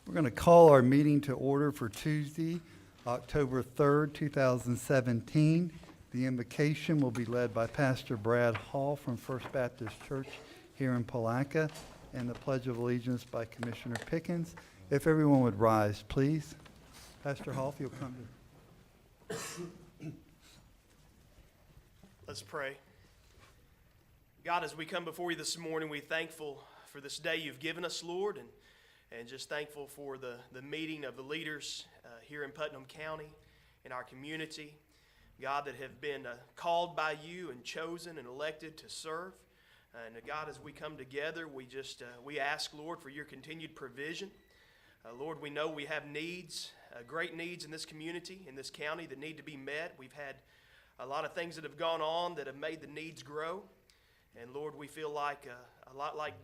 We're going to call our meeting to order for Tuesday, October 3rd, 2017. The invocation will be led by Pastor Brad Hall from First Baptist Church here in Palaca, and the Pledge of Allegiance by Commissioner Pickens. If everyone would rise, please. Pastor Hall, if you'll come to. Let's pray. God, as we come before you this morning, we're thankful for this day you've given us, Lord, and just thankful for the meeting of the leaders here in Putnam County, in our community, God, that have been called by you and chosen and elected to serve. And God, as we come together, we ask, Lord, for your continued provision. Lord, we know we have needs, great needs in this community, in this county that need to be met. We've had a lot of things that have gone on that have made the needs grow. And Lord, we feel like a lot like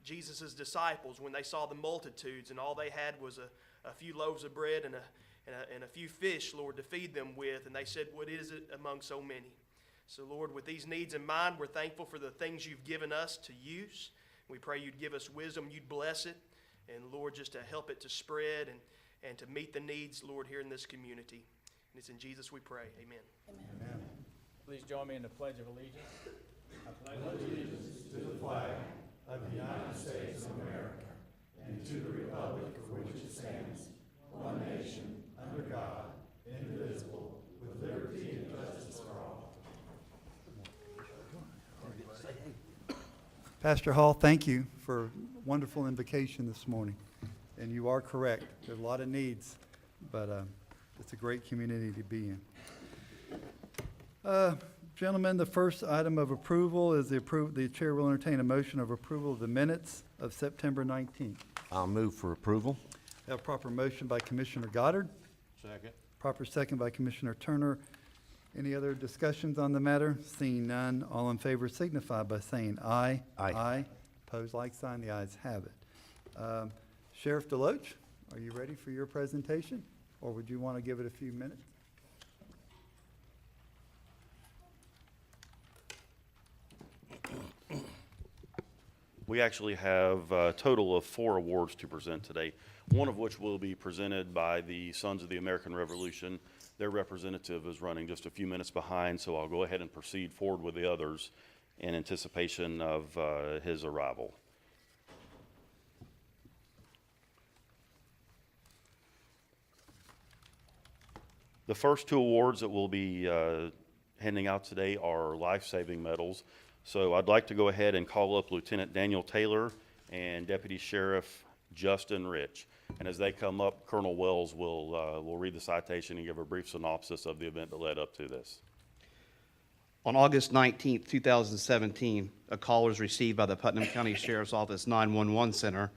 Jesus' disciples when they saw the multitudes and all they had was a few loaves of bread and a few fish, Lord, to feed them with. And they said, what is it among so many? So Lord, with these needs in mind, we're thankful for the things you've given us to use. We pray you'd give us wisdom, you'd bless it. And Lord, just to help it to spread and to meet the needs, Lord, here in this community. And it's in Jesus we pray. Amen. Amen. Please join me in the Pledge of Allegiance. I pledge allegiance to the flag of the United States of America and to the republic for which it stands, one nation, under God, indivisible, with liberty and justice for all. Pastor Hall, thank you for a wonderful invocation this morning. And you are correct. There's a lot of needs, but it's a great community to be in. Gentlemen, the first item of approval is the chair will entertain a motion of approval of the minutes of September 19th. I'll move for approval. Have a proper motion by Commissioner Goddard. Second. Proper second by Commissioner Turner. Any other discussions on the matter? Seeing none, all in favor signify by saying aye. Aye. Aye. Opposed, like sign. The ayes have it. Sheriff Deloach, are you ready for your presentation? Or would you want to give it a few minutes? We actually have a total of 4 awards to present today, one of which will be presented by the Sons of the American Revolution. Their representative is running just a few minutes behind, so I'll go ahead and proceed forward with the others in anticipation of his arrival. The first 2 awards that we'll be handing out today are life-saving medals. So I'd like to go ahead and call up Lieutenant Daniel Taylor and Deputy Sheriff Justin Rich. And as they come up, Colonel Wells will read the citation and give a brief synopsis of the event that led up to this. On August 19, 2017, a call was received by the Putnam County Sheriff's Office 911 Center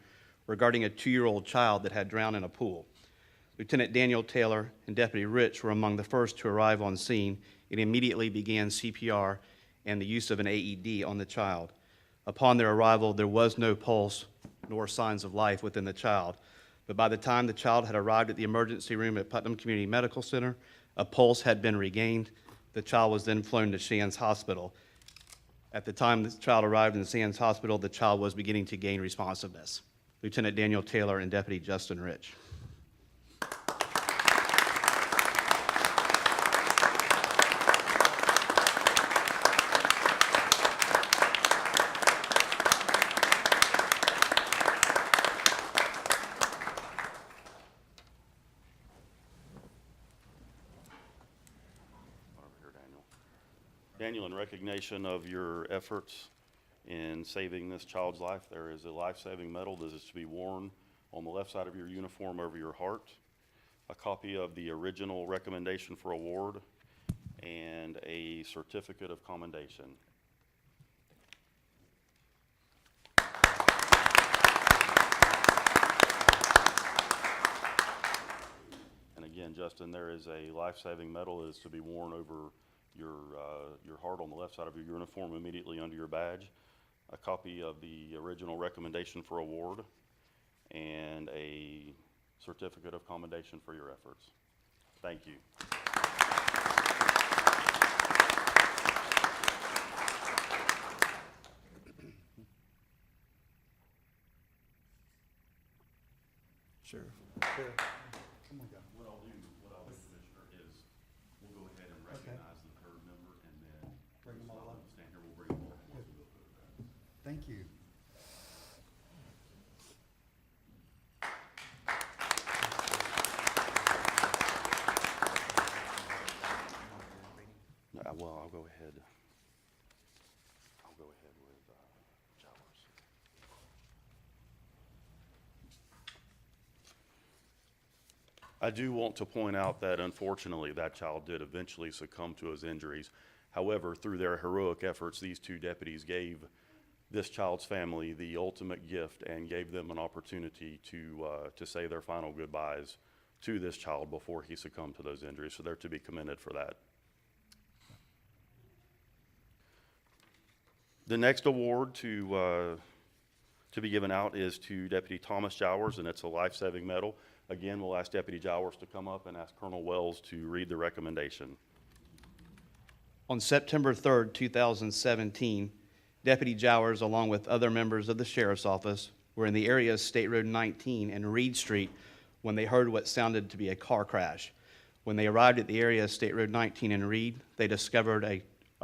regarding a 2-year-old child that had drowned in a pool. Lieutenant Daniel Taylor and Deputy Rich were among the first to arrive on scene and immediately began CPR and the use of an AED on the child. Upon their arrival, there was no pulse nor signs of life within the child. But by the time the child had arrived at the emergency room at Putnam Community Medical Center, a pulse had been regained. The child was then flown to Shands Hospital. At the time the child arrived in Shands Hospital, the child was beginning to gain responsiveness. Lieutenant Daniel Taylor and Deputy Justin Rich. Daniel, in recognition of your efforts in saving this child's life, there is a life-saving medal that is to be worn on the left side of your uniform over your heart, a copy of the original recommendation for award, and a certificate of commendation. And again, Justin, there is a life-saving medal that is to be worn over your heart on the left side of your uniform immediately under your badge, a copy of the original recommendation for award, and a certificate of commendation for your efforts. Thank you. Sheriff. Sheriff. Come on, go. What I'll do, Commissioner, is we'll go ahead and recognize the third member, and then Bring them all up. stand here, we'll bring them all up once we go through that. Thank you. Well, I'll go ahead. I'll go ahead with Jowers. I do want to point out that unfortunately, that child did eventually succumb to his injuries. However, through their heroic efforts, these two deputies gave this child's family the ultimate gift and gave them an opportunity to say their final goodbyes to this child before he succumbed to those injuries. So they're to be commended for that. The next award to be given out is to Deputy Thomas Jowers, and it's a life-saving medal. Again, we'll ask Deputy Jowers to come up and ask Colonel Wells to read the recommendation. On September 3rd, 2017, Deputy Jowers, along with other members of the Sheriff's Office, were in the area of State Road 19 and Reed Street when they heard what sounded to be a car crash. When they arrived at the area of State Road 19 and Reed, they discovered a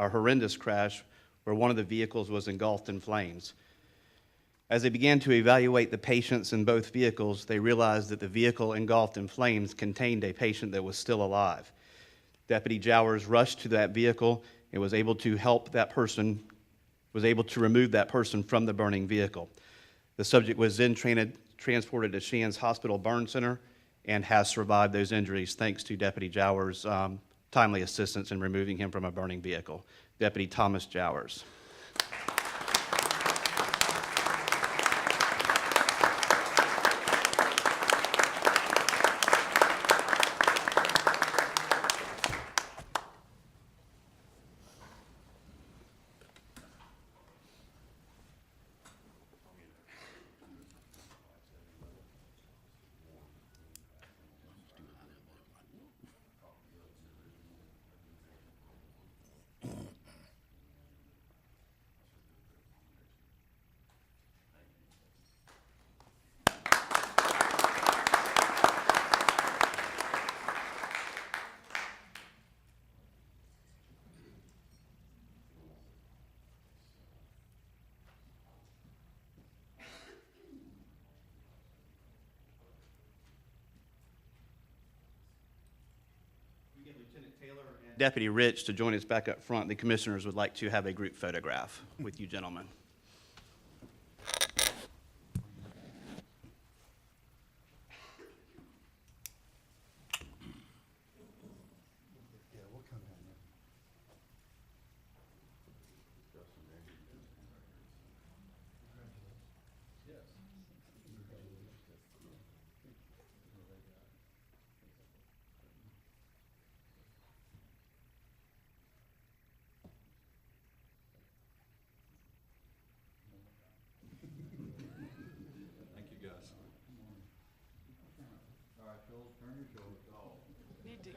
horrendous crash where one of the vehicles was engulfed in flames. As they began to evaluate the patients in both vehicles, they realized that the vehicle engulfed in flames contained a patient that was still alive. Deputy Jowers rushed to that vehicle and was able to remove that person from the burning vehicle. The subject was then transported to Shands Hospital Burn Center and has survived those injuries thanks to Deputy Jowers' timely assistance in removing him from a burning vehicle. Deputy Thomas Jowers. Lieutenant Taylor and Deputy Rich to join us back up front. The commissioners would like to have a group photograph with you gentlemen. Yeah, we'll come down there. Thank you, guys. All right, Joel, turn your shoulders. Need to.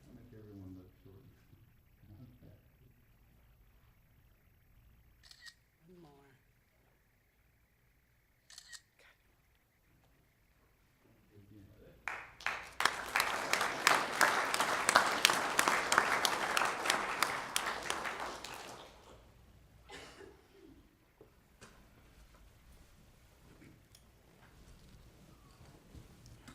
Make everyone look short. One more.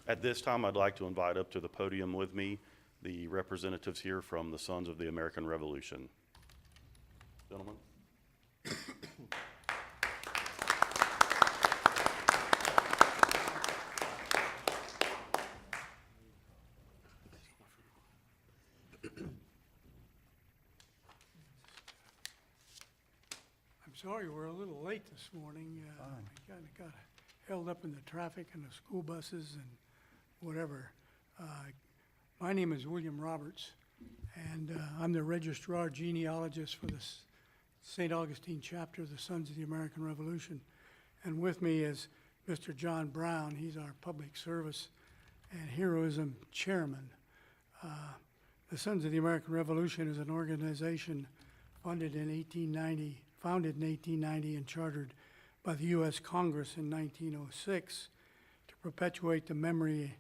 At this time, I'd like to invite up to the podium with me the representatives here from the Sons of the American Revolution. Gentlemen. I'm sorry we're a little late this morning. Fine. We kind of got held up in the traffic and the school buses and whatever. My name is William Roberts, and I'm the registrar genealogist for the St. Augustine chapter of the Sons of the American Revolution. And with me is Mr. John Brown. He's our public service and heroism chairman. The Sons of the American Revolution is an organization founded in 1890 and chartered by the U.S. Congress in 1906 to perpetuate the memory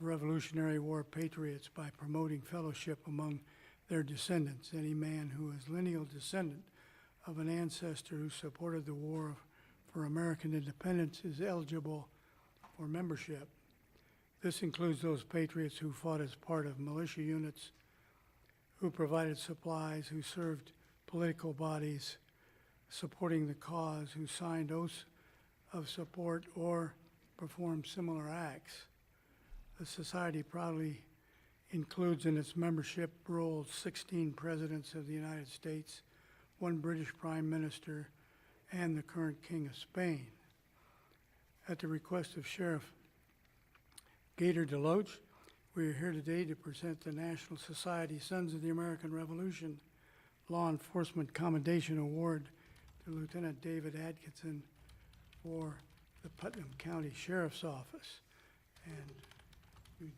of Revolutionary War patriots by promoting fellowship among their descendants. Any man who is lineal descendant of an ancestor who supported the war for American independence is eligible for membership. This includes those patriots who fought as part of militia units, who provided supplies, who served political bodies supporting the cause, who signed oaths of support or performed similar acts. The Society proudly includes in its membership rolls 16 presidents of the United States, 1 British Prime Minister, and the current King of Spain. At the request of Sheriff Gator DeLoach, we are here today to present the National Society Sons of the American Revolution Law Enforcement Commendation Award to Lieutenant David Atkinson for the Putnam County Sheriff's Office. And we'd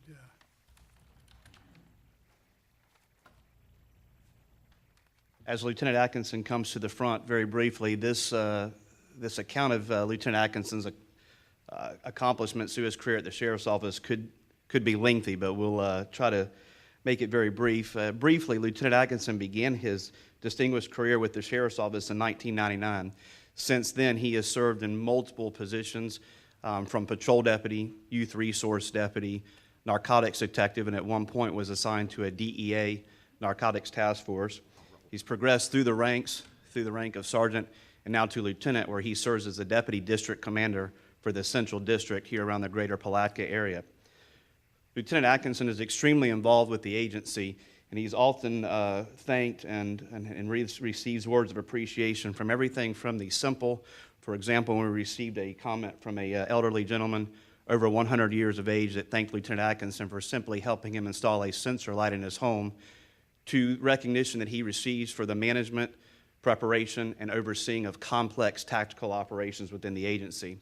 As Lieutenant Atkinson comes to the front, very briefly, this account of Lieutenant Atkinson's accomplishments through his career at the Sheriff's Office could be lengthy, but we'll try to make it very brief. Briefly, Lieutenant Atkinson began his distinguished career with the Sheriff's Office in 1999. Since then, he has served in multiple positions, from patrol deputy, youth resource deputy, narcotics detective, and at one point was assigned to a DEA narcotics task force. He's progressed through the ranks, through the rank of sergeant, and now to lieutenant, where he serves as the deputy district commander for the Central District here around the greater Palatka area. Lieutenant Atkinson is extremely involved with the agency, and he's often thanked and receives words of appreciation from everything from the simple. For example, when we received a comment from a elderly gentleman over 100 years of age that thanked Lieutenant Atkinson for simply helping him install a sensor light in his home, to recognition that he receives for the management, preparation, and overseeing of complex tactical operations within the agency.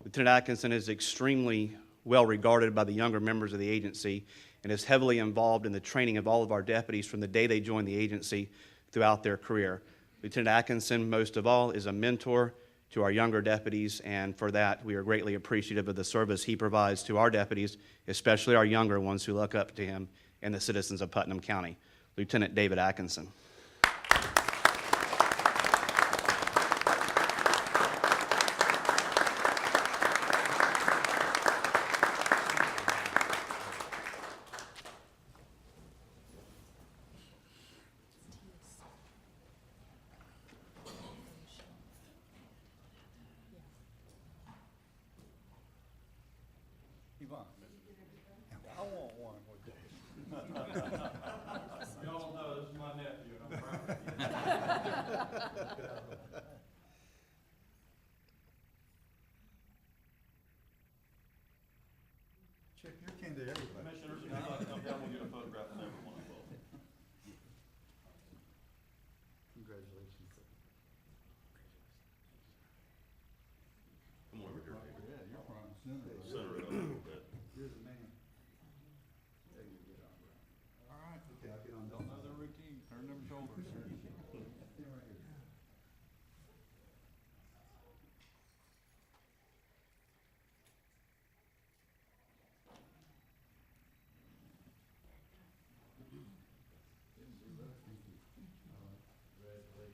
Lieutenant Atkinson is extremely well regarded by the younger members of the agency and is heavily involved in the training of all of our deputies from the day they join the agency throughout their career. Lieutenant Atkinson, most of all, is a mentor to our younger deputies, and for that we are greatly appreciative of the service he provides to our deputies, especially our younger ones who look up to him and the citizens of Putnam County. Lieutenant David Atkinson. Yvonne. I want one with Dave. Y'all know this is my nephew, and I'm proud of you. Check your candy, everybody. Commissioners, if you'd like to come down, we'll get a photograph of everyone involved. Congratulations, sir. Come over here, David. Yeah, you're front and center. Center it up a little bit. You're the man. There you go. All right. Okay, I'll get on. Don't know the routine, turn them shoulders.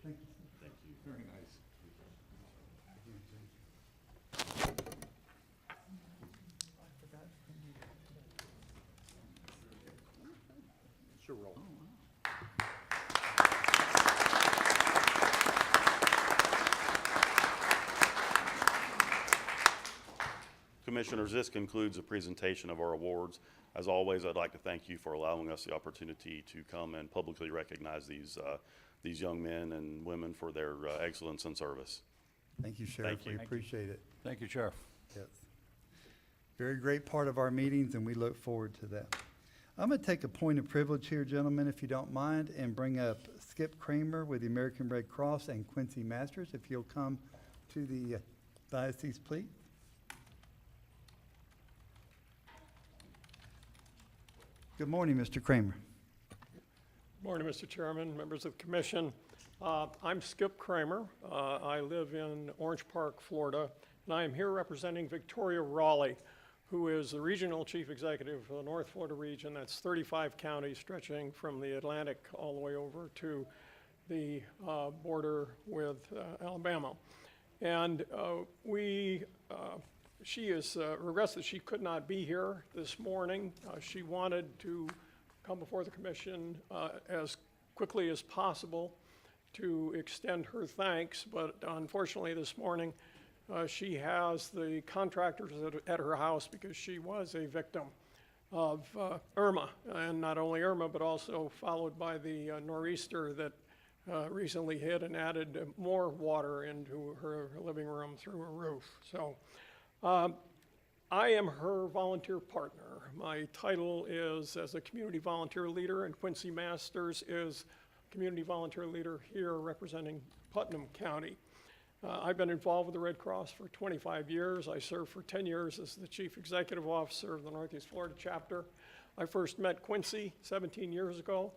Thank you. Thank you. Very nice. Sure roll. Commissioners, this concludes the presentation of our awards. As always, I'd like to thank you for allowing us the opportunity to come and publicly recognize these young men and women for their excellence and service. Thank you, Sheriff. Thank you. We appreciate it. Thank you, Sheriff. Yes. Very great part of our meetings, and we look forward to that. I'm going to take a point of privilege here, gentlemen, if you don't mind, and bring up Skip Kramer with the American Red Cross and Quincy Masters, if you'll come to the diocese, please. Good morning, Mr. Kramer. Morning, Mr. Chairman, members of the commission. I'm Skip Kramer. I live in Orange Park, Florida, and I am here representing Victoria Raleigh, who is the Regional Chief Executive for the North Florida region. That's 35 counties stretching from the Atlantic all the way over to the border with Alabama. And she is regrets that she could not be here this morning. She wanted to come before the commission as quickly as possible to extend her thanks, but unfortunately this morning she has the contractors at her house because she was a victim of Irma, and not only Irma, but also followed by the nor'easter that recently hit and added more water into her living room through her roof. So I am her volunteer partner. My title is as a community volunteer leader, and Quincy Masters is community volunteer leader here representing Putnam County. I've been involved with the Red Cross for 25 years. I served for 10 years as the Chief Executive Officer of the Northeast Florida chapter. I first met Quincy 17 years ago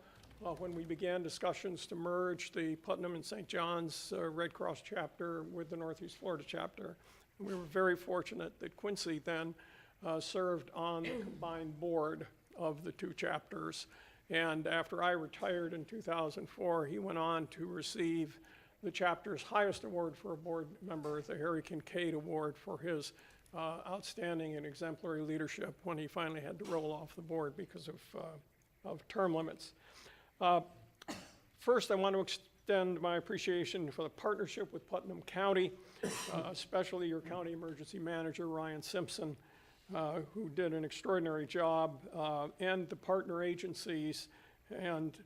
when we began discussions to merge the Putnam and St. John's Red Cross chapter with the Northeast Florida chapter. And we were very fortunate that Quincy then served on the combined board of the two chapters. And after I retired in 2004, he went on to receive the chapter's highest award for a board member, the Harry Kincaid Award, for his outstanding and exemplary leadership when he finally had to roll off the board because of term limits. First, I want to extend my appreciation for the partnership with Putnam County, especially your county emergency manager, Ryan Simpson, who did an extraordinary job, and the partner agencies and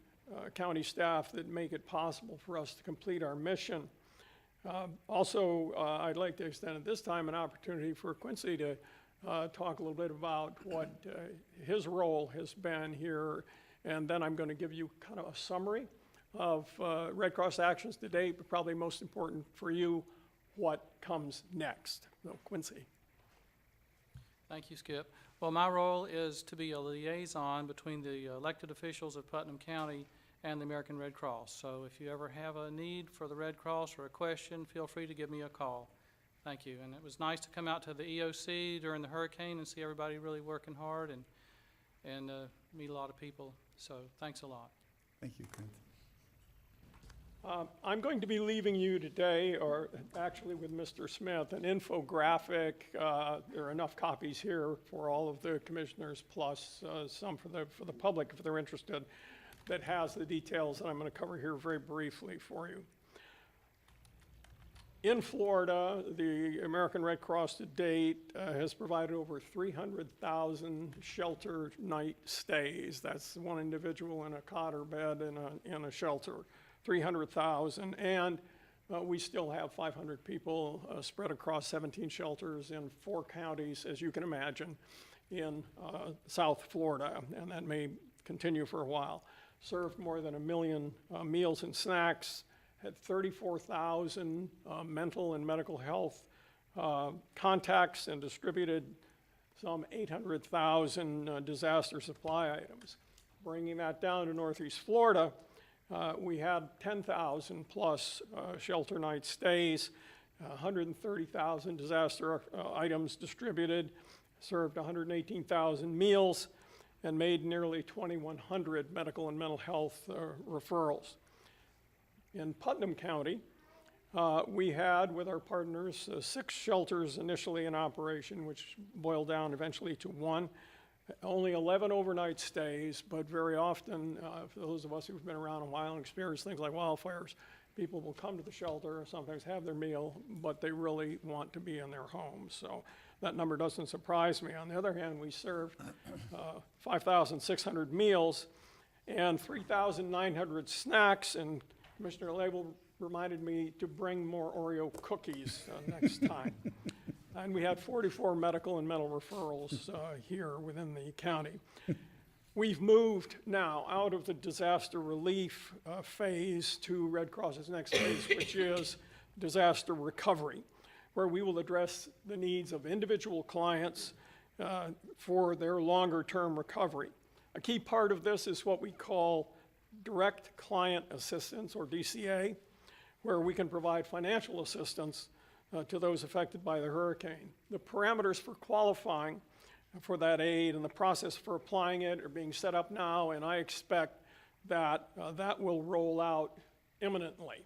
county staff that make it possible for us to complete our mission. Also, I'd like to extend at this time an opportunity for Quincy to talk a little bit about what his role has been here, and then I'm going to give you kind of a summary of Red Cross actions to date, but probably most important for you, what comes next. So, Quincy. Thank you, Skip. Well, my role is to be a liaison between the elected officials of Putnam County and the American Red Cross. So if you ever have a need for the Red Cross or a question, feel free to give me a call. Thank you. And it was nice to come out to the EOC during the hurricane and see everybody really working hard and meet a lot of people. So thanks a lot. Thank you, Quincy. I'm going to be leaving you today, or actually with Mr. Smith, an infographic. There are enough copies here for all of the commissioners, plus some for the public if they're interested, that has the details that I'm going to cover here very briefly for you. In Florida, the American Red Cross to date has provided over 300,000 shelter night stays. That's one individual in a cot or bed in a shelter. 300,000, and we still have 500 people spread across 17 shelters in 4 counties, as you can imagine, in South Florida, and that may continue for a while. Served more than 1 million meals and snacks, had 34,000 mental and medical health contacts, and distributed some 800,000 disaster supply items. Bringing that down to Northeast Florida, we had 10,000 plus shelter night stays, 130,000 disaster items distributed, served 118,000 meals, and made nearly 2,100 medical and mental health referrals. In Putnam County, we had, with our partners, 6 shelters initially in operation, which boiled down eventually to 1. Only 11 overnight stays, but very often, for those of us who've been around a while and experienced things like wildfires, people will come to the shelter, sometimes have their meal, but they really want to be in their homes. So that number doesn't surprise me. On the other hand, we served 5,600 meals and 3,900 snacks, and Commissioner Label reminded me to bring more Oreo cookies next time. And we had 44 medical and mental referrals here within the county. We've moved now out of the disaster relief phase to Red Cross's next phase, which is disaster recovery, where we will address the needs of individual clients for their longer term recovery. A key part of this is what we call direct client assistance, or DCA, where we can provide financial assistance to those affected by the hurricane. The parameters for qualifying for that aid and the process for applying it are being set up now, and I expect that that will roll out imminently.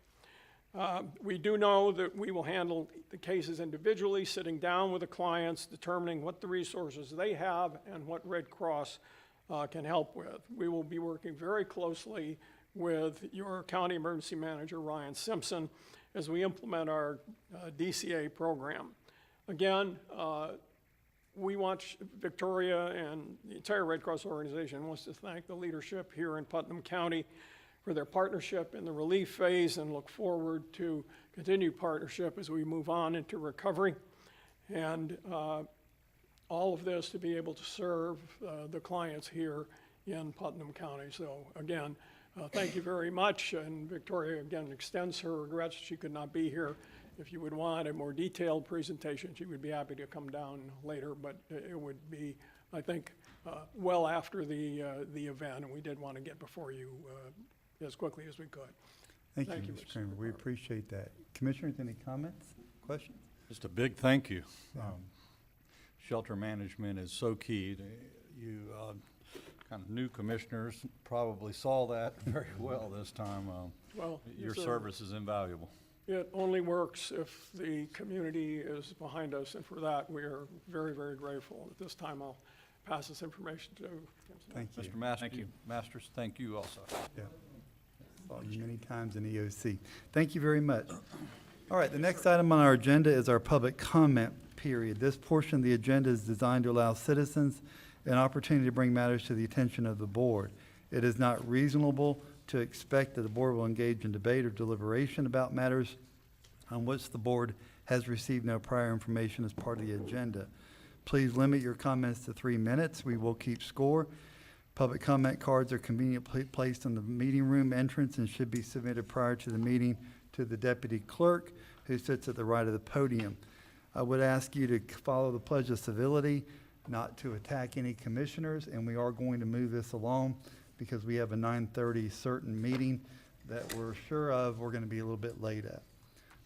We do know that we will handle the cases individually, sitting down with the clients, determining what the resources they have and what Red Cross can help with. We will be working very closely with your county emergency manager, Ryan Simpson, as we implement our DCA program. Again, we want Victoria and the entire Red Cross organization wants to thank the leadership here in Putnam County for their partnership in the relief phase, and look forward to continued partnership as we move on into recovery. And all of this to be able to serve the clients here in Putnam County. So again, thank you very much. And Victoria again extends her regrets she could not be here. If you would want a more detailed presentation, she would be happy to come down later, but it would be, I think, well after the event, and we did want to get before you as quickly as we could. Thank Thank you, you, Mr. Mr. Kramer. We appreciate that. Commissioners, any comments, questions? Just a big thank you. Shelter management is so key. You kind of new commissioners probably saw that very well this time. Well, Your it's a- service is invaluable. It only works if the community is behind us, and for that, we are very, very grateful. At this time, I'll pass this information to Kim Smith. Thank you. Mr. Masters, thank you also. Yeah. Saw you many times in EOC. Thank you very much. All right, the next item on our agenda is our public comment period. This portion of the agenda is designed to allow citizens an opportunity to bring matters to the attention of the board. It is not reasonable to expect that the board will engage in debate or deliberation about matters on which the board has received no prior information as part of the agenda. Please limit your comments to 3 minutes. We will keep score. Public comment cards are conveniently placed in the meeting room entrance and should be submitted prior to the meeting to the deputy clerk, who sits at the right of the podium. I would ask you to follow the pledge of civility, not to attack any commissioners, and we are going to move this along because we have a 9:30 certain meeting that we're sure of we're going to be a little bit late at.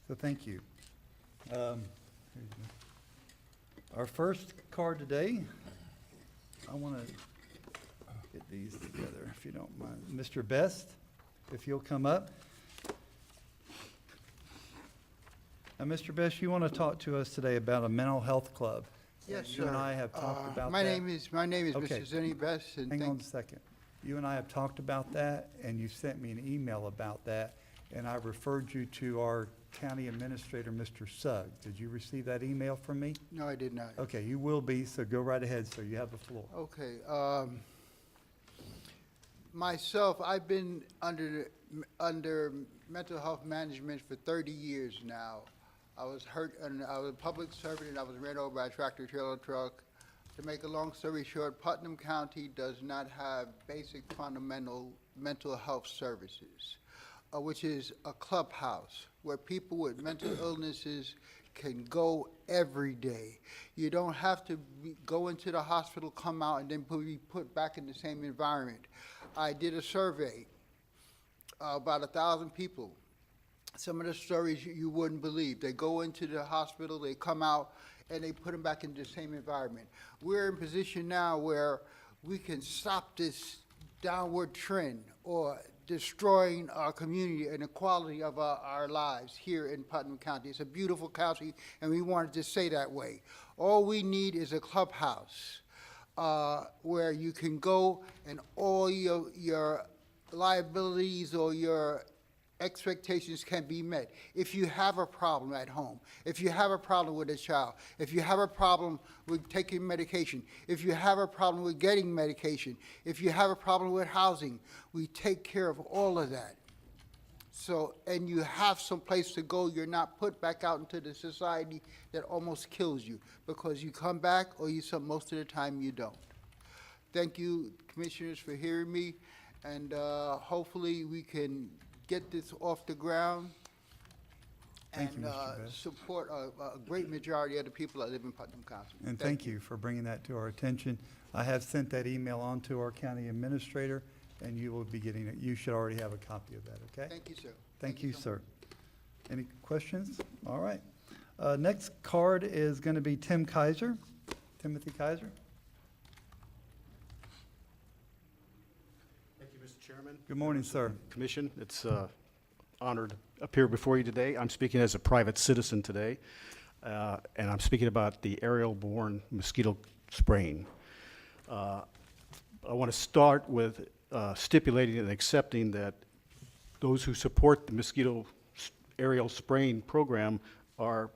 So thank you. Our first card today, I want to get these together, if you don't mind. Mr. Best, if you'll come up. Now, Mr. Best, you want to talk to us today about a mental health club. Yes, sir. You and I have talked about My that. name is Okay. Mr. Zenny Best, and Hang on thank a second. You and I have talked about that, and you sent me an email about that, and I referred you to our county administrator, Mr. Sugg. Did you receive that email from me? No, I did not. Okay, you will be, so go right ahead, sir. You have the floor. Okay, myself, I've been under mental health management for 30 years now. I was hurt, and I was a public servant, and I was ran over by a tractor trailer truck. To make a long story short, Putnam County does not have basic fundamental mental health services, which is a clubhouse where people with mental illnesses can go every day. You don't have to go into the hospital, come out, and then be put back in the same environment. I did a survey, about 1,000 people. Some of the stories you wouldn't believe. They go into the hospital, they come out, and they put them back into the same environment. We're in a position now where we can stop this downward trend or destroying our community and the quality of our lives here in Putnam County. It's a beautiful county, and we wanted to stay that way. All we need is a clubhouse where you can go and all your liabilities or your expectations can be met. If you have a problem at home, if you have a problem with a child, if you have a problem with taking medication, if you have a problem with getting medication, if you have a problem with housing, we take care of all of that. So, and you have some place to go. You're not put back out into the society that almost kills you because you come back or most of the time you don't. Thank you, commissioners, for hearing me, and hopefully we can get this off the ground Thank you, and Mr. Best. support a great majority of the people that live in Putnam County. And thank you for bringing that to our attention. I have sent that email on to our county administrator, and you will be getting it. You should already have a copy of that, okay? Thank you, sir. Thank you, so sir. Any questions? All right. Next card is going to be Tim Kaiser. Timothy Kaiser. Thank you, Mr. Chairman. Good morning, sir. Commission, it's honored to appear before you today. I'm speaking as a private citizen today, and I'm speaking about the aerial-borne mosquito spraying. I want to start with stipulating and accepting that those who support the mosquito aerial spraying program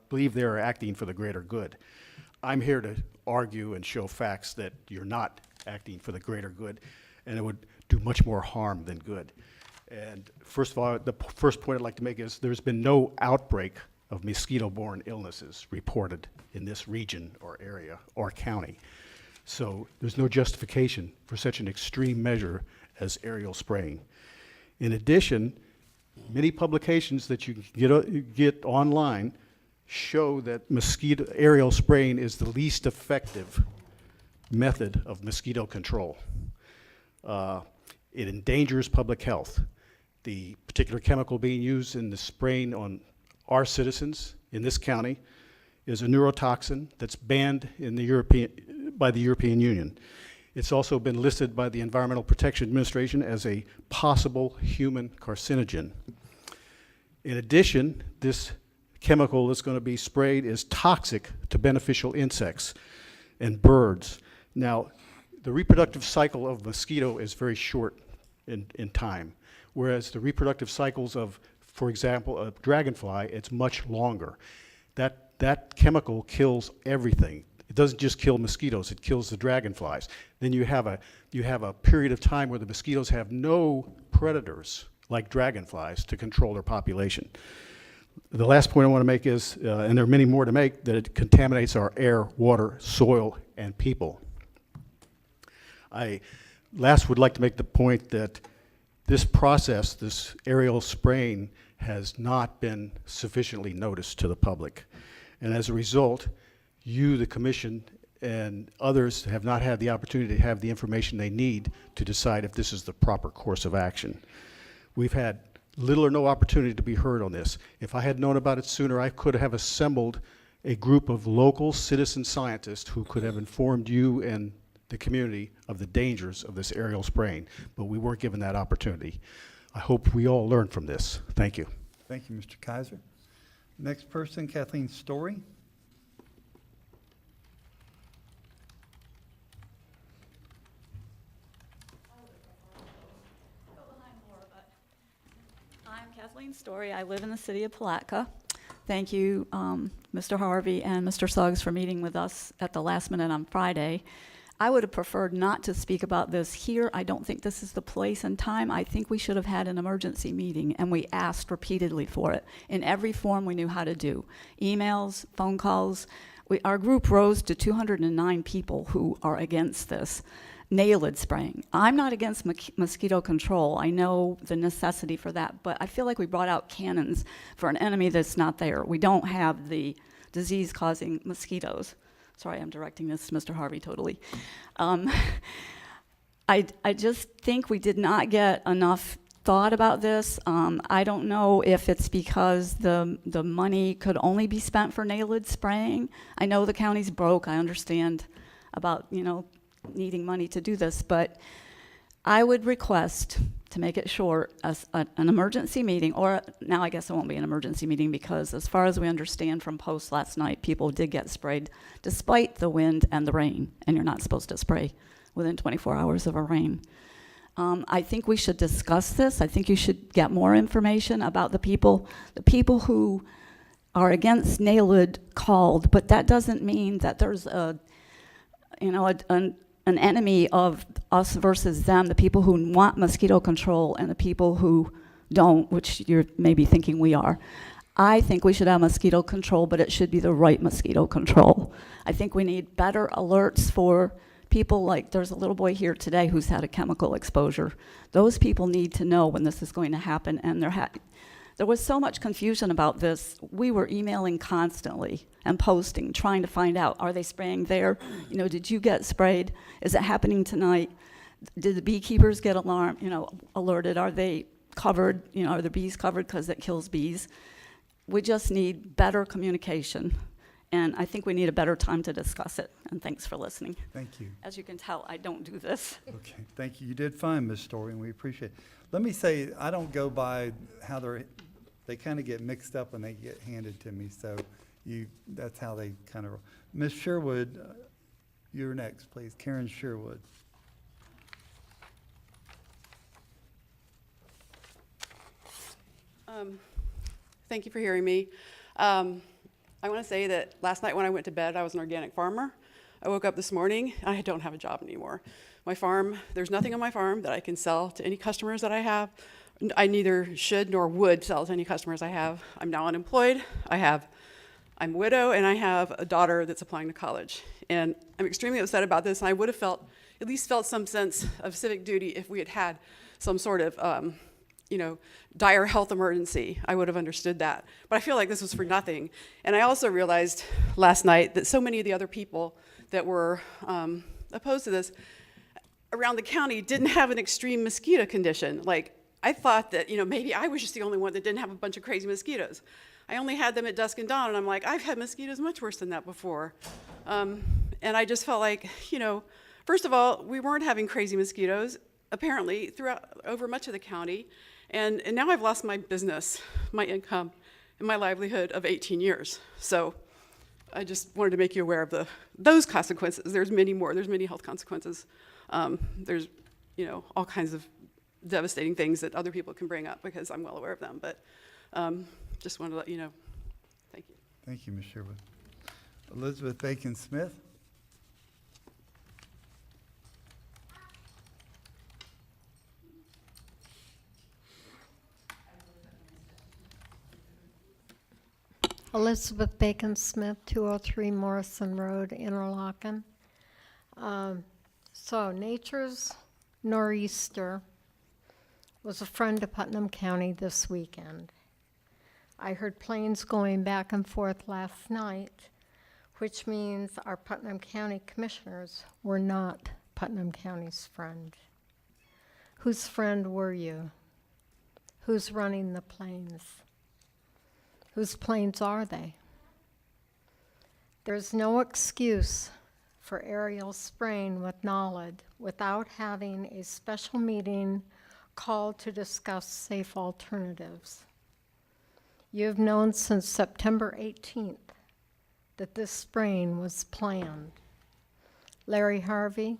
believe they are acting for the greater good. I'm here to argue and show facts that you're not acting for the greater good, and it would do much more harm than good. And first of all, the first point I'd like to make is there's been no outbreak of mosquito-borne illnesses reported in this region or area or county. So there's no justification for such an extreme measure as aerial spraying. In addition, many publications that you can get online show that aerial spraying is the least effective method of mosquito control. It endangers public health. The particular chemical being used in the spraying on our citizens in this county is a neurotoxin that's banned in by the European Union. It's also been listed by the Environmental Protection Administration as a possible human carcinogen. In addition, this chemical that's going to be sprayed is toxic to beneficial insects and birds. Now, the reproductive cycle of mosquito is very short in time, whereas the reproductive cycles of, for example, a dragonfly, it's much longer. That chemical kills everything. It doesn't just kill mosquitoes, it kills the dragonflies. Then you have a period of time where the mosquitoes have no predators like dragonflies to control their population. The last point I want to make is, and there are many more to make, that it contaminates our air, water, soil, and people. I last would like to make the point that this process, this aerial spraying, has not been sufficiently noticed to the public. And as a result, you, the commission, and others have not had the opportunity to have the information they need to decide if this is the proper course of action. We've had little or no opportunity to be heard on this. If I had known about it sooner, I could have assembled a group of local citizen scientists who could have informed you and the community of the dangers of this aerial spraying, but we weren't given that opportunity. I hope we all learn from this. Thank you. Thank you, Mr. Kaiser. Next person, Kathleen Story. I'm Kathleen Story. I live in the city of Palatka. Thank you, Mr. Harvey and Mr. Suggs, for meeting with us at the last minute on Friday. I would have preferred not to speak about this here. I don't think this is the place and time. I think we should have had an emergency meeting, and we asked repeatedly for it in every form we knew how to do. Emails, phone calls. Our group rose to 209 people who are against this. Nailed spraying. I'm not against mosquito control. I know the necessity for that, but I feel like we brought out cannons for an enemy that's not there. We don't have the disease-causing mosquitoes. Sorry, I'm directing this to Mr. Harvey totally. I just think we did not get enough thought about this. I don't know if it's because the money could only be spent for nailed spraying. I know the county's broke. I understand about, needing money to do this, but I would request, to make it short, an emergency meeting, or now I guess it won't be an emergency meeting, because as far as we understand from posts last night, people did get sprayed despite the wind and the rain, and you're not supposed to spray within 24 hours of a rain. I think we should discuss this. I think you should get more information about the people who are against nailed called, but that doesn't mean that there's an enemy of us versus them, the people who want mosquito control and the people who don't, which you're maybe thinking we are. I think we should have mosquito control, but it should be the right mosquito control. I think we need better alerts for people, like there's a little boy here today who's had a chemical exposure. Those people need to know when this is going to happen, and there was so much confusion about this. We were emailing constantly and posting, trying to find out, are they spraying there? Did you get sprayed? Is it happening tonight? did the beekeepers get alerted? Are they covered? Are the bees covered because it kills bees? We just need better communication, and I think we need a better time to discuss it, and thanks for listening. Thank you. As you can tell, I don't do this. Okay, thank you. You did fine, Ms. Story, and we appreciate it. Let me say, I don't go by how they kind of get mixed up when they get handed to me, so that's how they kind of roll. Ms. Sherwood, you're next, please. Karen Sherwood. Thank you for hearing me. I want to say that last night when I went to bed, I was an organic farmer. I woke up this morning, I don't have a job anymore. My farm, there's nothing on my farm that I can sell to any customers that I have. I neither should nor would sell to any customers I have. I'm now unemployed. I'm a widow, and I have a daughter that's applying to college. And I'm extremely upset about this, and I would have at least felt some sense of civic duty if we had had some sort of dire health emergency. I would have understood that. But I feel like this was for nothing. And I also realized last night that so many of the other people that were opposed to this around the county didn't have an extreme mosquito condition. Like, I thought that, maybe I was just the only one that didn't have a bunch of crazy mosquitoes. I only had them at dusk and dawn, and I'm like, I've had mosquitoes much worse than that before. And I just felt like, first of all, we weren't having crazy mosquitoes, apparently, over much of the county. And now I've lost my business, my income, and my livelihood of 18 years. So I just wanted to make you aware of those consequences. There's many more. There's many health consequences. There's, all kinds of devastating things that other people can bring up because I'm well aware of them. But just wanted to let you know. Thank you. Thank you, Ms. Sherwood. Elizabeth Bacon-Smith. Elizabeth Bacon-Smith, 203 Morrison Road, Interlochen. So Nature's Nor'easter was a friend of Putnam County this weekend. I heard planes going back and forth last night, which means our Putnam County commissioners were not Putnam County's friend. Whose friend were you? Who's running the planes? Whose planes are they? There's no excuse for aerial spraying with knowledge without having a special meeting called to discuss safe alternatives. You've known since September 18th that this spraying was planned. Larry Harvey,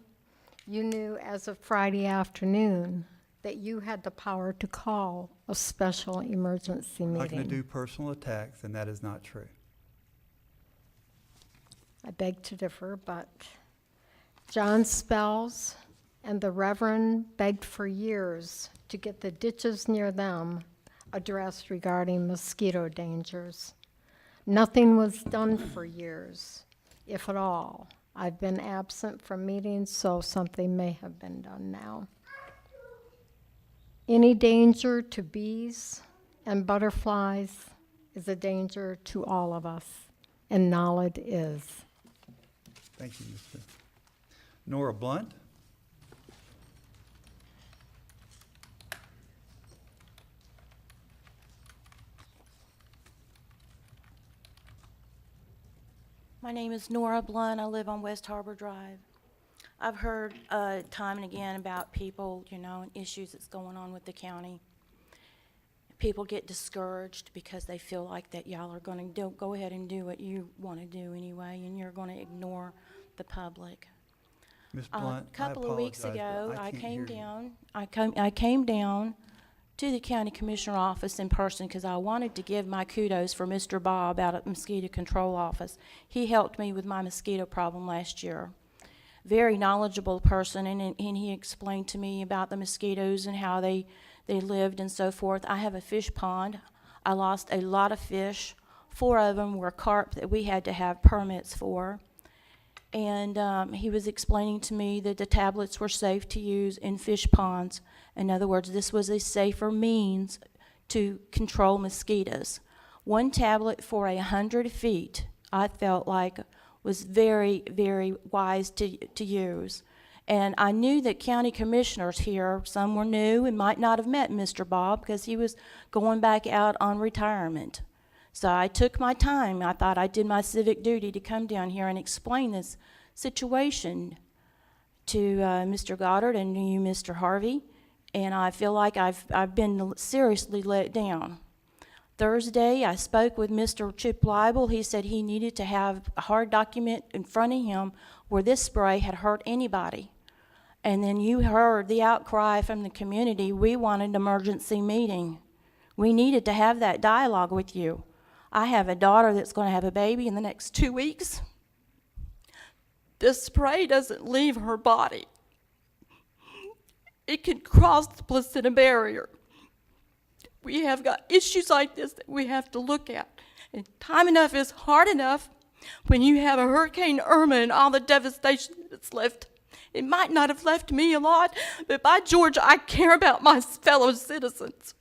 you knew as of Friday afternoon that you had the power to call a special emergency meeting. I'm not going to do personal attacks, and that is not true. I beg to differ, but John Spells and the Reverend begged for years to get the ditches near them addressed regarding mosquito dangers. Nothing was done for years, if at all. I've been absent from meetings, so something may have been done now. Any danger to bees and butterflies is a danger to all of us, and knowledge is. Thank you, Mr. Nora Blunt. My name is Nora Blunt. I live on West Harbor Drive. I've heard time and again about people, and issues that's going on with the county. People get discouraged because they feel like that y'all are going to go ahead and do what you want to do anyway, and you're going to ignore the public. Ms. Blunt, A couple of weeks ago, I came you. down to the county commissioner office in person because I wanted to give my kudos for Mr. Bob out at the mosquito control office. He helped me with my mosquito problem last year. Very knowledgeable person, and he explained to me about the mosquitoes and how they lived and so forth. I have a fish pond. I lost a lot of fish. 4 of them were carp that we had to have permits for. And he was explaining to me that the tablets were safe to use in fish ponds. In other words, this was a safer means to control mosquitoes. 1 tablet for 100 feet, I felt like was very, very wise to use. And I knew that county commissioners here, some were new and might not have met Mr. Bob because he was going back out on retirement. So I took my time. I thought I did my civic duty to come down here and explain this situation to Mr. Goddard and to you, Mr. Harvey. And I feel like I've been seriously let down. Thursday, I spoke with Mr. Chip Leibel. He said he needed to have a hard document in front of him where this spray had hurt anybody. And then you heard the outcry from the community. We wanted an emergency meeting. We needed to have that dialogue with you. I have a daughter that's going to have a baby in the next 2 weeks. This spray doesn't leave her body. It can cross the placenta barrier. We have got issues like this that we have to look at. And time enough is hard enough when you have a Hurricane Irma and all the devastation that's left. It might not have left me a lot, but by George, I care about my fellow citizens.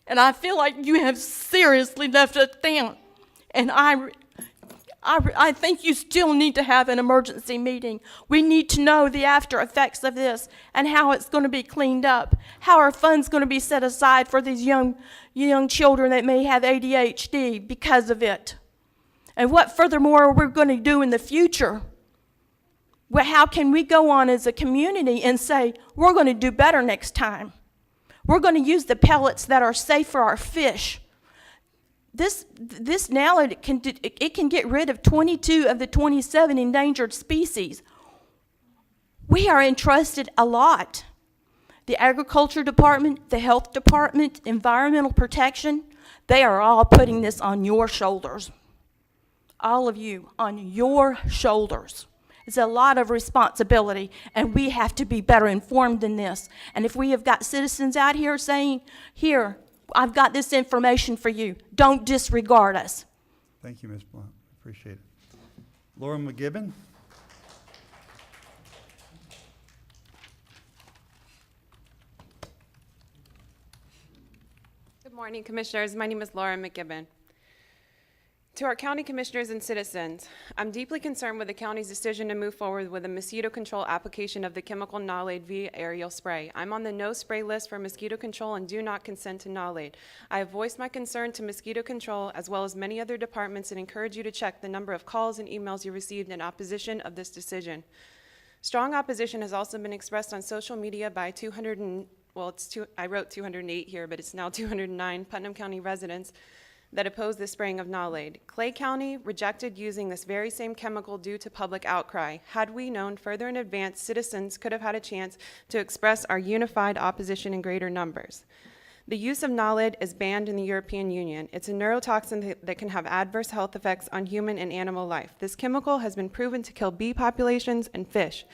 And I feel like you have seriously left us down. And I think you still need to have an emergency meeting. We need to know the after effects of this and how it's going to be cleaned up, how our funds going to be set aside for these young children that may have ADHD because of it. And what furthermore we're going to do in the future. Well, how can we go on as a community and say, we're going to do better next time? We're going to use the pellets that are safe for our fish. This now, it can get rid of 22 of the 27 endangered species. We are entrusted a lot. The Agriculture Department, the Health Department, Environmental Protection, they are all putting this on your shoulders. All of you, on your shoulders. It's a lot of responsibility, and we have to be better informed than this. And if we have got citizens out here saying, here, I've got this information for you, don't disregard us. Thank you, Ms. Blunt. Appreciate it. Laura McGibbon. Good morning, Commissioners. My name is Laura McGibbon. To our county commissioners and citizens, I'm deeply concerned with the county's decision to move forward with a mosquito control application of the chemical Nalade via aerial spray. I'm on the no spray list for mosquito control and do not consent to Nalade. I have voiced my concern to mosquito control as well as many other departments and encourage you to check the number of calls and emails you received in opposition of this decision. Strong opposition has also been expressed on social media by I wrote 208 here, but it's now 209 Putnam County residents that oppose the spraying of Nalade. Clay County rejected using this very same chemical due to public outcry. Had we known further in advance, citizens could have had a chance to express our unified opposition in greater numbers. The use of Nalade is banned in the European Union. It's a neurotoxin that can have adverse health effects on human and animal life. This chemical has been proven to kill bee populations and fish.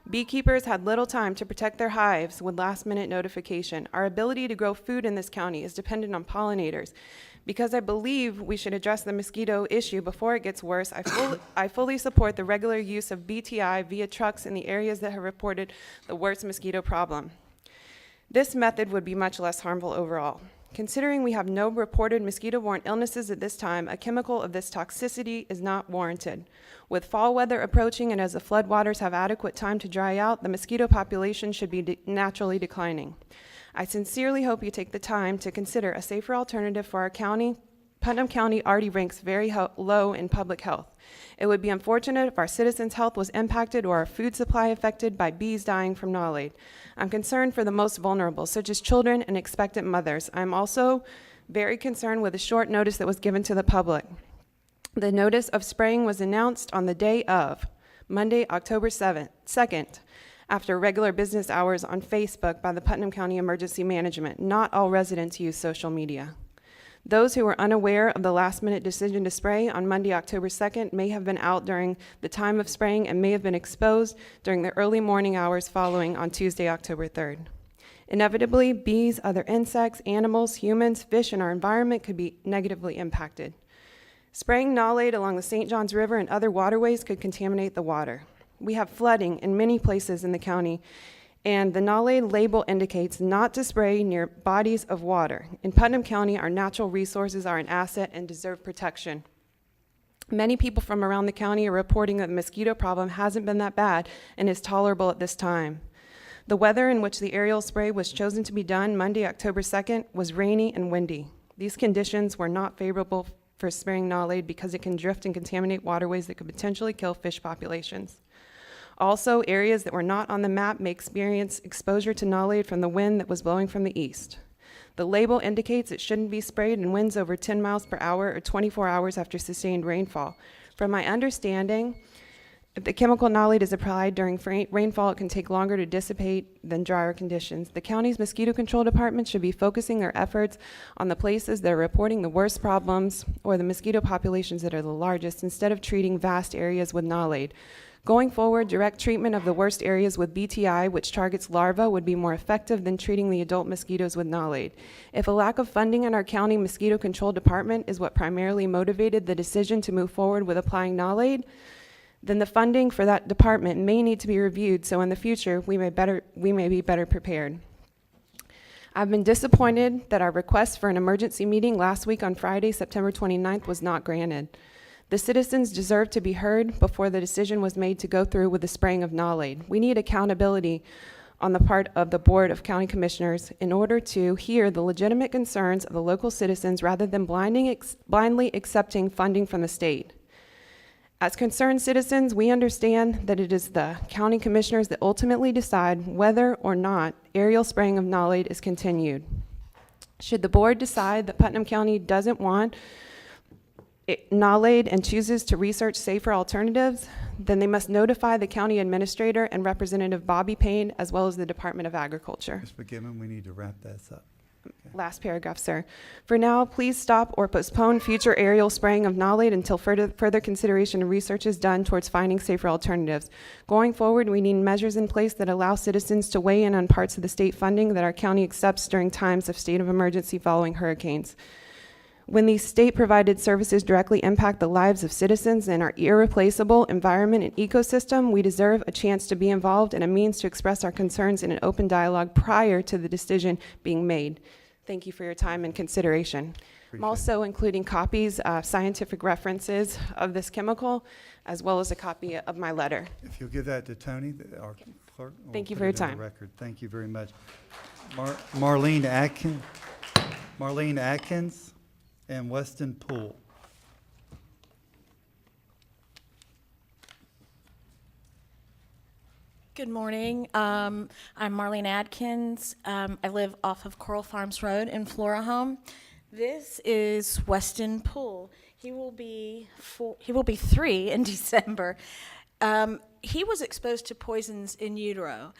Beekeepers had little time to protect their hives with last-minute notification. Our ability to grow food in this county is dependent on pollinators. Because I believe we should address the mosquito issue before it gets worse, I fully support the regular use of BTI via trucks in the areas that have reported the worst mosquito problem. This method would be much less harmful overall. Considering we have no reported mosquito-borne illnesses at this time, a chemical of this toxicity is not warranted. With fall weather approaching and as the floodwaters have adequate time to dry out, the mosquito population should be naturally declining. I sincerely hope you take the time to consider a safer alternative for our county. Putnam County already ranks very low in public health. It would be unfortunate if our citizens' health was impacted or our food supply affected by bees dying from Nalade. I'm concerned for the most vulnerable, such as children and expectant mothers. I'm also very concerned with the short notice that was given to the public. The notice of spraying was announced on the day of Monday, October 2nd, after regular business hours on Facebook by the Putnam County Emergency Management. Not all residents use social media. Those who were unaware of the last-minute decision to spray on Monday, October 2nd may have been out during the time of spraying and may have been exposed during the early morning hours following on Tuesday, October 3rd. Inevitably, bees, other insects, animals, humans, fish, and our environment could be negatively impacted. Spraying Nalade along the St. Johns River and other waterways could contaminate the water. We have flooding in many places in the county, and the Nalade label indicates not to spray near bodies of water. In Putnam County, our natural resources are an asset and deserve protection. Many people from around the county are reporting that the mosquito problem hasn't been that bad and is tolerable at this time. The weather in which the aerial spray was chosen to be done Monday, October 2nd, was rainy and windy. These conditions were not favorable for spraying nolade because it can drift and contaminate waterways that could potentially kill fish populations. Also, areas that were not on the map may experience exposure to nolade from the wind that was blowing from the east. The label indicates it shouldn't be sprayed in winds over 10 miles per hour or 24 hours after sustained rainfall. From my understanding, if the chemical nolade is applied during rainfall, it can take longer to dissipate than drier conditions. The county's mosquito control department should be focusing their efforts on the places that are reporting the worst problems or the mosquito populations that are the largest instead of treating vast areas with nolade. Going forward, direct treatment of the worst areas with BTI, which targets larvae, would be more effective than treating the adult mosquitoes with nolade. If a lack of funding in our county mosquito control department is what primarily motivated the decision to move forward with applying nolade, then the funding for that department may need to be reviewed so in the future we may be better prepared. I've been disappointed that our request for an emergency meeting last week on Friday, September 29th, was not granted. The citizens deserve to be heard before the decision was made to go through with the spraying of nolade. We need accountability on the part of the Board of County Commissioners in order to hear the legitimate concerns of the local citizens rather than blindly accepting funding from the state. As concerned citizens, we understand that it is the county commissioners that ultimately decide whether or not aerial spraying of nolade is continued. Should the board decide that Putnam County doesn't want nolade and chooses to research safer alternatives, then they must notify the county administrator and Representative Bobby Payne as well as the Department of Agriculture. Ms. McGibbon, we need to wrap this up. Last paragraph, sir. For now, please stop or postpone future aerial spraying of nolade until further consideration and research is done towards finding safer alternatives. Going forward, we need measures in place that allow citizens to weigh in on parts of the state funding that our county accepts during times of state of emergency following hurricanes. When these state-provided services directly impact the lives of citizens and our irreplaceable environment and ecosystem, we deserve a chance to be involved and a means to express our concerns in an open dialogue prior to the decision being made. Thank you for your time and consideration. I'm also including copies of scientific references of this chemical, as well as a copy of my letter. If you'll give that to Tony, our clerk. we'll Thank you put for your it in the time. record. Thank you very much. Marlene Atkins and Weston Poole. Good morning. I'm Marlene Adkins. I live off of Coral Farms Road in Florahome. This is Weston Poole. He will be 3 in December. He was exposed to poisons in utero.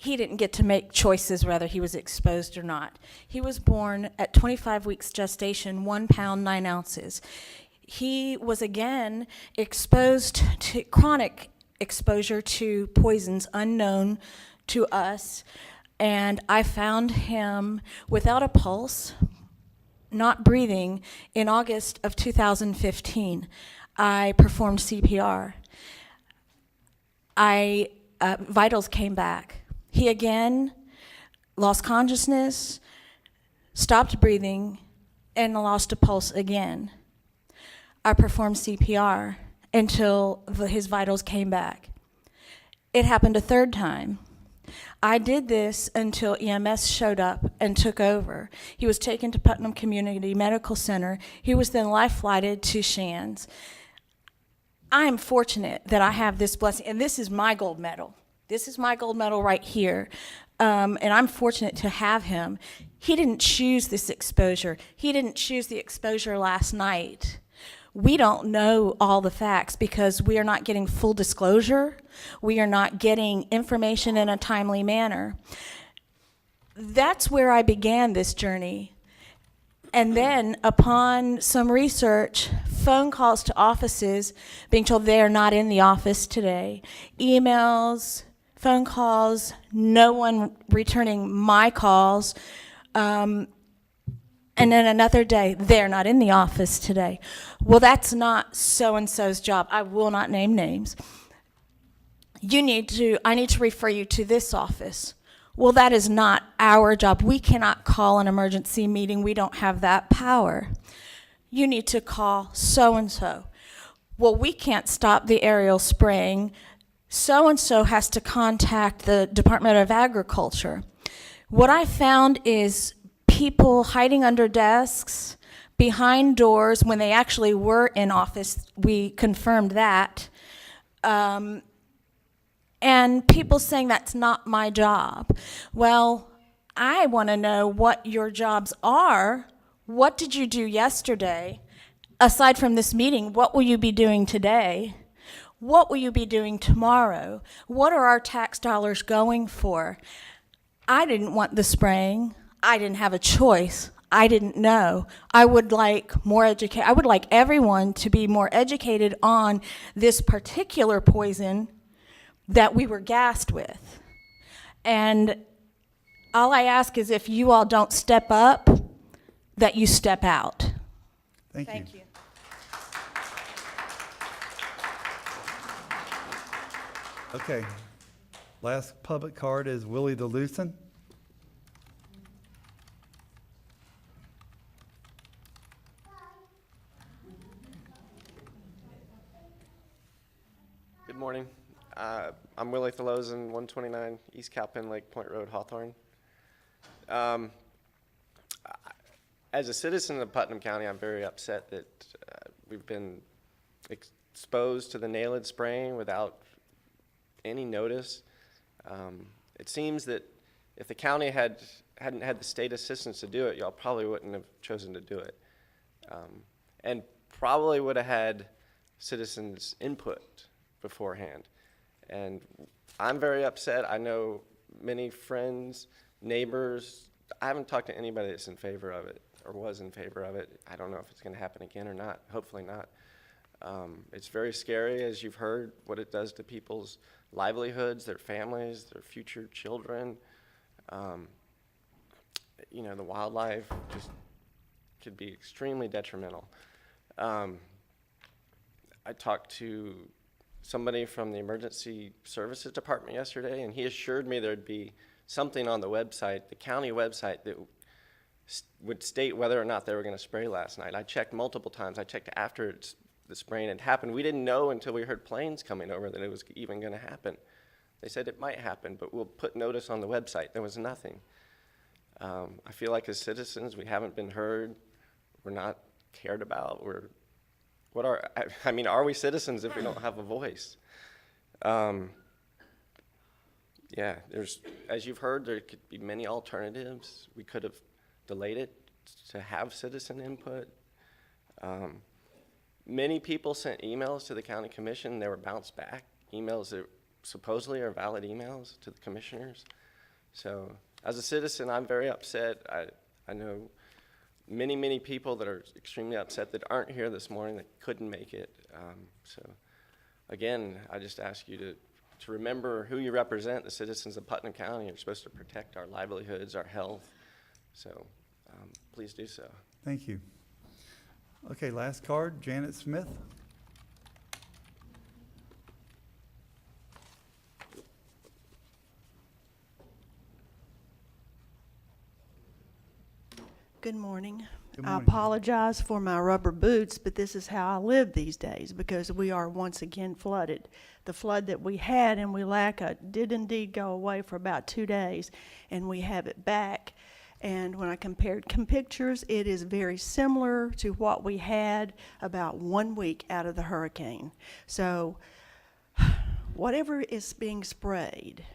He didn't get to make choices whether he was exposed or not. He was born at 25 weeks gestation, 1 pound, 9 ounces. He was again exposed to chronic exposure to poisons unknown to us, and I found him without a pulse, not breathing, in August of 2015. I performed CPR. Vitals came back. He again lost consciousness, stopped breathing, and lost a pulse again. I performed CPR until his vitals came back. It happened a third time. I did this until EMS showed up and took over. He was taken to Putnam Community Medical Center. He was then life-flighted to Shands. I am fortunate that I have this blessing, and this is my gold medal. This is my gold medal right here, and I'm fortunate to have him. He didn't choose this exposure. He didn't choose the exposure last night. We don't know all the facts because we are not getting full disclosure. We are not getting information in a timely manner. That's where I began this journey. And then upon some research, phone calls to offices, being told they are not in the office today, emails, phone calls, no one returning my calls, and then another day, they're not in the office today. Well, that's not so-and-so's job. I will not name names. I need to refer you to this office. Well, that is not our job. We cannot call an emergency meeting. We don't have that power. you need to call so-and-so. Well, we can't stop the aerial spraying. So-and-so has to contact the Department of Agriculture. What I found is people hiding under desks, behind doors, when they actually were in office. We confirmed that. And people saying that's not my job. Well, I want to know what your jobs are. What did you do yesterday? Aside from this meeting, what will you be doing today? What will you be doing tomorrow? What are our tax dollars going for? I didn't want the spraying. I didn't have a choice. I didn't know. I would like I would like everyone to be more educated on this particular poison that we were gassed with. And all I ask is if you all don't step up, that you step out. Thank you. Okay. Last public card is Willie the Lucen. Good morning. I'm Willie Thelozin, 129 East Cowpen Lake Point Road, Hawthorne. As a citizen of Putnam County, I'm very upset that we've been exposed to the nailed spraying without any notice. It seems that if the county hadn't had the state assistance to do it, y'all probably wouldn't have chosen to do it. And probably would have had citizens' input beforehand. And I'm very upset. I know many friends, neighbors. I haven't talked to anybody that's in favor of it or was in favor of it. I don't know if it's going to happen again or not. Hopefully not. It's very scary, as you've heard, what it does to people's livelihoods, their families, their future children. You know, the wildlife just could be extremely detrimental. I talked to somebody from the emergency services department yesterday, and he assured me there'd be something on the website, the county website, that would state whether or not they were going to spray last night. I checked multiple times. I checked after the spraying had happened. We didn't know until we heard planes coming over that it was even going to happen. They said it might happen, but we'll put notice on the website. There was nothing. I feel like as citizens, we haven't been heard. We're not cared about. I mean, are we citizens if we don't have a voice? Yeah, as you've heard, there could be many alternatives. We could have delayed it to have citizen input. Many people sent emails to the county commission. They were bounced back, emails that supposedly are valid emails to the commissioners. So as a citizen, I'm very upset. I know many, many people that are extremely upset that aren't here this morning that couldn't make it. So again, I just ask you to remember who you represent, the citizens of Putnam County. You're supposed to protect our livelihoods, our health. So please do so. Thank you. Okay, last card, Janet Smith. Good morning. Good I morning. apologize for my rubber boots, but this is how I live these days because we are once again flooded. The flood that we had in Willaca did indeed go away for about 2 days, and we have it back. And when I compared pictures, it is very similar to what we had about 1 week out of the hurricane. So whatever is being sprayed,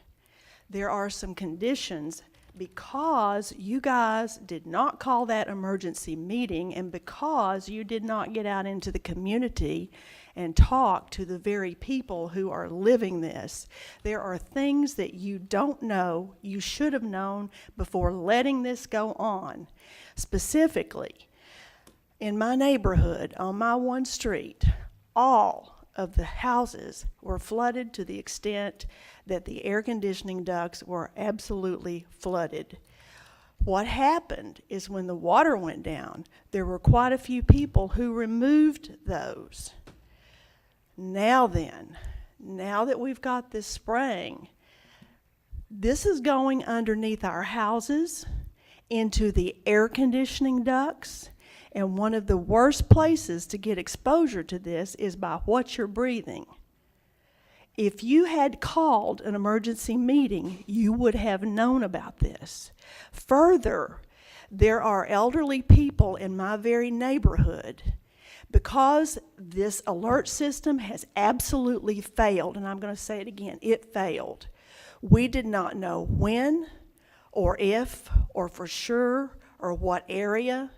there are some conditions because you guys did not call that emergency meeting and because you did not get out into the community and talk to the very people who are living this. There are things that you don't know, you should have known before letting this go on. Specifically, in my neighborhood, on my one street, all of the houses were flooded to the extent that the air conditioning ducts were absolutely flooded. What happened is when the water went down, there were quite a few people who removed those. Now then, now that we've got this spraying, this is going underneath our houses, into the air conditioning ducts, And one of the worst places to get exposure to this is by what you're breathing. If you had called an emergency meeting, you would have known about this. Further, there are elderly people in my very neighborhood. Because this alert system has absolutely failed, and I'm going to say it again, it failed. We did not know when or if or for sure or what area.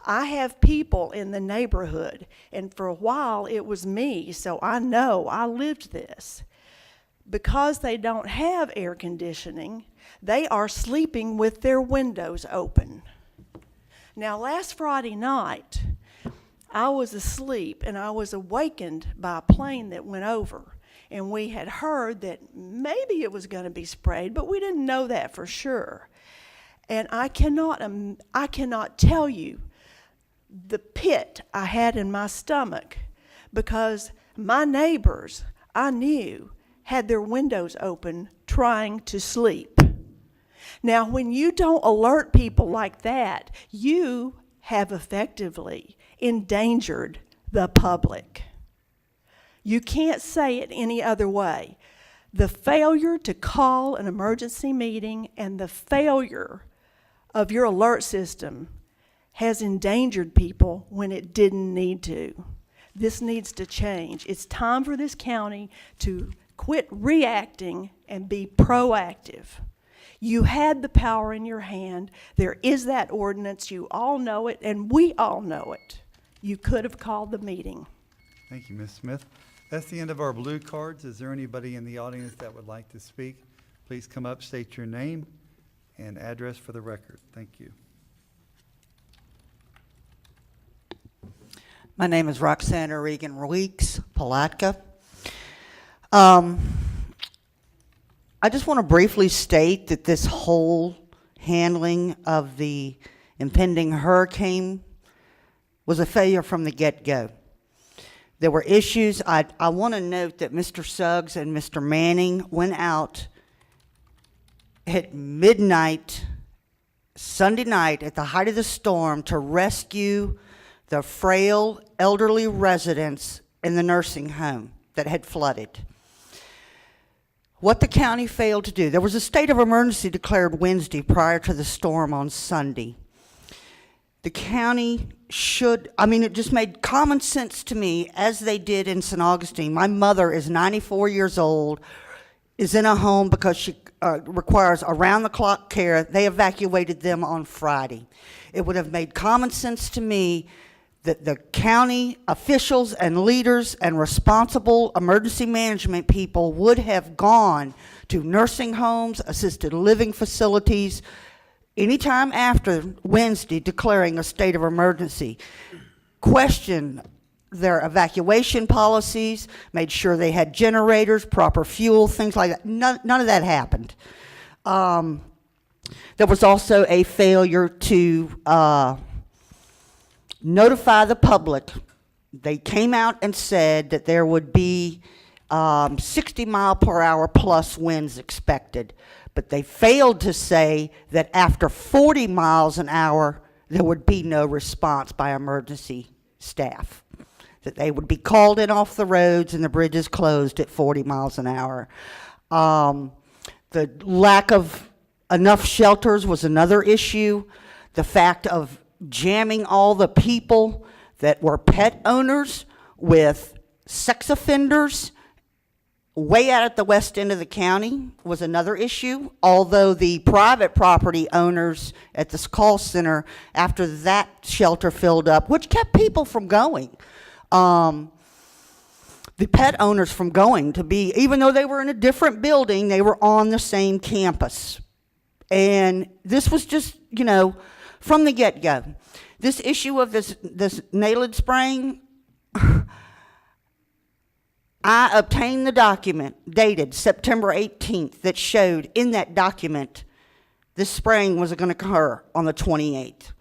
I have people in the neighborhood, and for a while it was me, so I know I lived this. Because they don't have air conditioning, they are sleeping with their windows open. Now, last Friday night, I was asleep and I was awakened by a plane that went over. And we had heard that maybe it was going to be sprayed, but we didn't know that for sure. And I cannot tell you the pit I had in my stomach, because my neighbors, I knew, had their windows open trying to sleep. Now, when you don't alert people like that, you have effectively endangered the public. You can't say it any other way. The failure to call an emergency meeting and the failure of your alert system has endangered people when it didn't need to. This needs to change. It's time for this county to quit reacting and be proactive. You had the power in your hand. There is that ordinance. You all know it, and we all know it. You could have called the meeting. Thank you, Ms. Smith. That's the end of our blue cards. Is there anybody in the audience that would like to speak? Please come up, state your name and address for the record. Thank you. My name is Roxana Regan-Weeks, Palatka. I just want to briefly state that this whole handling of the impending hurricane was a failure from the get-go. There were issues. I want to note that Mr. Suggs and Mr. Manning went out at midnight, Sunday night, at the height of the storm, to rescue the frail, elderly residents in the nursing home that had flooded. What the county failed to do, there was a state of emergency declared Wednesday prior to the storm on Sunday. The county it just made common sense to me, as they did in St. Augustine. My mother is 94 years old, is in a home because she requires around-the-clock care. They evacuated them on Friday. It would have made common sense to me that the county officials and leaders and responsible emergency management people would have gone to nursing homes, assisted living facilities, anytime after Wednesday declaring a state of emergency. Question their evacuation policies, made sure they had generators, proper fuel, things like that. None of that happened. There was also a failure to notify the public. They came out and said that there would be 60-mile-per-hour plus winds expected, but they failed to say that after 40 miles an hour, there would be no response by emergency staff, that they would be called in off the roads and the bridges closed at 40 miles an hour. The lack of enough shelters was another issue. The fact of jamming all the people that were pet owners with sex offenders way out at the west end of the county was another issue, although the private property owners at this call center, after that shelter filled up, which kept people from going, the pet owners from going to be, even though they were in a different building, they were on the same campus. And this was just, from the get-go. This issue of this NALED spraying, I obtained the document dated September 18th that showed in that document this spraying was going to occur on the 28th.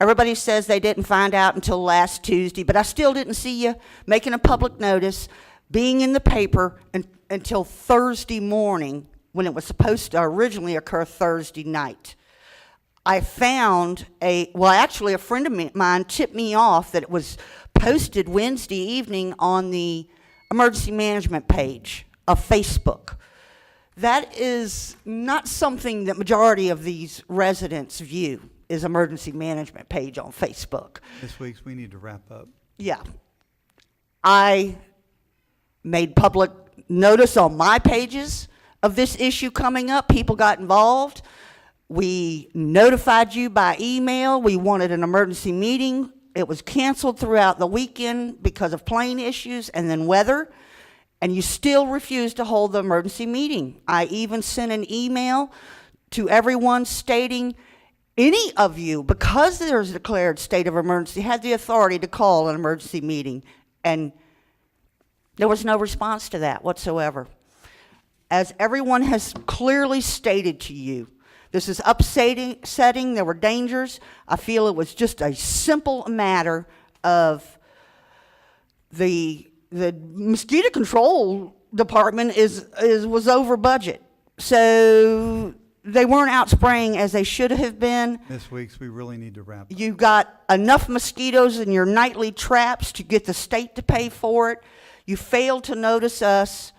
Everybody says they didn't find out until last Tuesday, but I still didn't see you making a public notice, being in the paper until Thursday morning when it was supposed to originally occur Thursday night. I found actually a friend of mine tipped me off that it was posted Wednesday evening on the emergency management page of Facebook. That is not something that majority of these residents view, is emergency management page on Facebook. Ms. Weeks, we need to wrap up. Yeah. I made public notice on my pages of this issue coming up. People got involved. We notified you by email. We wanted an emergency meeting. It was canceled throughout the weekend because of plane issues and then weather. And you still refused to hold the emergency meeting. I even sent an email to everyone stating any of you, because there's a declared state of emergency, had the authority to call an emergency meeting. And there was no response to that whatsoever. As everyone has clearly stated to you, this is upsetting. There were dangers. I feel it was just a simple matter of the mosquito control department was over budget. So they weren't out spraying as they should have been. Ms. Weeks, we really need to wrap up. You got enough mosquitoes in your nightly traps to get the state to pay for it. You failed to notice us,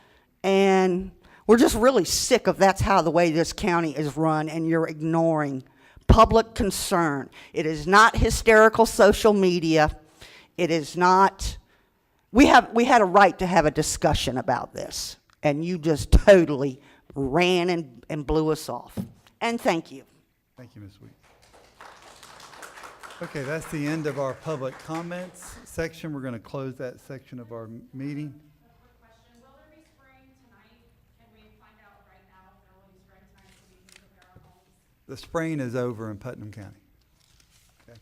and we're just really sick of that's how the way this county is run, and you're ignoring public concern. It is not hysterical social media. It is not. We had a right to have a discussion about this, and you just totally ran and blew us off. And thank you. Thank you, Ms. Weeks. Okay, that's the end of our public comments section. We're going to close that section of our meeting. Will there be spraying tonight? Can we find out right now if there will be spraying tonight so we can prepare our homes? The spraying is over in Putnam County. Okay.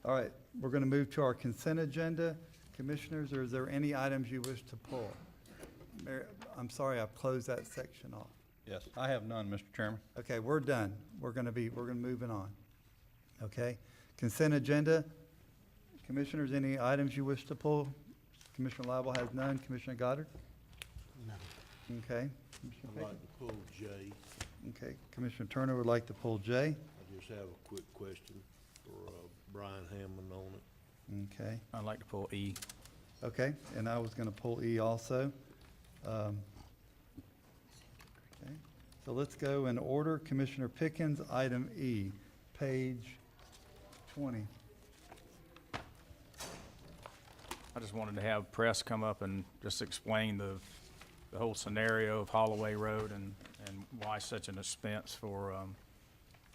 All right, we're going to move to our consent agenda. Commissioners, or is there any items you wish to pull? I'm sorry, I've closed that section off. Yes, I have none, Mr. Chairman. Okay, we're done. We're moving on. Okay, consent agenda. Commissioners, any items you wish to pull? Commissioner Lible has none. Commissioner Goddard? No. Okay. Commissioner I'd Pickett? like to pull J. Okay, Commissioner Turner would like to pull J. I just have a quick question for Brian Hammond on it. Okay. I'd like to pull E. Okay, and I was going to pull E also. Okay, so let's go in order. Commissioner Pickens, item E, page 20. I just wanted to have press come up and just explain the whole scenario of Holloway Road and why such an expense for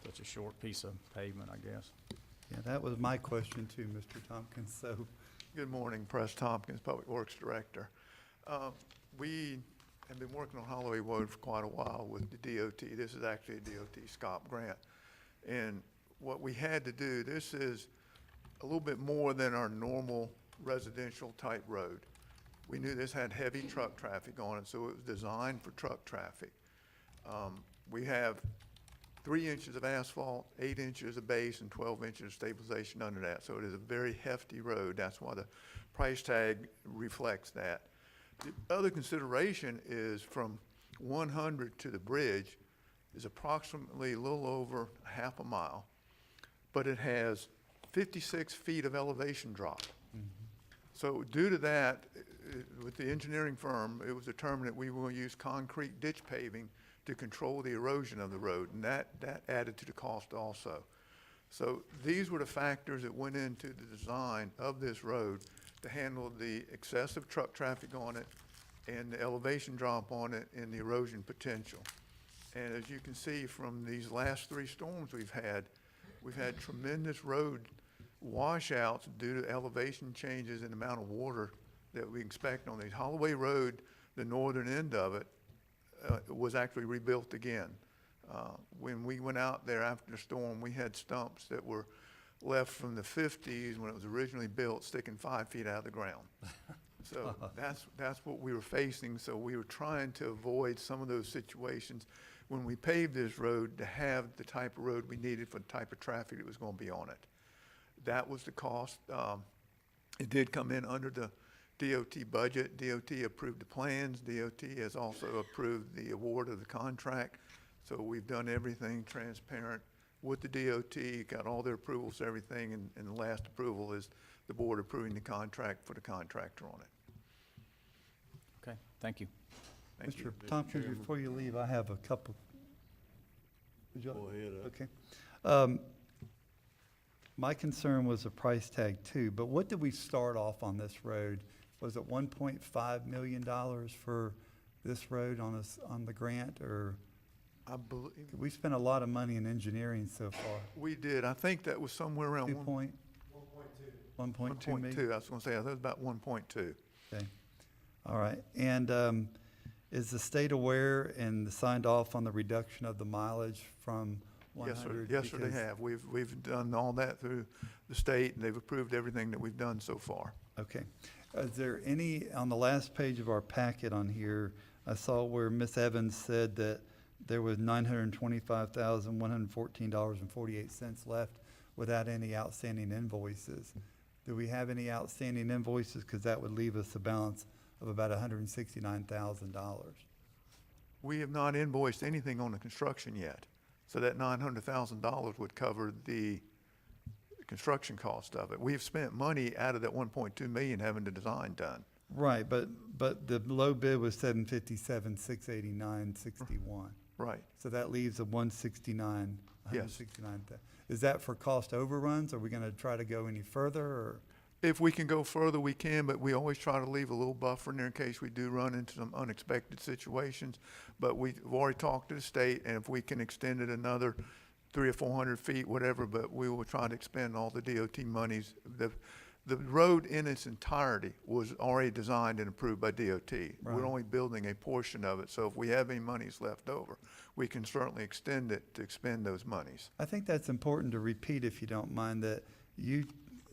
such a short piece of pavement, I guess. Yeah, that was my question too, Mr. Tompkins, so. Good morning, Press Tompkins, Public Works Director. We have been working on Holloway Road for quite a while with the DOT. This is actually a DOT SCOP grant. And what we had to do, this is a little bit more than our normal residential type road. We knew this had heavy truck traffic on it, so it was designed for truck traffic. We have 3 inches of asphalt, 8 inches of base, and 12 inches of stabilization under that. So it is a very hefty road. That's why the price tag reflects that. The other consideration is from 100 to the bridge is approximately a little over half a mile, but it has 56 feet of elevation drop. So due to that, with the engineering firm, it was determined that we will use concrete ditch paving to control the erosion of the road, and that added to the cost also. So these were the factors that went into the design of this road to handle the excessive truck traffic on it and the elevation drop on it and the erosion potential. And as you can see from these last 3 storms we've had tremendous road washouts due to elevation changes and the amount of water that we expect on these. Holloway Road, the northern end of it, was actually rebuilt again. When we went out there after the storm, we had stumps that were left from the 50s when it was originally built, sticking 5 feet out of the ground. So that's what we were facing. So we were trying to avoid some of those situations when we paved this road to have the type of road we needed for the type of traffic that was going to be on it. That was the cost. It did come in under the DOT budget. DOT approved the plans. DOT has also approved the award of the contract. So we've done everything transparent with the DOT, got all their approvals, everything, and the last approval is the board approving the contract for the contractor on it. Okay, thank you. Thank you. Mr. Tompkins, before you leave, I have a couple. Would you- Go ahead. Okay. My concern was the price tag too, but what did we start off on this road? Was it $1.5 million for this road on the grant, or? I believe, We spent a lot of money in engineering so far. we did, I think that was somewhere around 1.2 1.2 million? I was gonna say, I thought it was about 1.2. Okay, all right. And is the state aware and signed off on the reduction of the mileage from 100? Yes, sir, they Because- have. We've done all that through the state, and they've approved everything that we've done so far. Okay. Is there any, on the last page of our packet on here, I saw where Ms. Evans said that there was $925,114.48 left without any outstanding invoices. Do we have any outstanding invoices? Because that would leave us a balance of about $169,000. We have not invoiced anything on the construction yet, so that $900,000 would cover the construction cost of it. We've spent money out of that 1.2 million having the design done. Right, but the low bid was 757, 689, 61. Right. So that leaves a 169, Yes. 169. Is that for cost overruns? Are we going to try to go any further, or? If we can go further, we can, but we always try to leave a little buffer in there in case we do run into some unexpected situations. But we've already talked to the state, and if we can extend it another 300 or 400 feet, whatever, but we will try to expend all the DOT monies. The road in its entirety was already designed and approved by DOT. Right. We're only building a portion of it, so if we have any monies left over, we can certainly extend it to expend those monies. I think that's important to repeat, if you don't mind, that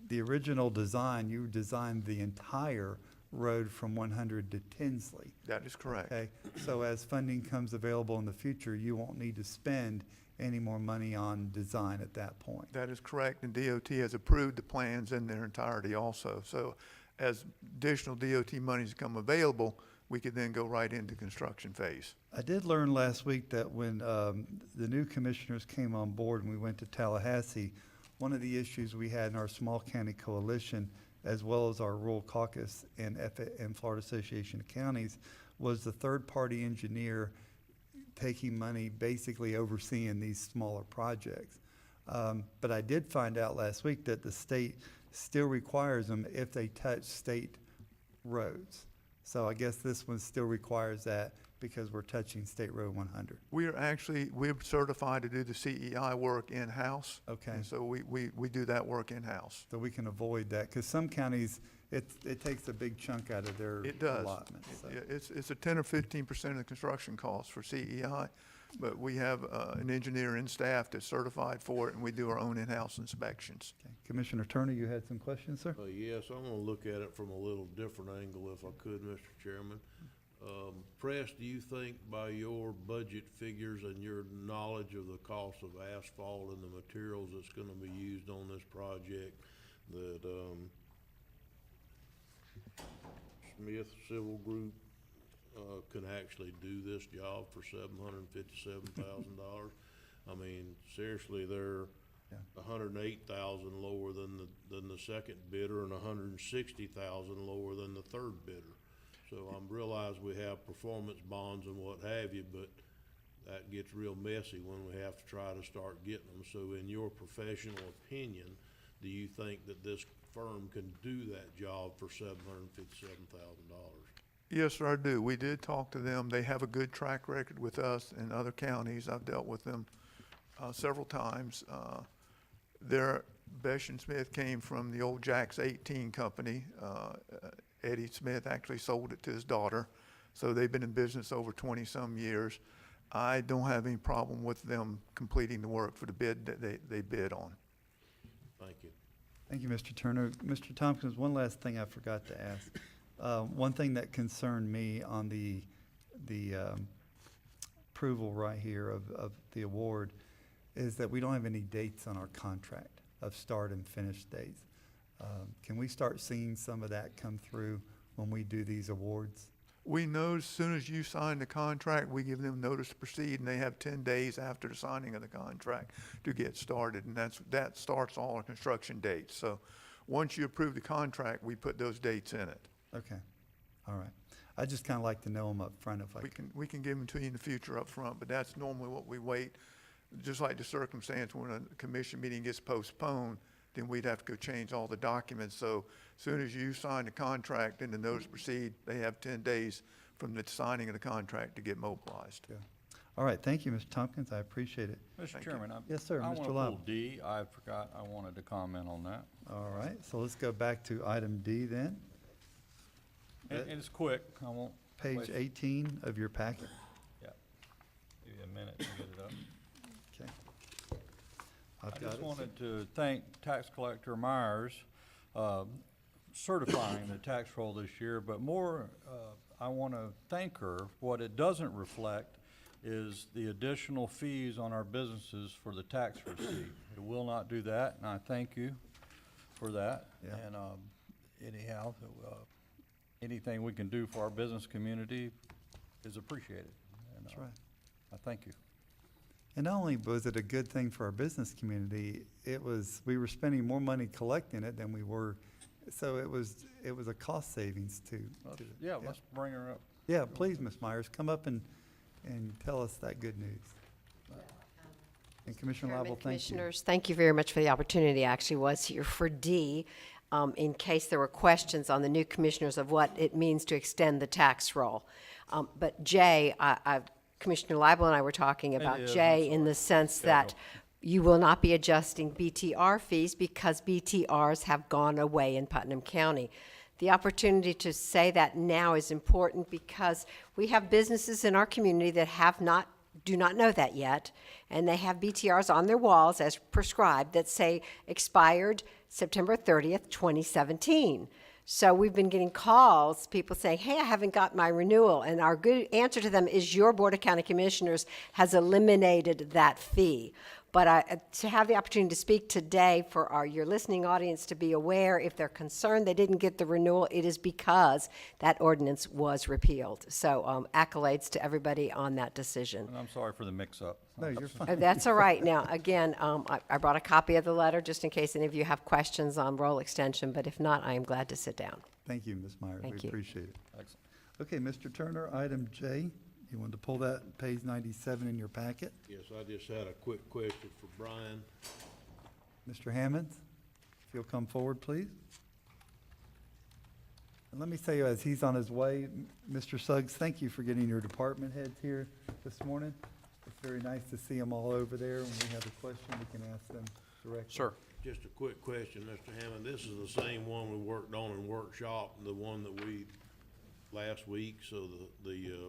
the original design, you designed the entire road from 100 to Tinsley. That is correct. Okay, so as funding comes available in the future, you won't need to spend any more money on design at that point. That is correct, and DOT has approved the plans in their entirety also. So as additional DOT monies come available, we could then go right into construction phase. I did learn last week that when the new commissioners came on board and we went to Tallahassee, one of the issues we had in our small county coalition, as well as our rural caucus and Florida Association of Counties, was the third-party engineer taking money, basically overseeing these smaller projects. But I did find out last week that the state still requires them if they touch state roads. So I guess this one still requires that because we're touching State Road 100. We're certified to do the CEI work in-house. Okay. And so we do that work in-house. So we can avoid that, because some counties, it takes a big chunk out of their It does. allotment. So. Yeah, it's a 10 or 15% of the construction costs for CEI, but we have an engineer in staff that's certified for it, and we do our own in-house inspections. Okay. Commissioner Turner, you had some questions, sir? Yes, I'm gonna look at it from a little different angle if I could, Mr. Chairman. Press, do you think by your budget figures and your knowledge of the cost of asphalt and the materials that's gonna be used on this project, that, Smith Civil Group, can actually do this job for $757,000? I mean, seriously, they're $108,000 lower than the second bidder and $160,000 lower than the third bidder. So I realize we have performance bonds and what have you, but that gets real messy when we have to try to start getting them. So in your professional opinion, do you think that this firm can do that job for $757,000? Yes, sir, I do. We did talk to them. They have a good track record with us in other counties. I've dealt with them several times. Besh and Smith came from the old Jack's 18 company. Eddie Smith actually sold it to his daughter. So they've been in business over 20-some years. I don't have any problem with them completing the work for the bid that they bid on. Thank you. Thank you, Mr. Turner. Mr. Tompkins, one last thing I forgot to ask. One thing that concerned me on the approval right here of the award is that we don't have any dates on our contract of start and finish dates. Can we start seeing some of that come through when we do these awards? We know as soon as you sign the contract, we give them notice to proceed, and they have 10 days after the signing of the contract to get started, and that starts all our construction dates. So once you approve the contract, we put those dates in it. Okay, all right. I just kind of like to know them up front if I We can give them to you in the future up front, but that's normally what we wait. Just like the circumstance when a commission meeting gets postponed, then we'd have to go change all the documents. So as soon as you sign the contract and the notice to proceed, they have 10 days from the signing of the contract to get mobilized. Yeah. All right, thank you, Mr. Tompkins, I appreciate it. Mr. Chairman, Yes, sir, I Mr. want to Lyle. pull D. I forgot I wanted to comment on that. All right, so let's go back to item D then. And it's quick. I won't. Page waste- 18 of your packet. Yeah. Give you a minute to get it up. Okay. I I've got just it. wanted to thank Tax Collector Myers, certifying the tax roll this year, but more, I want to thank her. What it doesn't reflect is the additional fees on our businesses for the tax receipt. It will not do that, and I thank you for that. Yeah. And anyhow, anything we can do for our business community is appreciated. And, That's right. I thank you. And not only was it a good thing for our business community, we were spending more money collecting it than we were, so it was a cost savings too. Yeah, let's bring her up. Yeah, please, Ms. Myers, come up and tell us that good news. And Commissioner Chairman, Lible, thank you. Commissioners, thank you very much for the opportunity. I actually was here for D, in case there were questions on the new commissioners of what it means to extend the tax roll. But J, Commissioner Lible and I were talking about is, J I'm in the sense that Schedule. you will not be adjusting BTR fees because BTRs have gone away in Putnam County. The opportunity to say that now is important because we have businesses in our community that do not know that yet, and they have BTRs on their walls as prescribed that say expired September 30th, 2017. So we've been getting calls, people saying, hey, I haven't got my renewal. And our good answer to them is your Board of County Commissioners has eliminated that fee. But to have the opportunity to speak today for your listening audience to be aware, if they're concerned they didn't get the renewal, it is because that ordinance was repealed. So accolades to everybody on that decision. And I'm sorry for the mix-up. No, you're fine. That's all right. Now, again, I brought a copy of the letter just in case any of you have questions on roll extension, but if not, I am glad to sit down. Thank you, Ms. Myers. Thank We you. appreciate it. Excellent. Okay, Mr. Turner, item J, you wanted to pull that, page 97 in your packet. Yes, I just had a quick question for Brian. Mr. Hammonds, if you'll come forward, please. And let me say, as he's on his way, Mr. Suggs, thank you for getting your department heads here this morning. It's very nice to see them all over there. When we have a question, we can ask them directly. Sir. Just a quick question, Mr. Hammond. This is the same one we worked on in workshop, the one that we, last week. So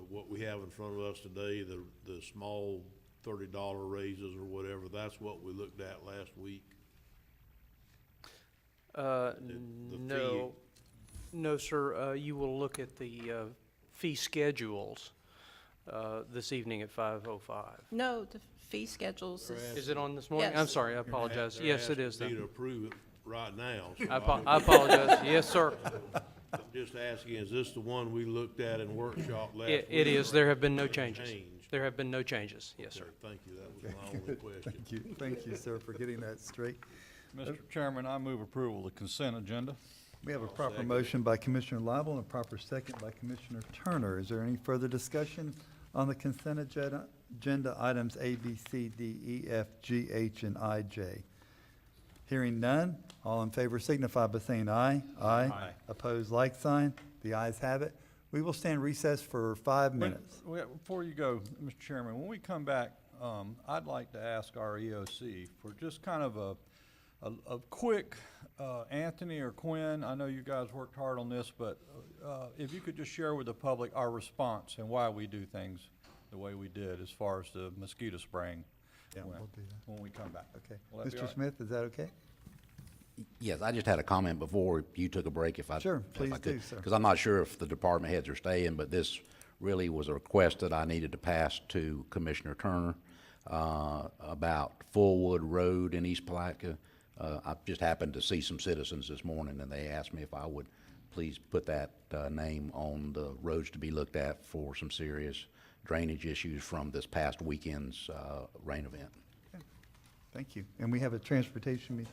what we have in front of us today, the small $30 raises or whatever, that's what we looked at last week? No, sir. You will look at the fee schedules this evening at 5:05. No, the fee schedules Is it on this morning? Yes. I'm sorry, I apologize. They're Yes, it is. asking me then. to approve it right now. so I apologize. Yes, sir. I'm just asking, is this the one we looked at in workshop last week? It is. There have been no Has it changes. changed? There have been no changes. Yes, sir. Okay, thank you. That was my only question. Thank you, sir, for getting that straight. Mr. Chairman, I move approval of the consent agenda. We have a proper motion by Commissioner Lible and a proper second by Commissioner Turner. Is there any further discussion on the consent agenda items A, B, C, D, E, F, G, H, and I, J? Hearing none, all in favor signify by saying aye. Aye. Aye. Opposed, like sign. The ayes have it. We will stand recess for 5 minutes. Before you go, Mr. Chairman, when we come back, I'd like to ask our EOC for just kind of a quick, Anthony or Quinn, I know you guys worked hard on this, but if you could just share with the public our response and why we do things the way we did as far as the mosquito spraying went, we'll do that. when we come back. Okay. Will that be all Mr. right? Smith, is that okay? Yes, I just had a comment before you took a break, if I Sure, if please I could, do, sir. because I'm not sure if the department heads are staying, but this really was a request that I needed to pass to Commissioner Turner about Fullwood Road in East Palatka. I just happened to see some citizens this morning, and they asked me if I would please put that name on the roads to be looked at for some serious drainage issues from this past weekend's rain event. Thank you. And we have a transportation meeting.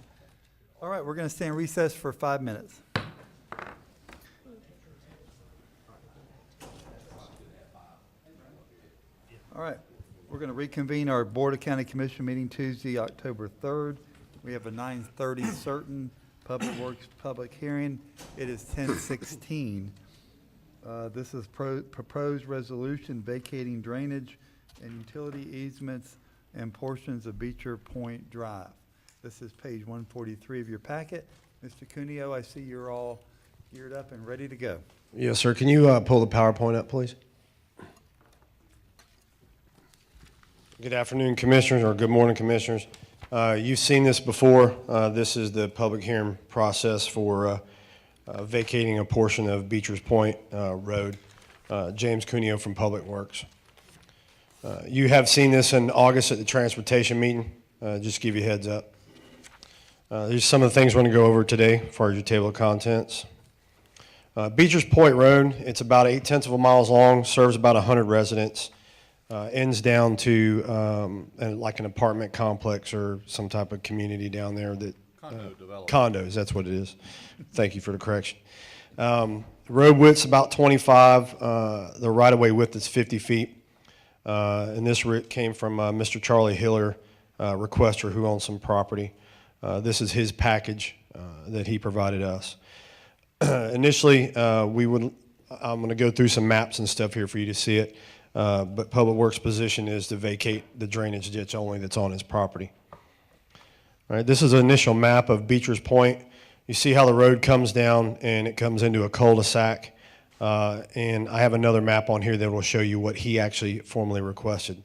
All right, we're going to stay in recess for 5 minutes. All right, we're going to reconvene our Board of County Commission meeting Tuesday, October 3rd. We have a 9:30 certain Public Works public hearing. It is 10:16. This is proposed resolution vacating drainage and utility easements and portions of Beecher Point Drive. This is page 143 of your packet. Mr. Cuneo, I see you're all geared up and ready to go. Yes, sir. Can you pull the PowerPoint up, please? Good afternoon, Commissioners, or good morning, Commissioners. You've seen this before. This is the public hearing process for vacating a portion of Beecher's Point Road. James Cuneo from Public Works. You have seen this in August at the transportation meeting. Just to give you a heads up. These are some of the things we're going to go over today as far as your table of contents. Beecher's Point Road, it's about 0.8 of a mile long, serves about 100 residents. Ends down to like an apartment complex or some type of community down there that condos, that's what it is. Thank you for the correction. Road width's about 25. The right-of-way width is 50 feet. And this came from Mr. Charlie Hiller, requester who owns some property. This is his package that he provided us. Initially, I'm going to go through some maps and stuff here for you to see it. But Public Works' position is to vacate the drainage ditch only that's on his property. All right, this is an initial map of Beecher's Point. You see how the road comes down and it comes into a cul-de-sac. And I have another map on here that will show you what he actually formally requested.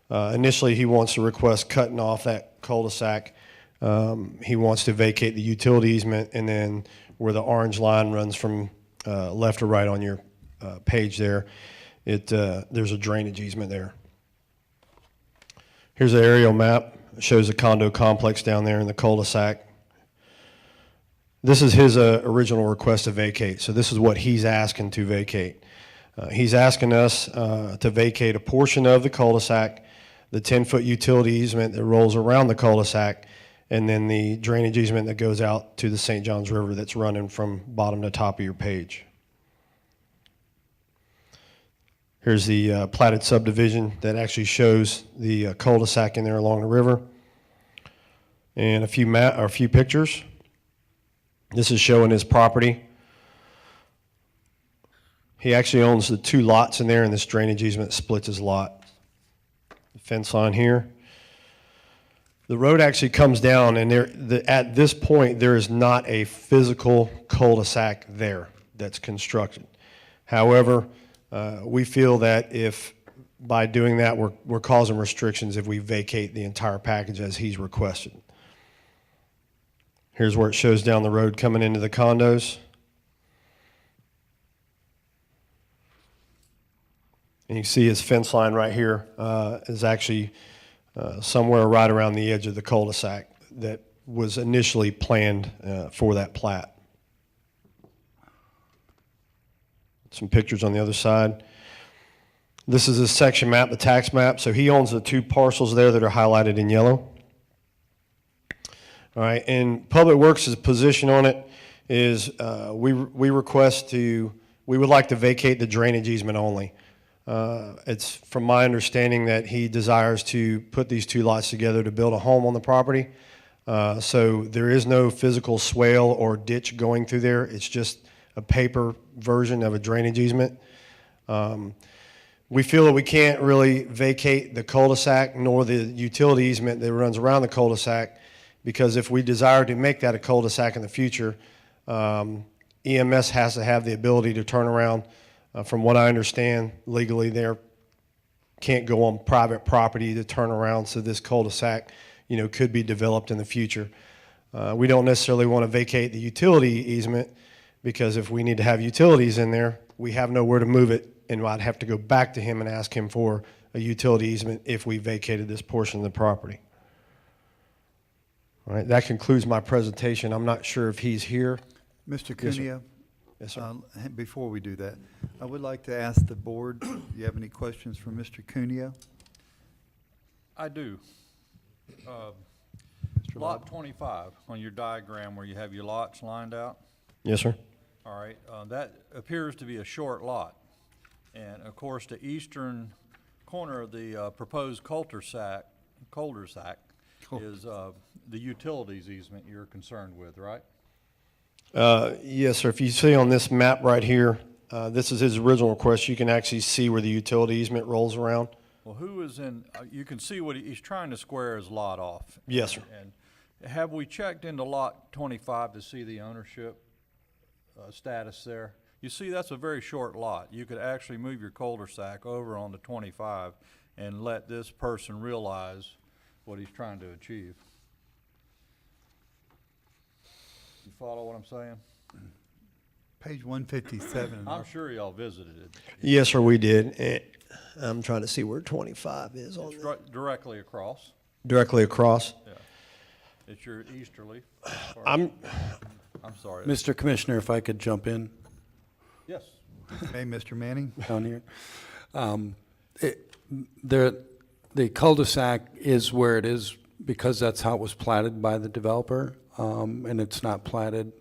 Initially, he wants to request cutting off that cul-de-sac. He wants to vacate the utility easement, and then where the orange line runs from left to right on your page there, there's a drainage easement there. Here's an aerial map. It shows a condo complex down there in the cul-de-sac. This is his original request to vacate. So this is what he's asking to vacate. He's asking us to vacate a portion of the cul-de-sac, the 10-foot utility easement that rolls around the cul-de-sac, and then the drainage easement that goes out to the St. Johns River that's running from bottom to top of your page. Here's the platted subdivision that actually shows the cul-de-sac in there along the river. And a few pictures. This is showing his property. He actually owns the 2 lots in there, and this drainage easement splits his lot. The fence line here. The road actually comes down, and at this point, there is not a physical cul-de-sac there that's constructed. However, we feel that if by doing that we're causing restrictions if we vacate the entire package as he's requested. Here's where it shows down the road coming into the condos. And you see his fence line right here is actually somewhere right around the edge of the cul-de-sac that was initially planned for that plat. Some pictures on the other side. This is his section map, the tax map. So he owns the 2 parcels there that are highlighted in yellow. All right, and Public Works' position on it is we would like to vacate the drainage easement only. It's from my understanding that he desires to put these 2 lots together to build a home on the property. So there is no physical swale or ditch going through there. It's just a paper version of a drainage easement. We feel that we can't really vacate the cul-de-sac nor the utility easement that runs around the cul-de-sac, because if we desire to make that a cul-de-sac in the future, EMS has to have the ability to turn around. From what I understand, legally they can't go on private property to turn around, so this cul-de-sac, could be developed in the future. We don't necessarily want to vacate the utility easement, because if we need to have utilities in there, we have nowhere to move it, and I'd have to go back to him and ask him for a utility easement if we vacated this portion of the property. All right, that concludes my presentation. I'm not sure if he's here. Mr. Cuneo, Yes, sir. Before we do that, I would like to ask the board, do you have any questions for Mr. Cuneo? I do. Mr. Lot Lobb? 25 on your diagram where you have your lots lined out. Yes, sir. All right, that appears to be a short lot. And of course, the eastern corner of the proposed cul-de-sac is the utilities easement you're concerned with, right? Yes, sir. If you see on this map right here, this is his original request. You can actually see where the utility easement rolls around. Well, who is in, you can see what he's trying to square his lot off. Yes, sir. And have we checked into lot 25 to see the ownership status there? You see, that's a very short lot. You could actually move your cul-de-sac over onto 25 and let this person realize what he's trying to achieve. You follow what I'm saying? Page 157. I'm sure y'all visited it. Yes, sir, we did. I'm trying to see where 25 is on It's there. directly across. Directly across. Yeah. It's your easterly. I'm sorry. Mr. Commissioner, if I could jump in Yes. Hey, Mr. Manning? down here. The cul-de-sac is where it is because that's how it was platted by the developer, and it's not platted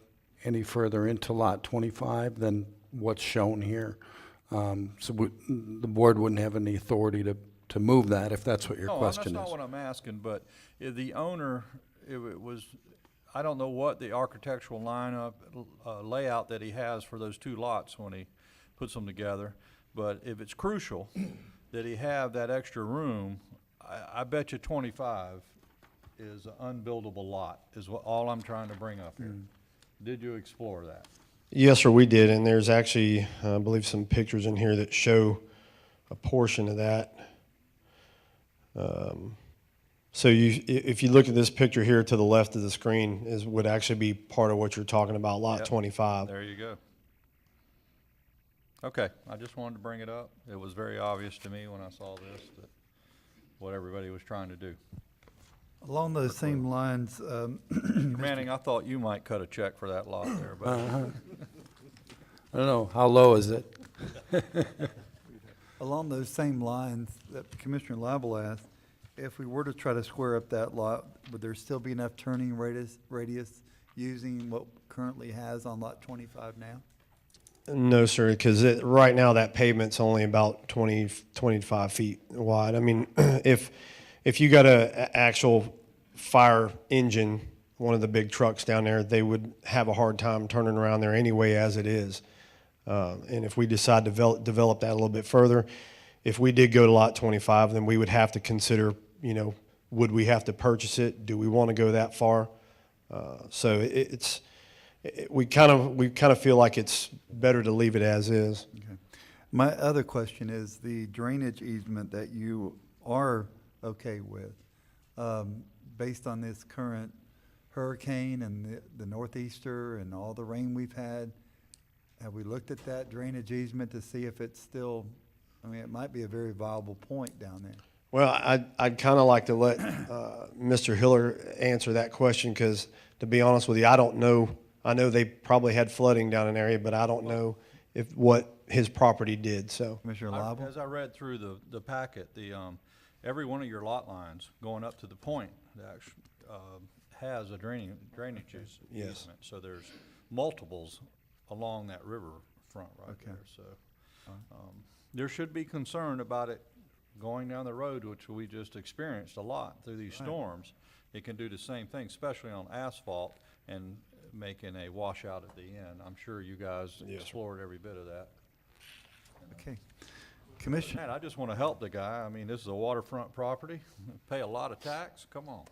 any further into lot 25 than what's shown here. The board wouldn't have any authority to move that if that's what your question That's is. not what I'm asking, but the owner, it was, I don't know what the architectural lineup, layout that he has for those two lots when he puts them together, but if it's crucial that he have that extra room, I bet you 25 is an unbuildable lot, is all I'm trying to bring up here. Did you explore that? Yes, sir, we did, and there's actually, I believe, some pictures in here that show a portion of that. So if you look at this picture here to the left of the screen, would actually be part of what you're talking about, lot Yep. 25. There you go. Okay, I just wanted to bring it up. It was very obvious to me when I saw this that what everybody was trying to do. Along those same lines, Mr. Manning, I thought you might cut a check for that lot there, but I don't know, how low is it? along those same lines that Commissioner Lible asked, if we were to try to square up that lot, would there still be enough turning radius using what currently has on lot 25 now? No, sir, because right now that pavement's only about 25 feet wide. I mean, if you got a actual fire engine, one of the big trucks down there, they would have a hard time turning around there anyway as it is. And if we decide to develop that a little bit further, if we did go to lot 25, then we would have to consider, would we have to purchase it? Do we want to go that far? So we kind of feel like it's better to leave it as is. Okay. My other question is the drainage easement that you are okay with, based on this current hurricane and the northeaster and all the rain we've had, have we looked at that drainage easement to see if it's still, it might be a very viable point down there. Well, I'd kind of like to let Mr. Hiller answer that question because, to be honest with you, I don't know. I know they probably had flooding down an area, but I don't know what his property did. So, Commissioner Lible? as I read through the packet, every one of your lot lines going up to the point that has a drainage Yes. easement. So there's multiples along that river front right Okay. there. So there should be concern about it going down the road, which we just experienced a lot through these storms. It can do the same thing, especially on asphalt and making a washout at the end. I'm sure you guys explored every bit of that. Okay. Commissioner? Man, I just want to help the guy. This is a waterfront property. Pay a lot of tax. Come on.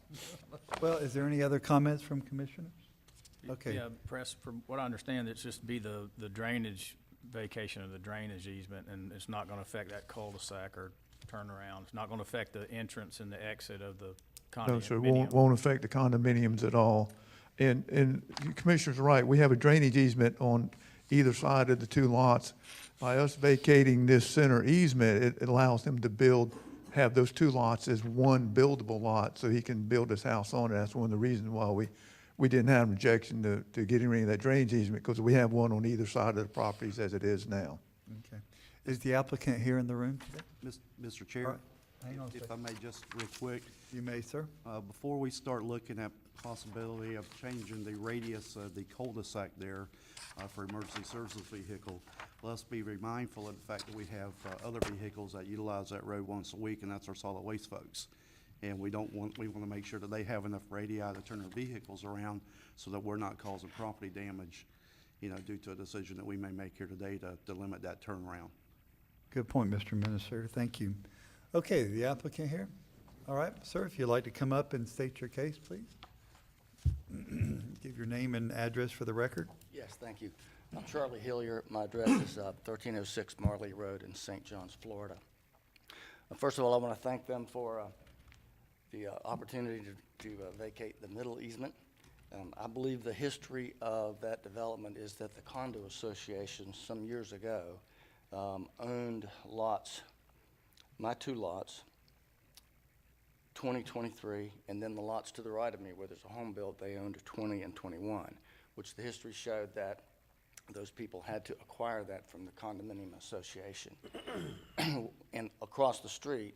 Well, is there any other comments from commissioners? Okay. Yeah, Press, from what I understand, it's just be the drainage, vacation of the drainage easement, and it's not going to affect that cul-de-sac or turnaround. It's not going to affect the entrance and the exit of the condominium. No, sir, won't affect the condominiums at all. And the Commissioner's right, we have a drainage easement on either side of the two lots. By us vacating this center easement, it allows him to have those two lots as one buildable lot, so he can build his house on it. That's one of the reasons why we didn't have an objection to getting rid of that drainage easement because we have one on either side of the properties as it is now. Okay. Is the applicant here in the room today? Mr. Chair, All right. Hang on a if I second. may just real quick, You may, sir. before we start looking at possibility of changing the radius of the cul-de-sac there for emergency services vehicle, let's be very mindful of the fact that we have other vehicles that utilize that road once a week, and that's our solid waste folks. And we want to make sure that they have enough radii to turn their vehicles around so that we're not causing property damage, due to a decision that we may make here today to limit that turnaround. Good point, Mr. Administrator. Thank you. Okay, the applicant here. All right, sir, if you'd like to come up and state your case, please. Give your name and address for the record. Yes, thank you. I'm Charlie Hillier. My address is 1306 Marley Road in St. John's, Florida. First of all, I want to thank them for the opportunity to vacate the middle easement. I believe the history of that development is that the condo association some years ago owned lots, my two lots, 20, 23, and then the lots to the right of me where there's a home built, they owned 20 and 21, which the history showed that those people had to acquire that from the condominium association. And across the street,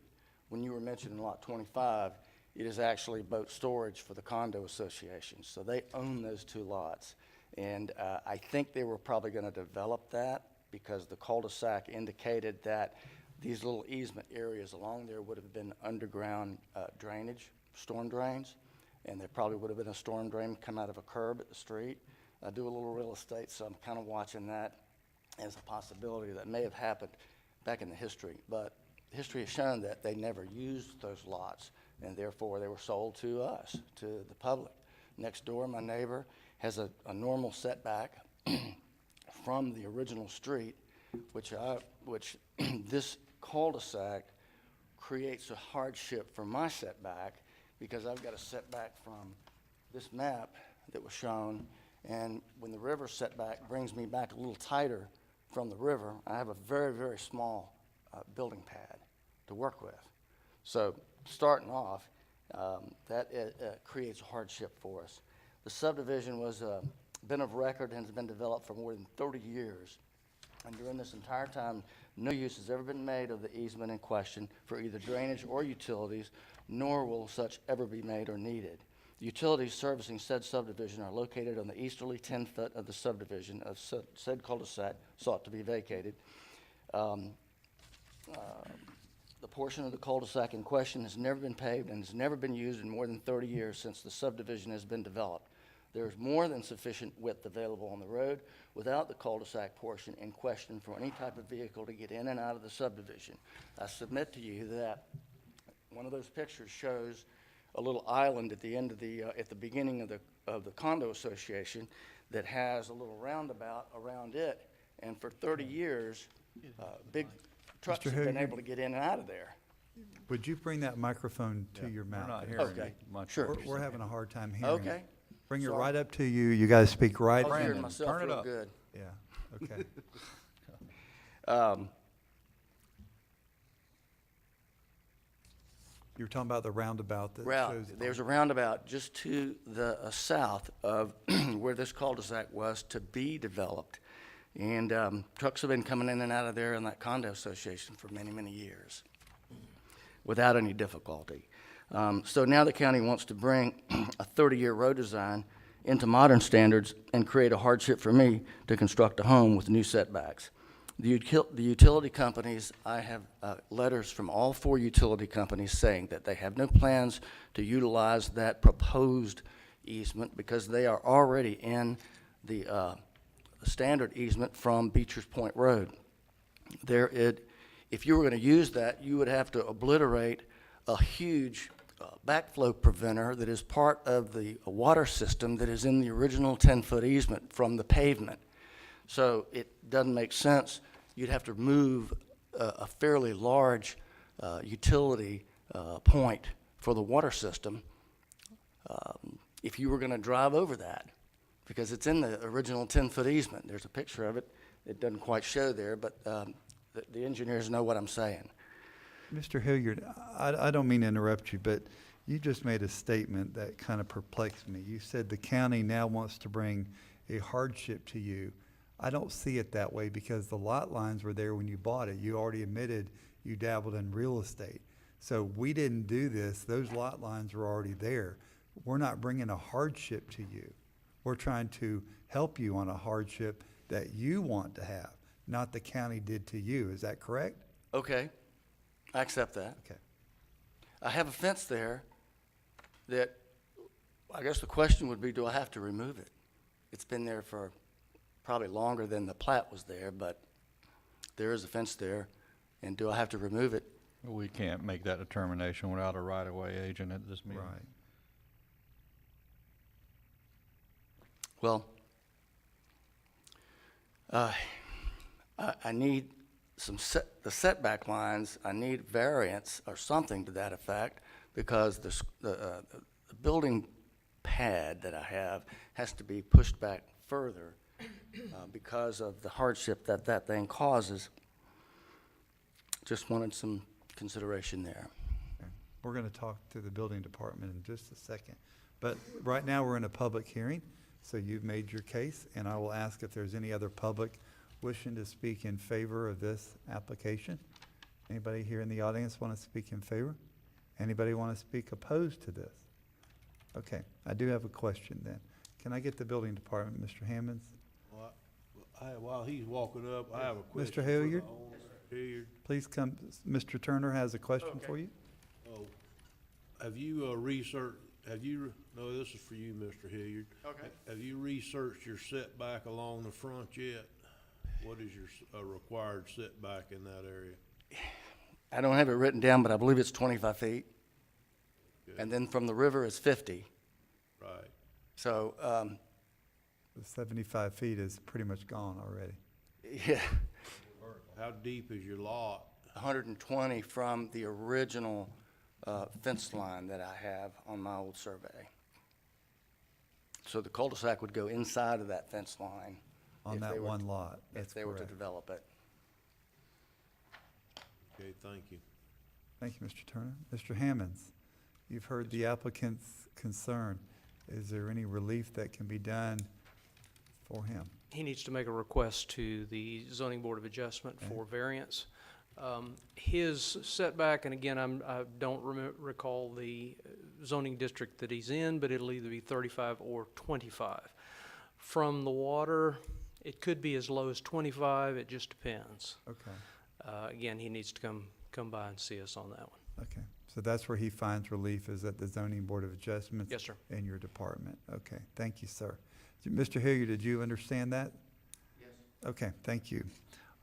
when you were mentioning lot 25, it is actually boat storage for the condo association. So they own those two lots. And I think they were probably going to develop that because the cul-de-sac indicated that these little easement areas along there would have been underground drainage, storm drains, and there probably would have been a storm drain come out of a curb at the street. I do a little real estate, so I'm kind of watching that as a possibility that may have happened back in the history. But history has shown that they never used those lots, and therefore they were sold to us, to the public. Next door, my neighbor has a normal setback from the original street, which this cul-de-sac creates a hardship for my setback because I've got a setback from this map that was shown, and when the river setback brings me back a little tighter from the river, I have a very, very small building pad to work with. So starting off, that creates a hardship for us. The subdivision was been of record and has been developed for more than 30 years. And during this entire time, no use has ever been made of the easement in question for either drainage or utilities, nor will such ever be made or needed. The utilities servicing said subdivision are located on the easterly 10-foot of the subdivision of said cul-de-sac sought to be vacated. The portion of the cul-de-sac in question has never been paved and has never been used in more than 30 years since the subdivision has been developed. There is more than sufficient width available on the road without the cul-de-sac portion in question for any type of vehicle to get in and out of the subdivision. I submit to you that one of those pictures shows a little island at the end of at the beginning of the condo association that has a little roundabout around it, and for 30 years, big trucks have been able to get in and out of there. Would you bring that microphone to your mouth? We're not there? hearing Okay, you much. sure. We're having a hard time hearing. Okay. it. Bring it Sorry. right up to you. You guys speak right. I was hearing Brandon, myself turn it real up. good. Yeah, okay. You were talking about the roundabout that shows. There's a roundabout just to the south of where this cul-de-sac was to be developed. And trucks have been coming in and out of there in that condo association for many, many years without any difficulty. So now the county wants to bring a 30-year road design into modern standards and create a hardship for me to construct a home with new setbacks. The utility companies, I have letters from all 4 utility companies saying that they have no plans to utilize that proposed easement because they are already in the standard easement from Beecher's Point Road. If you were going to use that, you would have to obliterate a huge backflow preventer that is part of the water system that is in the original 10-foot easement from the pavement. So it doesn't make sense. You'd have to move a fairly large utility point for the water system if you were going to drive over that, because it's in the original 10-foot easement. There's a picture of it. It doesn't quite show there, but the engineers know what I'm saying. Mr. Hilliard, I don't mean to interrupt you, but You just made a statement that kind of perplexed me. You said the county now wants to bring a hardship to you. I don't see it that way because the lot lines were there when you bought it. You already admitted you dabbled in real estate. So we didn't do this. Those lot lines were already there. We're not bringing a hardship to you. We're trying to help you on a hardship that you want to have, not the county did to you. Is that correct? Okay, I accept that. Okay. I have a fence there that, I guess the question would be, do I have to remove it? It's been there for probably longer than the plat was there, but there is a fence there, and do I have to remove it? We can't make that determination without a right-of-way agent at this meeting. Right. Well, I need the setback lines, I need variance or something to that effect, because the building pad that I have has to be pushed back further because of the hardship that that thing causes. Just wanted some consideration there. Okay. We're going to talk to the building department in just a second. But right now, we're in a public hearing, so you've made your case, and I will ask if there's any other public wishing to speak in favor of this application. Anybody here in the audience want to speak in favor? Anybody want to speak opposed to this? Okay, I do have a question then. Can I get the building department, Mr. Hammonds? While he's walking up, I have a question. Mr. Hilliard? For the owner. Hilliard. Please come. Mr. Turner has a question for you. Oh, have you researched, no, this is for you, Mr. Hilliard. Okay. Have you researched your setback along the front yet? What is your required setback in that area? I don't have it written down, but I believe it's 25 feet. Okay. And then from the river is 50. Right. So, The 75 feet is pretty much gone already. yeah, How deep is your lot? 120 from the original fence line that I have on my old survey. So the cul-de-sac would go inside of that fence line. On if that they were one to- lot, that's If they were to correct. develop it. Okay, thank you. Thank you, Mr. Turner. Mr. Hammonds, you've heard the applicant's concern. Is there any relief that can be done for him? He needs to make a request to the Zoning Board of Adjustment for variance. His setback, and again, I don't recall the zoning district that he's in, but it'll either be 35 or 25. From the water, it could be as low as 25, it just depends. Okay, Again, he needs to come by and see us on that one. okay. So that's where he finds relief, is at the Zoning Board of Adjustments? Yes, sir. In your department. Okay, thank you, sir. Mr. Hilliard, did you understand that? Yes. Okay, thank you.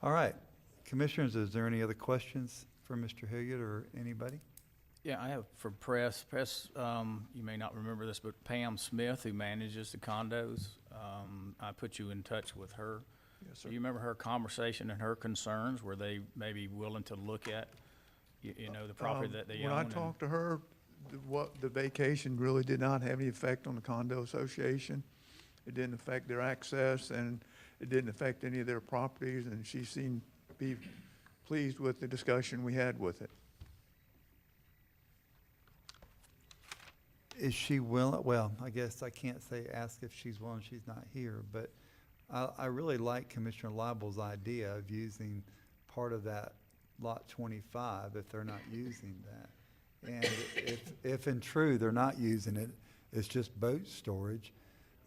All right. Commissioners, is there any other questions for Mr. Hilliard or anybody? Yeah, I have for Press. Press, you may not remember this, but Pam Smith, who manages the condos, I put you in touch with her. Yes, sir. Do you remember her conversation and her concerns? Were they maybe willing to look at, you know, the property that they own? When I and- talked to her, the vacation really did not have any effect on the condo association. It didn't affect their access, and it didn't affect any of their properties, and she seemed to be pleased with the discussion we had with it. Is she willing, well, I guess I can't say ask if she's willing, she's not here, but I really like Commissioner Liebel's idea of using part of that lot 25 if they're not using that. And if in true they're not using it, it's just boat storage,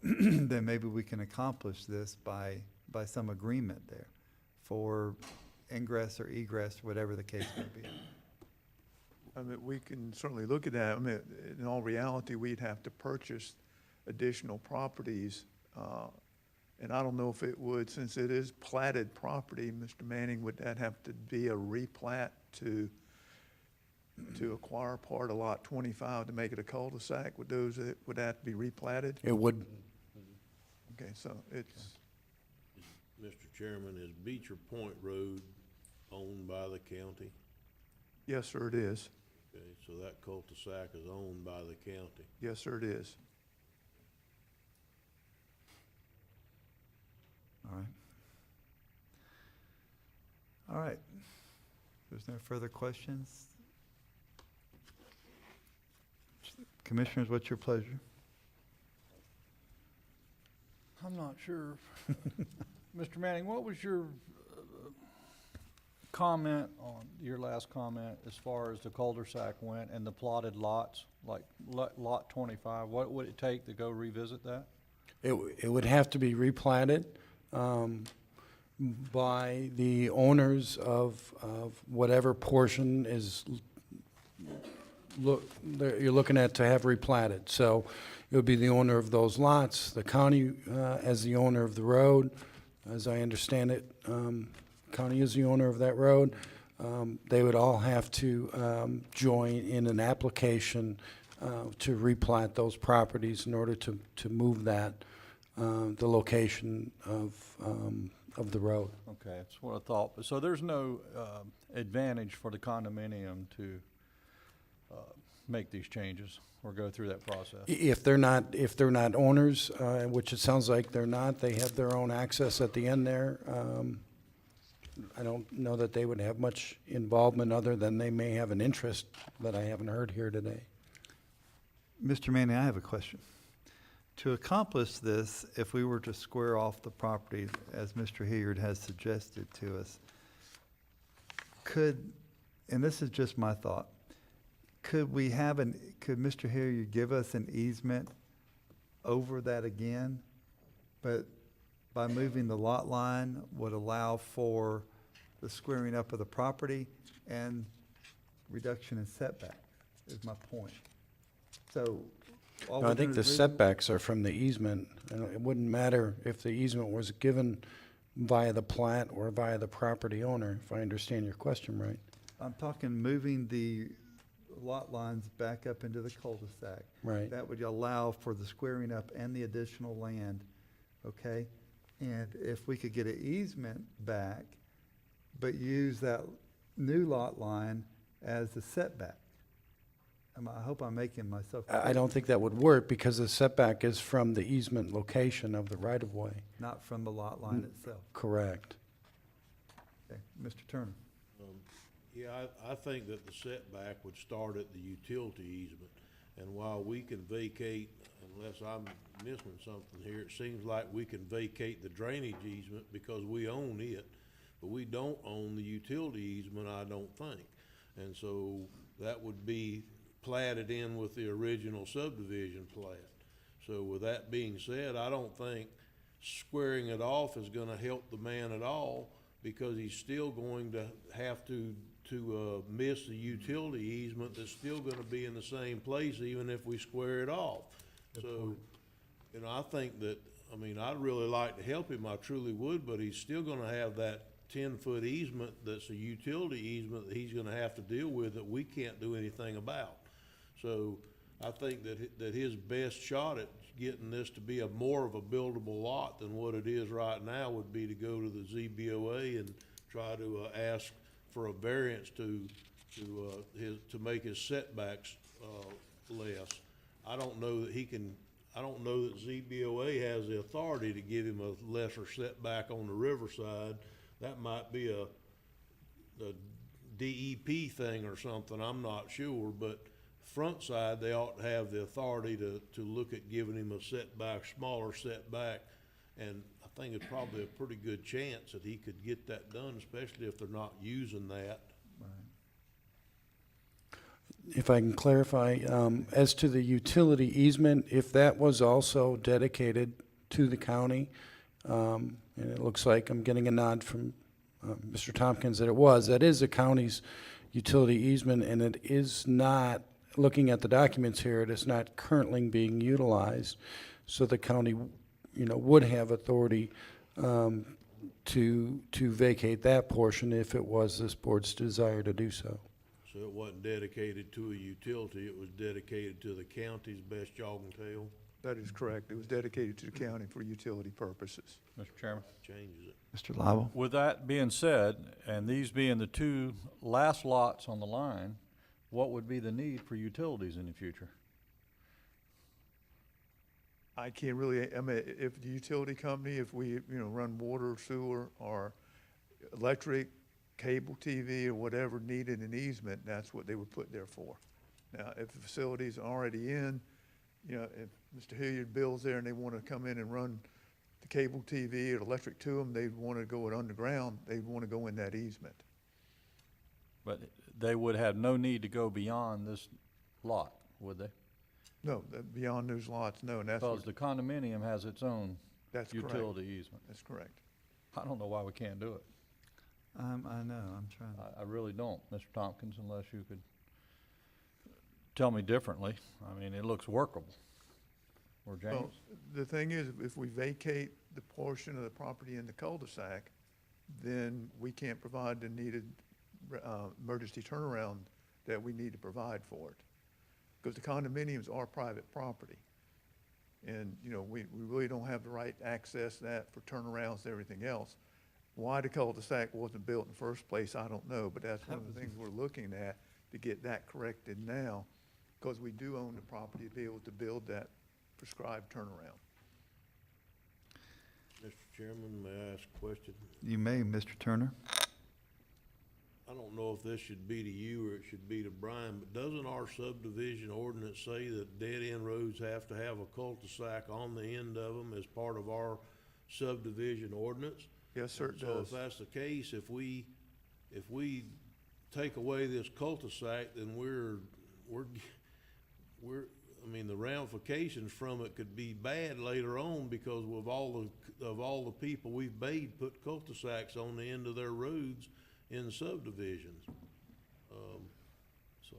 then maybe we can accomplish this by some agreement there for ingress or egress, whatever the case may be. I mean, we can certainly look at that. I mean, in all reality, we'd have to purchase additional properties. And I don't know if it would, since it is platted property, Mr. Manning, would that have to be a replat to acquire part of lot 25 to make it a cul-de-sac? Would that be replatted? It would. Okay, so it's, Mr. Chairman, is Beecher Point Road owned by the county? yes, sir, it is. Okay, so that cul-de-sac is owned by the county. Yes, sir, it is. All right. All right. There's no further questions. Commissioners, what's your pleasure? I'm not sure. Mr. Manning, what was your comment on, your last comment, as far as the cul-de-sac went and the plotted lots, like lot 25? What would it take to go revisit that? It would have to be replatted by the owners of whatever portion is you're looking at to have replatted. So it would be the owner of those lots, the county as the owner of the road. As I understand it, county is the owner of that road. They would all have to join in an application to replat those properties in order to move that, the location of the road. Okay, that's what I thought. So there's no advantage for the condominium to make these changes or go through that process? If they're not owners, which it sounds like they're not, they have their own access at the end there. I don't know that they would have much involvement other than they may have an interest that I haven't heard here today. Mr. Manning, I have a question. To accomplish this, if we were to square off the property, as Mr. Hilliard has suggested to us, could, and this is just my thought, could Mr. Hilliard give us an easement over that again? But by moving the lot line would allow for the squaring up of the property and reduction in setback, is my point. So all No, we're I think doing the is moving- setbacks are from the easement. And it wouldn't matter if the easement was given via the plat or via the property owner, if I understand your question right. I'm talking moving the lot lines back up into the cul-de-sac. Right. That would allow for the squaring up and the additional land, okay? And if we could get an easement back, but use that new lot line as the setback. I hope I'm making myself clear. I don't think that would work because the setback is from the easement location of the right-of-way. Not from the lot line itself. Correct. Okay, Mr. Turner. Yeah, I think that the setback would start at the utility easement. And while we can vacate, unless I'm missing something here, it seems like we can vacate the drainage easement because we own it, but we don't own the utility easement, I don't think. And so that would be platted in with the original subdivision plat. So with that being said, I don't think squaring it off is gonna help the man at all, because he's still going to have to miss the utility easement that's still gonna be in the same place even if we square it off. So, you know, I think that, I mean, I'd really like to help him, I truly would, but he's still gonna have that 10-foot easement that's a utility easement that he's gonna have to deal with that we can't do anything about. So I think that his best shot at getting this to be more of a buildable lot than what it is right now would be to go to the ZBOA and try to ask for a variance to make his setbacks less. I don't know that ZBOA has the authority to give him a lesser setback on the riverside. That might be a DEP thing or something, I'm not sure, but front side, they ought to have the authority to look at giving him a setback, smaller setback, and I think it's probably a pretty good chance that he could get that done, especially if they're not using that. If I can clarify, as to the utility easement, if that was also dedicated to the county, and it looks like I'm getting a nod from Mr. Tompkins that is the county's utility easement, and it is not, looking at the documents here, it is not currently being utilized, so the county, would have authority to vacate that portion if it was this board's desire to do so. So it wasn't dedicated to a utility, it was dedicated to the county's best y'all can tell? That is correct. It was dedicated to the county for utility purposes. Mr. Chairman. Changes it. Mr. Lible. With that being said, and these being the two last lots on the line, what would be the need for utilities in the future? I can't really, if the utility company, if we, run water, sewer, or electric, cable TV, or whatever needed an easement, that's what they would put there for. Now, if the facility's already in, you know, if Mr. Hilliard builds there and they want to come in and run the cable TV or electric to them, they'd want to go it underground, they'd want to go in that easement. But they would have no need to go beyond this lot, would they? No, beyond those lots, no, and that's Because what, the condominium has its own that's correct. utility easement. That's correct. I don't know why we can't do it. I know, I'm trying. I really don't, Mr. Tompkins, unless you could tell me differently. I mean, it looks workable. Or Well, James? the thing is, if we vacate the portion of the property in the cul-de-sac, then we can't provide the needed emergency turnaround that we need to provide for it. Because the condominiums are private property. And, you know, we really don't have the right to access that for turnarounds and everything else. Why the cul-de-sac wasn't built in the first place, I don't know, but that's one of the things we're looking at to get that corrected now, because we do own the property to be able to build that prescribed turnaround. Mr. Chairman, may I ask a question? You may, Mr. Turner. I don't know if this should be to you or it should be to Brian, but doesn't our subdivision ordinance say that dead-end roads have to have a cul-de-sac on the end of them as part of our subdivision ordinance? Yes, sir, it So does. if that's the case, if we take away this cul-de-sac, then I mean, the ramifications from it could be bad later on, because of all the people we've made put cul-de-sacs on the end of their roads in the subdivisions. So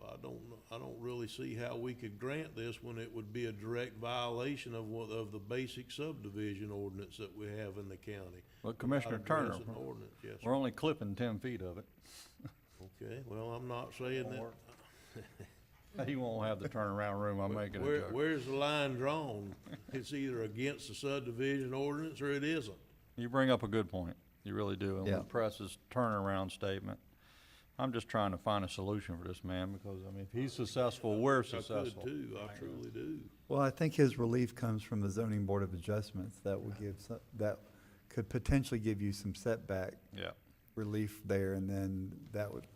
I don't really see how we could grant this when it would be a direct violation of the basic subdivision ordinance that we have in the county. Well, Commissioner Without Turner, addressing the ordinance. Yes, we're sir. only clipping 10 feet of it. Okay, well, I'm not saying that. He won't have the turnaround room, I'm making a joke. Where's the line drawn? It's either against the subdivision ordinance or it isn't. You bring up a good point. You really do. And Yeah. with Press's turnaround statement, I'm just trying to find a solution for this man, because, I mean, if he's successful, we're I could successful. too, I truly do. Well, I think his relief comes from the zoning board of adjustments that would give, that could potentially give you some setback Yeah. relief there, and then that would,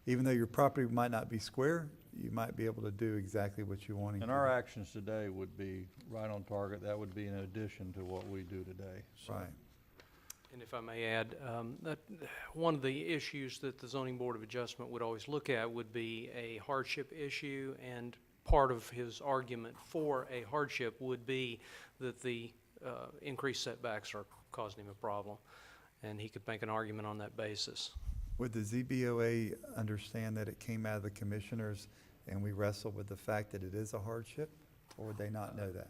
even though your property might not be square, you might be able to do exactly what you want. And our actions today would be right on target. That would be in addition to what we do today. So. Right. And if I may add, that one of the issues that the Zoning Board of Adjustment would always look at would be a hardship issue, and part of his argument for a hardship would be that the increased setbacks are causing him a problem, and he could make an argument on that basis. Would the ZBOA understand that it came out of the commissioners and we wrestled with the fact that it is a hardship, or would they not know that?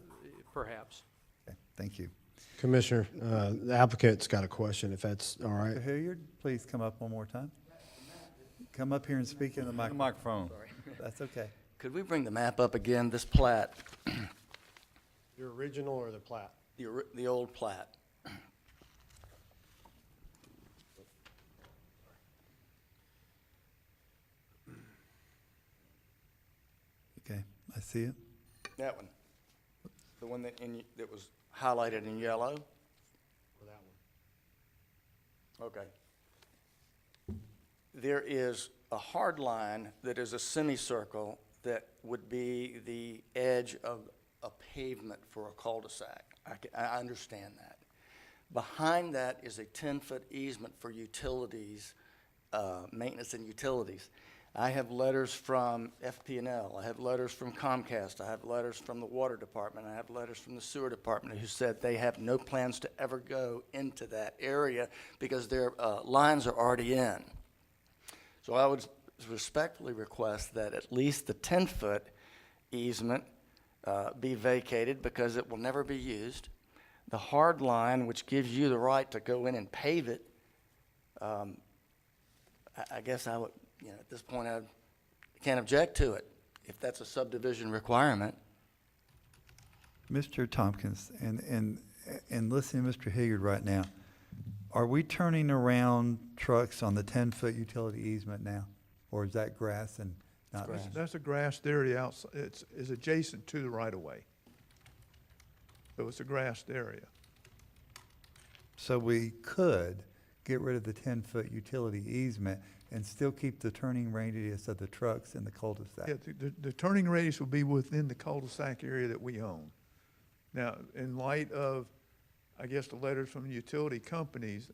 Perhaps. Okay, thank you. Commissioner, the applicant's got a question, if that's all right. Mr. Hilliard, please come up one more time. Come up here and speak in the The microphone. microphone. That's okay. Could we bring the map up again, this plat, Your original or the plat? the old plat? Okay, I see it. That one. The one that was highlighted in yellow? Or that one? Okay. There is a hard line that is a semicircle that would be the edge of a pavement for a cul-de-sac. I understand that. Behind that is a 10-foot easement for utilities, maintenance and utilities. I have letters from FP&L, I have letters from Comcast, I have letters from the Water Department, I have letters from the Sewer Department who said they have no plans to ever go into that area because their lines are already in. So I would respectfully request that at least the 10-foot easement be vacated because it will never be used. The hard line, which gives you the right to go in and pave it, I guess I would, at this point, I can't object to it if that's a subdivision requirement. Mr. Tompkins, and listening to Mr. Hilliard right now, are we turning around trucks on the 10-foot utility easement now? Or is that grass and not? Grass. That's a grassed area outside, it's adjacent to the right-of-way. So it's a grassed area. So we could get rid of the 10-foot utility easement and still keep the turning radius of the trucks in the cul-de-sac? Yeah, the turning radius will be within the cul-de-sac area that we own. Now, in light of, I guess, the letters from the utility companies,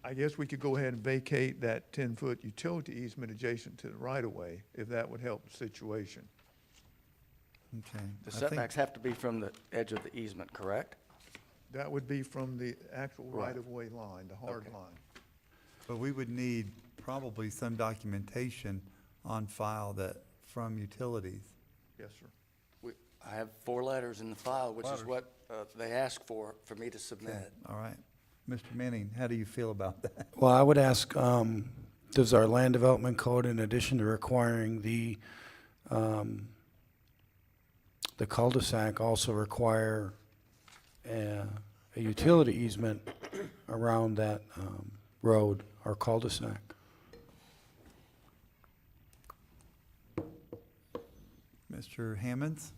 I guess we could go ahead and vacate that 10-foot utility easement adjacent to the right-of-way, if that would help the situation. Okay. The I think- setbacks have to be from the edge of the easement, correct? That would be from the actual Right. right-of-way line, the hard Okay. line. But we would need probably some documentation on file from utilities. Yes, sir. I have 4 letters in the file, which is what they asked for me to submit. All right. Mr. Manning, how do you feel about that? Well, I would ask, does our land development code, in addition to requiring the cul-de-sac, also require a utility easement around that road or cul-de-sac? Mr. Hammonds?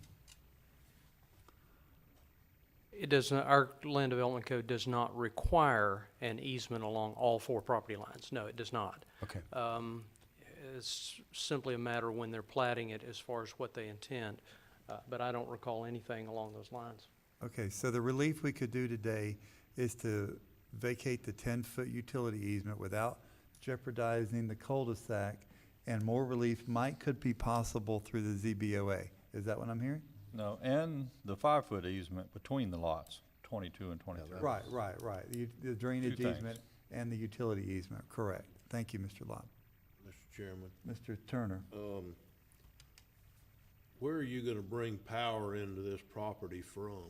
It does not, our land development code does not require an easement along all 4 property lines. No, it does not. Okay. It's simply a matter when they're platting it as far as what they intend. But I don't recall anything along those lines. Okay, so the relief we could do today is to vacate the 10-foot utility easement without jeopardizing the cul-de-sac, and more relief could be possible through the ZBOA. Is that what I'm hearing? No, and the 5-foot easement between the lots, 22 and 23. Right. The drainage Two things. easement and the utility easement, correct. Thank you, Mr. Lott. Mr. Chairman, Mr. Turner? where are you gonna bring power into this property from?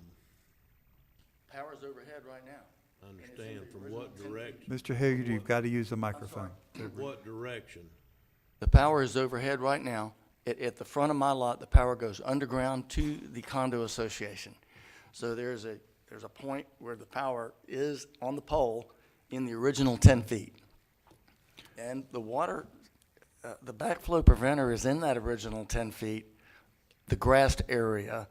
Power's overhead right now. I understand, from what direction? Mr. Hager, you've got to use the microphone. What direction? The power is overhead right now. At the front of my lot, the power goes underground to the condo association. So there's a point where the power is on the pole in the original 10 feet. And the water, the backflow preventer is in that original 10 feet, the grassed area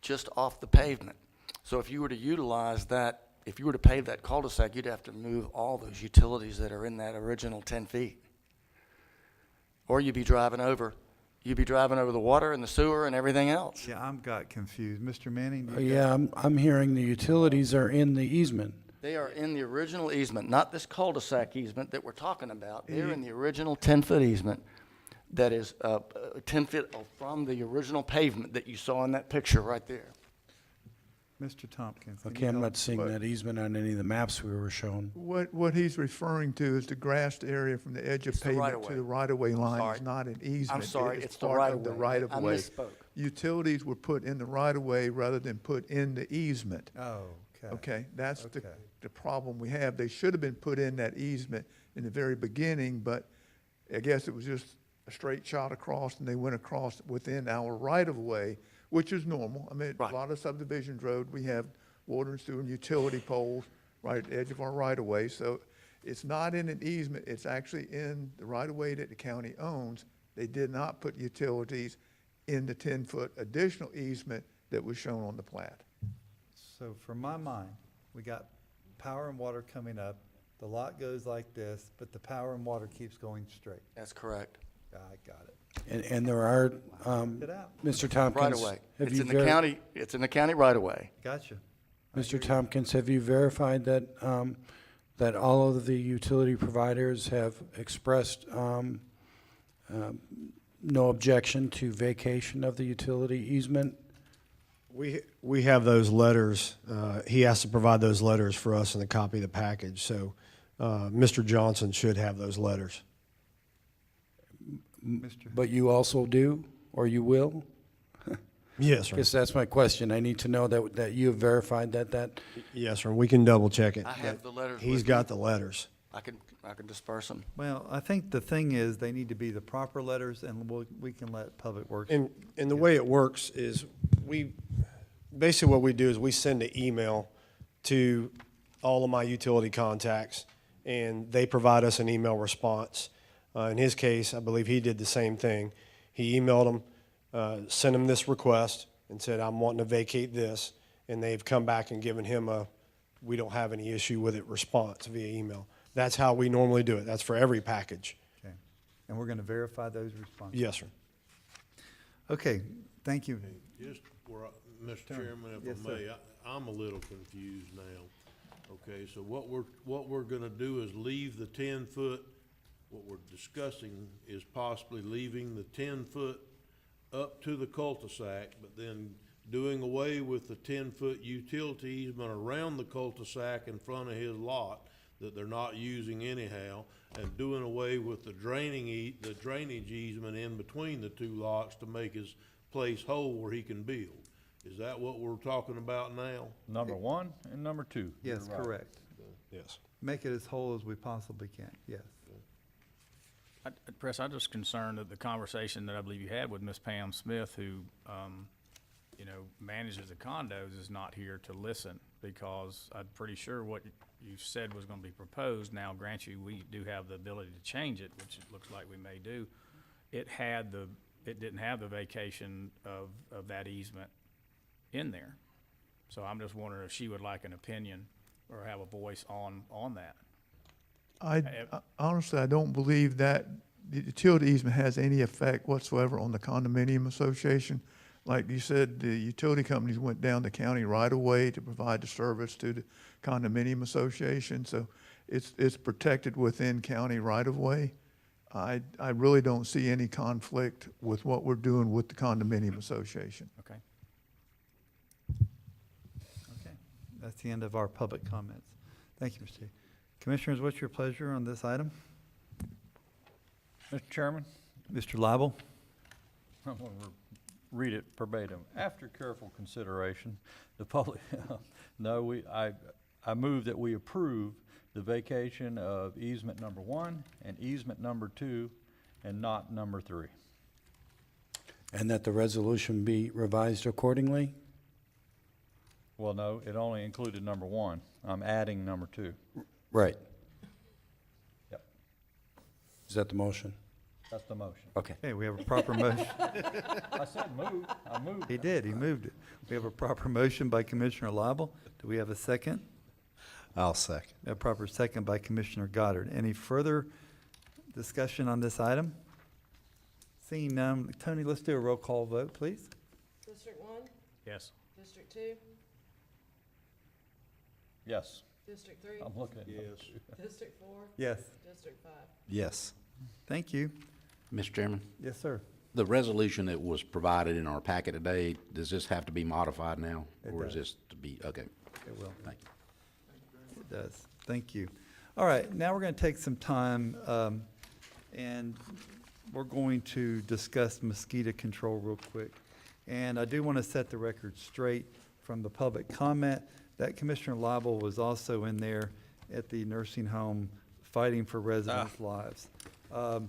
just off the pavement. So if you were to utilize that, if you were to pave that cul-de-sac, you'd have to move all those utilities that are in that original 10 feet. Or you'd be driving over the water and the sewer and everything else. Yeah, I'm got confused. Mr. Manning? do you got- Yeah, I'm hearing the utilities are in the easement. They are in the original easement, not this cul-de-sac easement that we're talking about. They're in the original 10-foot easement that is 10 feet from the original pavement that you saw in that picture right there. Mr. Tompkins? can you Okay, I'm help? not seeing that easement on any of the maps we were shown. What he's referring to is the grassed area from the edge of It's the pavement right-of-way. to the right-of-way line. Sorry. It's not an easement. I'm sorry, It is it's the part of the right-of-way. I right-of-way. misspoke. Utilities were put in the right-of-way rather than put in the easement. Oh, okay. Okay, that's Okay. the problem we have. They should have been put in that easement in the very beginning, but I guess it was just a straight shot across, and they went across within our right-of-way, which is normal. I mean, Right. a lot of subdivisions road, we have water and sewer and utility poles right at the edge of our right-of-way, so it's not in an easement, it's actually in the right-of-way that the county owns. They did not put utilities in the 10-foot additional easement that was shown on the plat. So from my mind, we got power and water coming up. The lot goes like this, but the power and water keeps going straight. That's correct. I got it. And there are, It out. Mr. Tompkins. Right-of-way. have It's you in the ver- county, it's in the county right-of-way. Gotcha. Mr. Tompkins, have you verified that, that all of the utility providers have expressed no objection to vacation of the utility easement? We have those letters. He has to provide those letters for us in the copy of the package. So Mr. Johnson should have those letters. But you also do, or you will? Yes, sir. I guess that's my question. I need to know that you have verified that. Yes, sir. We can double check it. I have the letters He's with got me. the letters. I can disperse them. Well, I think the thing is, they need to be the proper letters, and we can let Public Works. And the way it works is basically what we do is we send an email to all of my utility contacts, and they provide us an email response. In his case, I believe he did the same thing. He emailed them, sent him this request and said, I'm wanting to vacate this. And they've come back and given him we don't have any issue with it response via email. That's how we normally do it. That's for every package. Okay. And we're going to verify those responses? Yes, sir. Okay, thank you. Just where, Mr. Chairman, Yes, if I sir. may, I'm a little confused now. Okay, so what we're gonna do is leave the 10-foot, what we're discussing is possibly leaving the 10-foot up to the cul-de-sac, but then doing away with the 10-foot utility easement around the cul-de-sac in front of his lot that they're not using anyhow, and doing away with the drainage easement in between the two lots to make his place whole where he can build. Is that what we're talking about now? Number 1 and number 2. Yes, You're right. correct. Yes. Make it as whole as we possibly can, yes. Press, I'm just concerned that the conversation that I believe you had with Miss Pam Smith, who, you know, manages the condos, is not here to listen, because I'm pretty sure what you said was gonna be proposed. Now, grant you, we do have the ability to change it, which it looks like we may do. It didn't have the vacation of that easement in there. So I'm just wondering if she would like an opinion or have a voice on that. Honestly, I don't believe that the utility easement has any effect whatsoever on the condominium association. Like you said, the utility companies went down the county right away to provide the service to the condominium association, so it's protected within county right of way. I really don't see any conflict with what we're doing with the condominium association. Okay. Okay, that's the end of our public comments. Thank you, Mr. Commissioners, what's your pleasure on this item? Mr. Chairman, Mr. Lible? I'm going to read it verbatim. After careful consideration, the public, I move that we approve the vacation of easement number 1 and easement number 2 and not number 3. And that the resolution be revised accordingly? Well, no, it only included number 1. I'm adding number 2. Right. Yep, Is that the motion? that's the motion. Okay. Okay, we have a proper motion. I said move, I moved. He did, he moved it. We have a proper motion by Commissioner Lible. Do we have a second? I'll second. A proper second by Commissioner Goddard. Any further discussion on this item? Seeing none, Tony, let's do a roll call vote, please. District 1, Yes. District 2, Yes, District 3, I'm looking at number Yes. 2. District 4, Yes. District 5. Yes. Thank you. Mr. Chairman, Yes, sir. the resolution that was provided in our packet today, does this have to be modified now? It Or is does. this to be, okay, It will. thank you. It does. Thank you. All right, now we're going to take some time, and we're going to discuss mosquito control real quick. And I do want to set the record straight from the public comment that Commissioner Lible was also in there at the nursing home fighting for residents' lives. I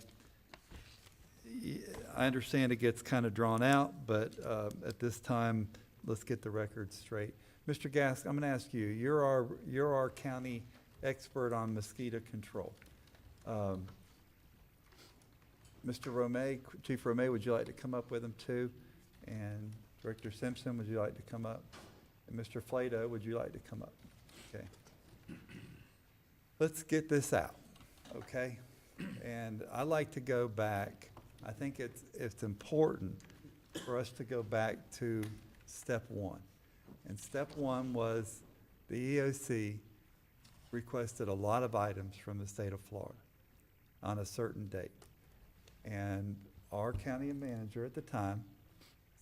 understand it gets kind of drawn out, but at this time, let's get the record straight. Mr. Gask, I'm going to ask you, you're our county expert on mosquito control. Mr. Romay, Chief Romay, would you like to come up with him too? And Director Simpson, would you like to come up? And Mr. Flato, would you like to come up? Okay. Let's get this out, okay? And I like to go back. I think it's important for us to go back to step 1. And step 1 was the EOC requested a lot of items from the state of Florida on a certain date. And our county manager at the time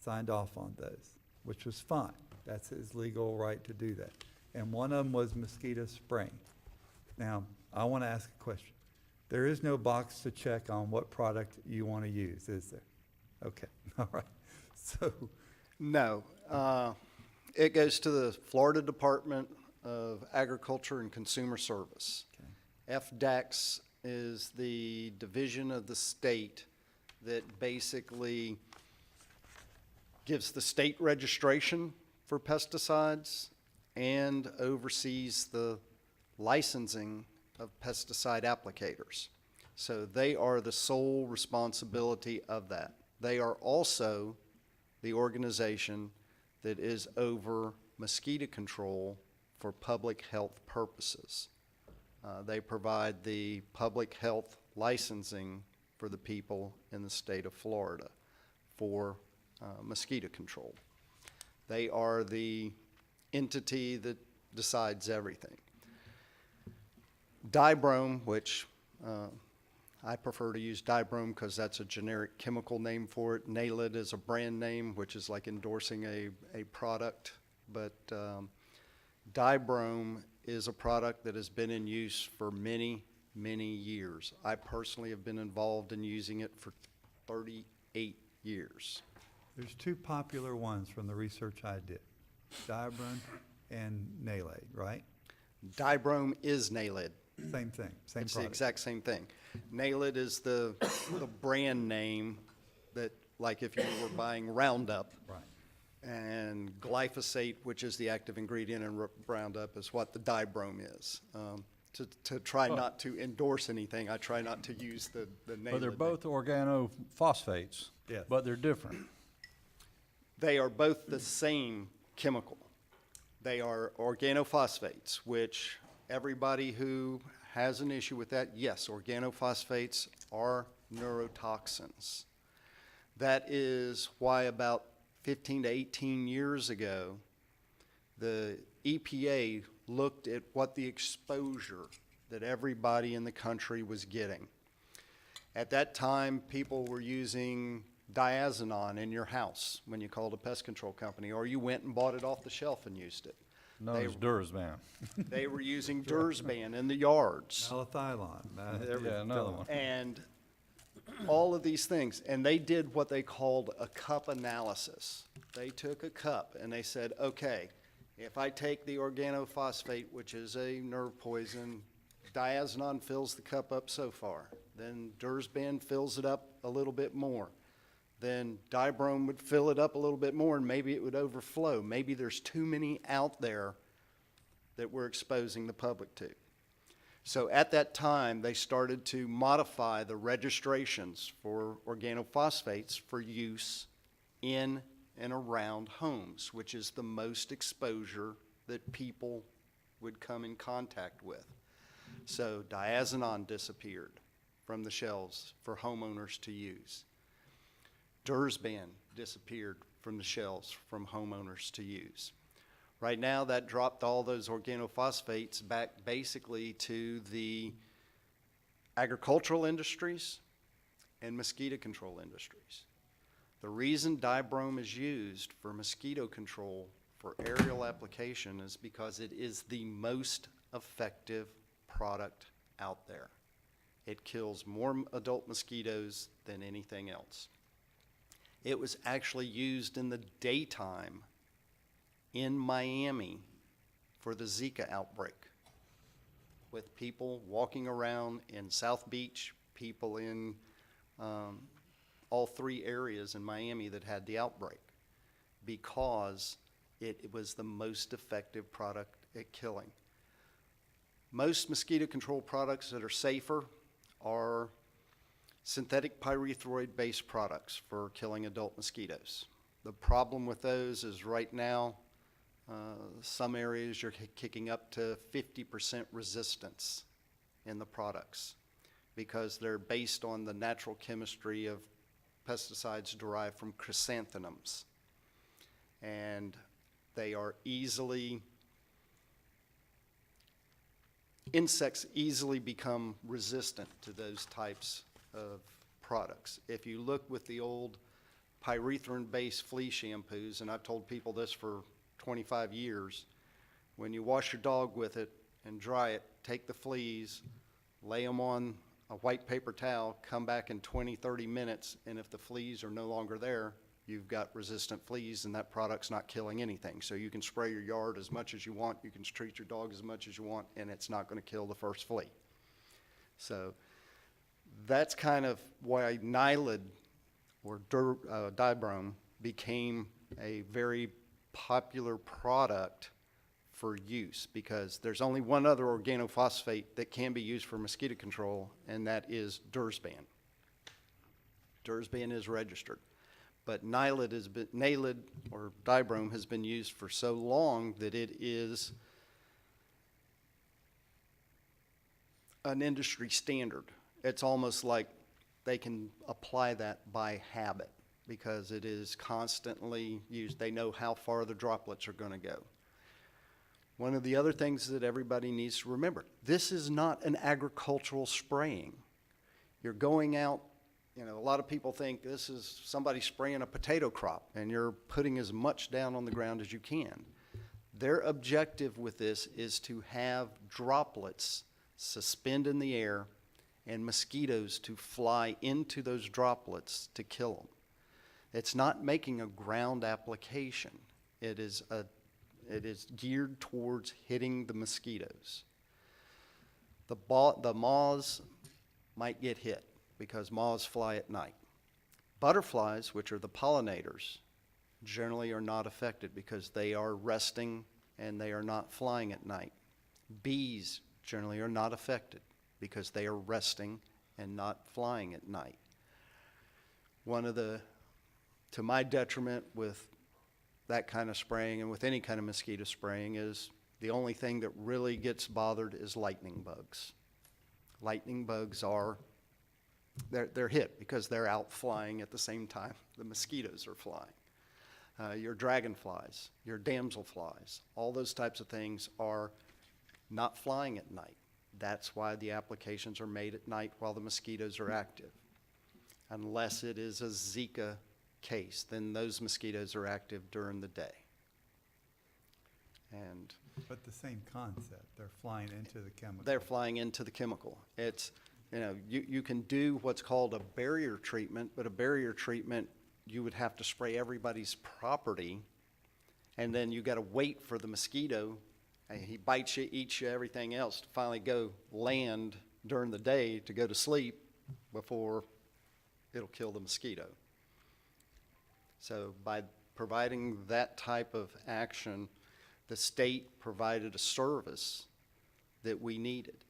signed off on those, which was fine. That's his legal right to do that. And one of them was mosquito spraying. Now, I want to ask a question. There is no box to check on what product you want to use, is there? Okay, all right. So, No. It goes to the Florida Department of Agriculture and Consumer Service. FDACS is the division of the state that basically gives the state registration for pesticides and oversees the licensing of pesticide applicators. So they are the sole responsibility of that. They are also the organization that is over mosquito control for public health purposes. They provide the public health licensing for the people in the state of Florida for mosquito control. They are the entity that decides everything. Dibrome, which I prefer to use Dibrome because that's a generic chemical name for it. Naled is a brand name, which is like endorsing a product. But Dibrome is a product that has been in use for many, many years. I personally have been involved in using it for 38 years. There's two popular ones from the research I did, Dibrome and Naled, right? Dibrome is Naled. Same thing, same It's the product. exact same thing. Naled is the brand name that, like if you were buying Roundup. Right. And glyphosate, which is the active ingredient in Roundup, is what the Dibrome is. To try not to endorse anything, I try not to use the name. But they're both organophosphates. Yes. But they're different. They are both the same chemical. They are organophosphates, which everybody who has an issue with that, yes, organophosphates are neurotoxins. That is why about 15 to 18 years ago, the EPA looked at what the exposure that everybody in the country was getting. At that time, people were using diazinon in your house when you called a pest control company, or you went and bought it off the shelf and used it. Known as Dursban. They were using Dursban in the yards. Malathion, Yeah, another one. And all of these things, and they did what they called a cup analysis. They took a cup and they said, okay, if I take the organophosphate, which is a nerve poison, diazinon fills the cup up so far. Then Dursban fills it up a little bit more. Then Dibrome would fill it up a little bit more and maybe it would overflow. Maybe there's too many out there that we're exposing the public to. So at that time, they started to modify the registrations for organophosphates for use in and around homes, which is the most exposure that people would come in contact with. So diazinon disappeared from the shelves for homeowners to use. Dursban disappeared from the shelves from homeowners to use. Right now, that dropped all those organophosphates back basically to the agricultural industries and mosquito control industries. The reason Dibrome is used for mosquito control for aerial application is because it is the most effective product out there. It kills more adult mosquitoes than anything else. It was actually used in the daytime in Miami for the Zika outbreak, with people walking around in South Beach, people in all three areas in Miami that had the outbreak, because it was the most effective product at killing. Most mosquito control products that are safer are synthetic pyrethroid-based products for killing adult mosquitoes. The problem with those is right now, some areas you're kicking up to 50% resistance in the products because they're based on the natural chemistry of pesticides derived from chrysanthemums. And they are insects easily become resistant to those types of products. If you look with the old pyrethrin-based flea shampoos, and I've told people this for 25 years, when you wash your dog with it and dry it, take the fleas, lay them on a white paper towel, come back in 20, 30 minutes, and if the fleas are no longer there, you've got resistant fleas and that product's not killing anything. So you can spray your yard as much as you want, you can treat your dog as much as you want, and it's not going to kill the first flea. So that's kind of why Naled or Dibrome became a very popular product for use, because there's only one other organophosphate that can be used for mosquito control, and that is Dursban. Dursban is registered. But Naled or Dibrome has been used for so long that it is an industry standard. It's almost like they can apply that by habit because it is constantly used. They know how far the droplets are going to go. One of the other things that everybody needs to remember, this is not an agricultural spraying. You're going out, you know, a lot of people think this is somebody spraying a potato crop and you're putting as much down on the ground as you can. Their objective with this is to have droplets suspend in the air and mosquitoes to fly into those droplets to kill them. It's not making a ground application. It is geared towards hitting the mosquitoes. The moths might get hit because moths fly at night. Butterflies, which are the pollinators, generally are not affected because they are resting and they are not flying at night. Bees generally are not affected because they are resting and not flying at night. One of the, to my detriment with that kind of spraying and with any kind of mosquito spraying is the only thing that really gets bothered is lightning bugs. Lightning bugs are, they're hit because they're out flying at the same time the mosquitoes are flying. Your dragonflies, your damselflies, all those types of things are not flying at night. That's why the applications are made at night while the mosquitoes are active. Unless it is a Zika case, then those mosquitoes are active during the day. And But the same concept, they're flying into the chemical. they're flying into the chemical. It's, you know, you can do what's called a barrier treatment, but a barrier treatment, you would have to spray everybody's property, and then you got to wait for the mosquito, and he bites you, eats you, everything else, to finally go land during the day to go to sleep before it'll kill the mosquito. So by providing that type of action, the state provided a service that we needed.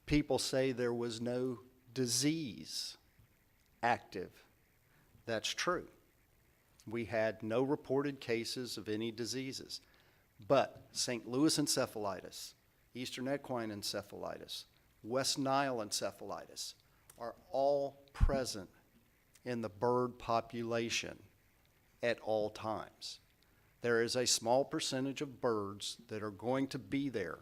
People say there was no disease active. That's true. We had no reported cases of any diseases. But St. Louis encephalitis, Eastern equine encephalitis, West Nile encephalitis are all present in the bird population at all times. There is a small percentage of birds that are going to be there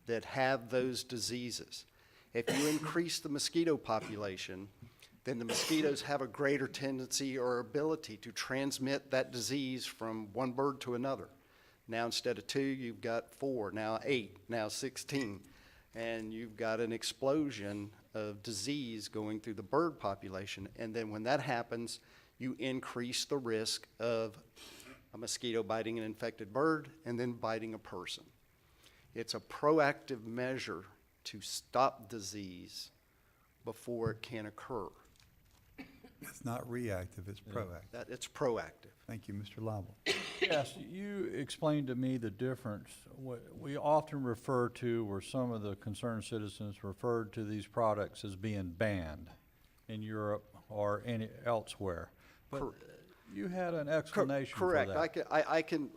that have those diseases. If you increase the mosquito population, then the mosquitoes have a greater tendency or ability to transmit that disease from one bird to another. Now instead of 2, you've got 4, now 8, now 16, and you've got an explosion of disease going through the bird population. And then when that happens, you increase the risk of a mosquito biting an infected bird and then biting a person. It's a proactive measure to stop disease before it can occur. It's not reactive, it's proactive. It's proactive. Thank you, Mr. Lible. Yes, you explained to me the difference. We often refer to, or some of the concerned citizens referred to these products as being banned in Europe or elsewhere. But you had an explanation for that. Correct.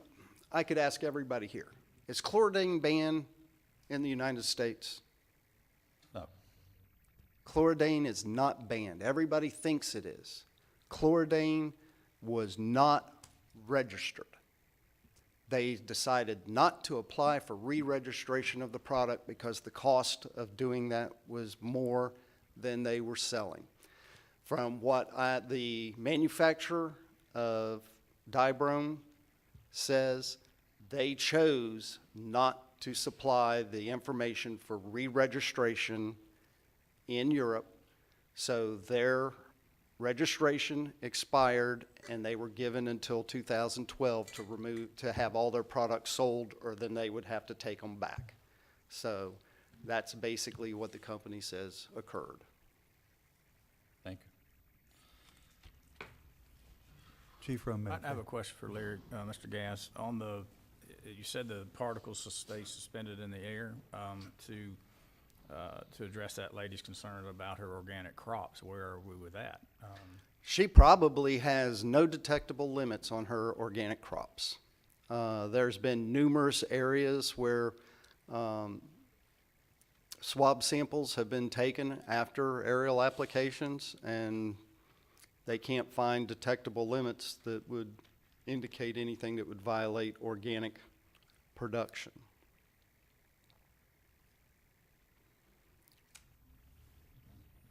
I could ask everybody here. Is chlordane banned in the United States? No. Chlordane is not banned. Everybody thinks it is. Chlordane was not registered. They decided not to apply for re-registration of the product because the cost of doing that was more than they were selling. From what the manufacturer of Dibrone says, they chose not to supply the information for re-registration in Europe, so their registration expired and they were given until 2012 to have all their products sold, or then they would have to take them back. So that's basically what the company says occurred. Thank you. Chief Romero. I have a question for Larry, Mr. Gass. On the, you said the particles stay suspended in the air to address that lady's concern about her organic crops. Where are we with that? She probably has no detectable limits on her organic crops. There's been numerous areas where Swab samples have been taken after aerial applications, and they can't find detectable limits that would indicate anything that would violate organic production.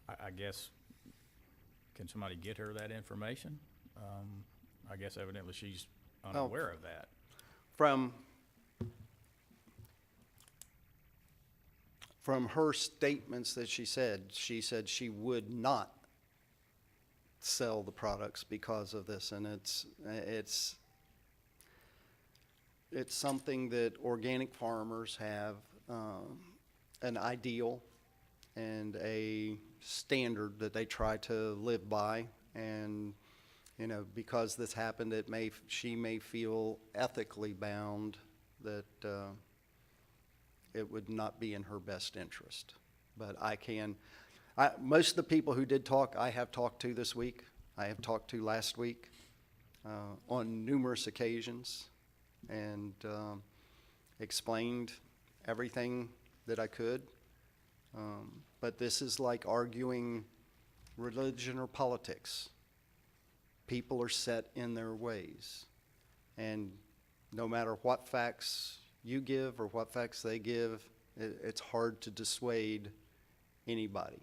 I guess, can somebody get her that information? I guess evidently she's unaware of that. From her statements that she said she would not sell the products because of this, and it's something that organic farmers have an ideal and a standard that they try to live by, and because this happened, she may feel ethically bound that it would not be in her best interest. But most of the people who did talk, I have talked to this week. I have talked to last week on numerous occasions, and explained everything that I could. But this is like arguing religion or politics. People are set in their ways, and no matter what facts you give or what facts they give, it's hard to dissuade anybody.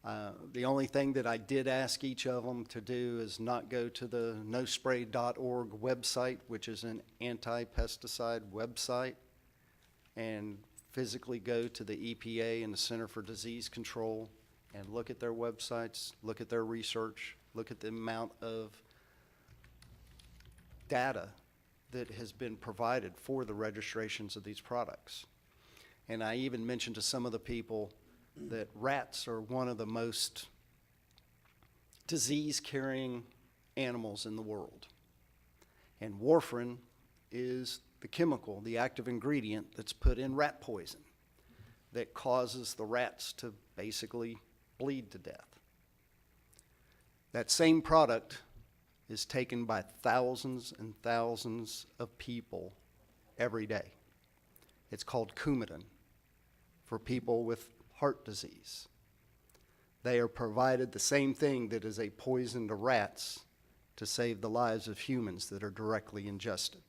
The only thing that I did ask each of them to do is not go to the nospray.org website, which is an anti-pesticide website, and physically go to the EPA and the Center for Disease Control and look at their websites, look at their research, look at the amount of data that has been provided for the registrations of these products. And I even mentioned to some of the people that rats are one of the most disease-carrying animals in the world. And warfarin is the chemical, the active ingredient that's put in rat poison that causes the rats to basically bleed to death. That same product is taken by thousands and thousands of people every day. It's called Coumadin for people with heart disease. They are provided the same thing that is a poison to rats to save the lives of humans that are directly ingested.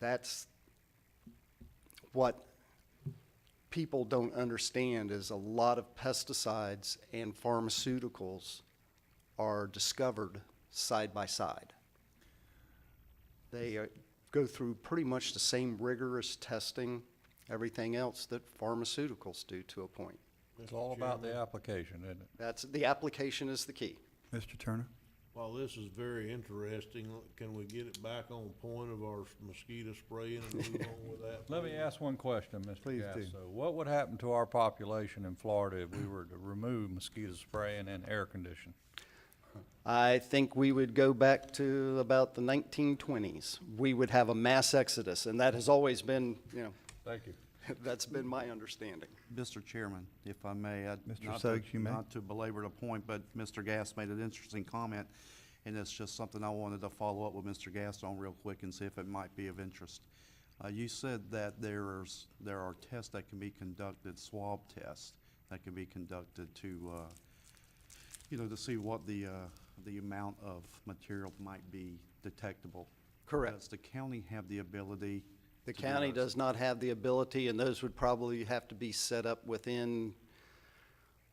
That's what people don't understand, is a lot of pesticides and pharmaceuticals are discovered side by side. They go through pretty much the same rigorous testing, everything else that pharmaceuticals do to a point. It's all about the application, isn't it? The application is the key. Mr. Turner? While this is very interesting, can we get it back on point of our mosquito spraying and move on with that? Let me ask one question, Mr. Please do. Gasso. What would happen to our population in Florida if we were to remove mosquito spraying and air conditioning? I think we would go back to about the 1920s. We would have a mass exodus, and that has always been, Thank you. that's been my understanding. Mr. Chairman, if I may, Mr. Suggs, you may. not to belabor the point, but Mr. Gass made an interesting comment, and it's just something I wanted to follow up with Mr. Gass on real quick and see if it might be of interest. You said that there are tests that can be conducted, swab tests that can be conducted to, to see what the amount of material might be detectable. Correct. Does the county have the ability? The to do county those? does not have the ability, and those would probably have to be set up within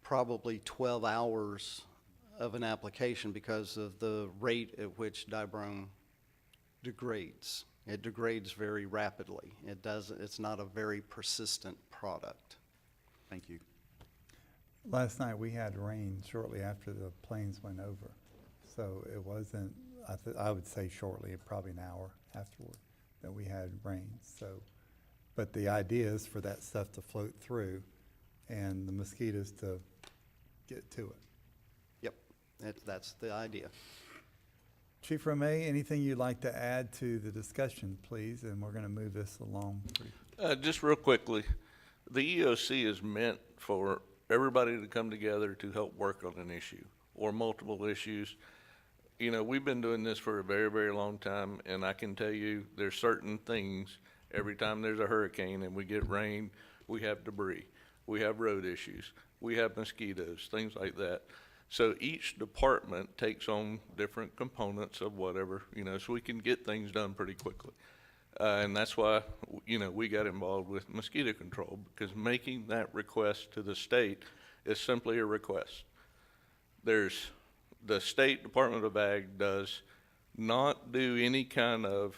probably 12 hours of an application because of the rate at which dibrome degrades. It degrades very rapidly. It's not a very persistent product. Thank you. Last night, we had rain shortly after the planes went over. So it wasn't, I would say shortly, probably an hour afterward, that we had rain. So, but the idea is for that stuff to float through and the mosquitoes to get to it. Yep, that's the idea. Chief Romay, anything you'd like to add to the discussion, please? And we're going to move this along. Just real quickly, the EOC is meant for everybody to come together to help work on an issue or multiple issues. We've been doing this for a very, very long time, and I can tell you there's certain things every time there's a hurricane and we get rain, we have debris, we have road issues, we have mosquitoes, things like that. So each department takes on different components of whatever, so we can get things done pretty quickly. And that's why, we got involved with mosquito control, because making that request to the state is simply a request. The State Department of Ag does not do any kind of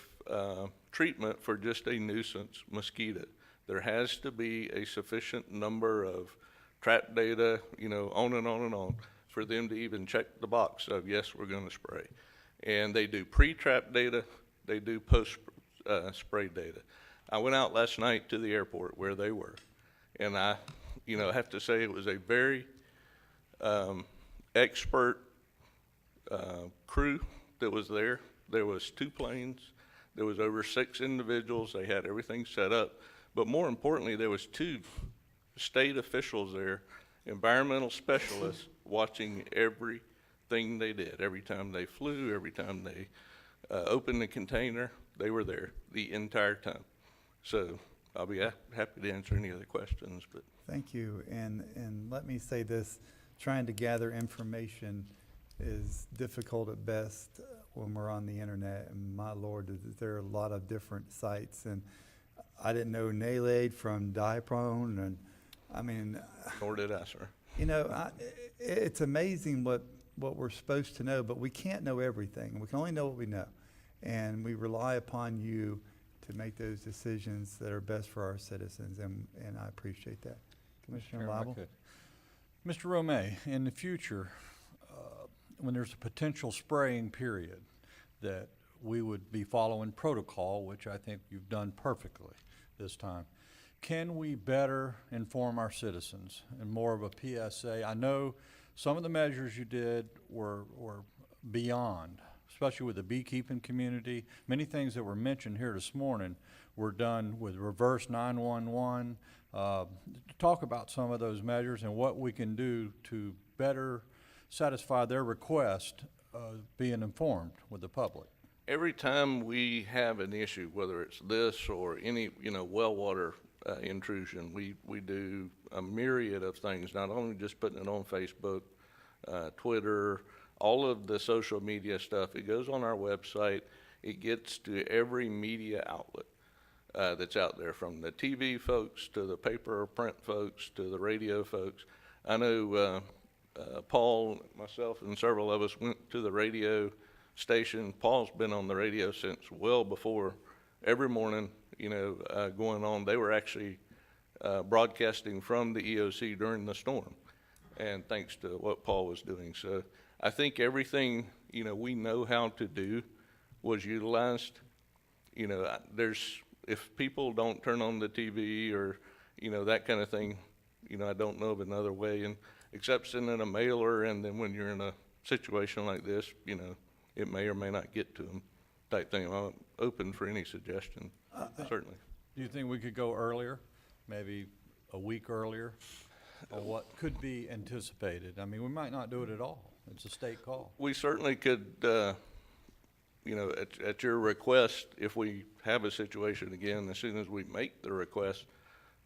treatment for just a nuisance mosquito. There has to be a sufficient number of trap data, on and on and on, for them to even check the box of, yes, we're going to spray. And they do pre-trap data, they do post-spray data. I went out last night to the airport where they were, and I, have to say it was a very expert crew that was there. There was 2 planes, there was over 6 individuals, they had everything set up, but more importantly, there was 2 state officials there, environmental specialists, watching everything they did. Every time they flew, every time they opened the container, they were there the entire time. So I'll be happy to answer any other questions. But Thank you, and let me say this, trying to gather information is difficult at best when we're on the internet, and my Lord, there are a lot of different sites, and I didn't know NALAID from DIPRONE, and I mean. Nor did I, sir. It's amazing what we're supposed to know, but we can't know everything. We can only know what we know, and we rely upon you to make those decisions that are best for our citizens, and I appreciate that. Commissioner Lible? Mr. Romay, in the future, when there's a potential spraying period, that we would be following protocol, which I think you've done perfectly this time. Can we better inform our citizens and more of a PSA? I know some of the measures you did were beyond, especially with the beekeeping community. Many things that were mentioned here this morning were done with reverse 911. Talk about some of those measures and what we can do to better satisfy their request of being informed with the public. Every time we have an issue, whether it's this or any, well water intrusion, we do a myriad of things, not only just putting it on Facebook, Twitter, all of the social media stuff. It goes on our website. It gets to every media outlet that's out there, from the TV folks to the paper or print folks to the radio folks. I know Paul, myself, and several of us went to the radio station. Paul's been on the radio since well before, every morning, going on. They were actually broadcasting from the EOC during the storm, and thanks to what Paul was doing. So I think everything, we know how to do was utilized. If people don't turn on the TV or, that kind of thing, I don't know of another way, and except sending a mailer, and then when you're in a situation like this, it may or may not get to them type thing. I'm open for any suggestion, certainly. Do you think we could go earlier, maybe a week earlier, or what could be anticipated? I mean, we might not do it at all. It's a state call. We certainly could, at your request, if we have a situation again, as soon as we make the request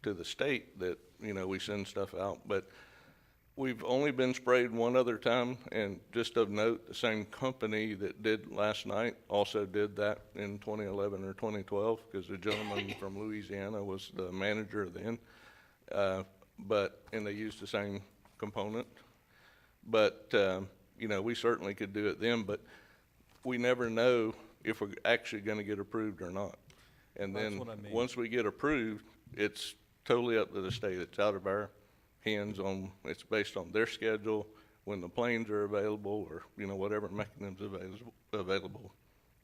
to the state that, we send stuff out. But we've only been sprayed one other time, and just of note, the same company that did last night also did that in 2011 or 2012, because the gentleman from Louisiana was the manager then. And they used the same component. But, we certainly could do it then, but we never know if we're actually going to get approved or not. And then once we get approved, it's totally up to the state. It's out of our hands it's based on their schedule, when the planes are available, or, whatever mechanisms available,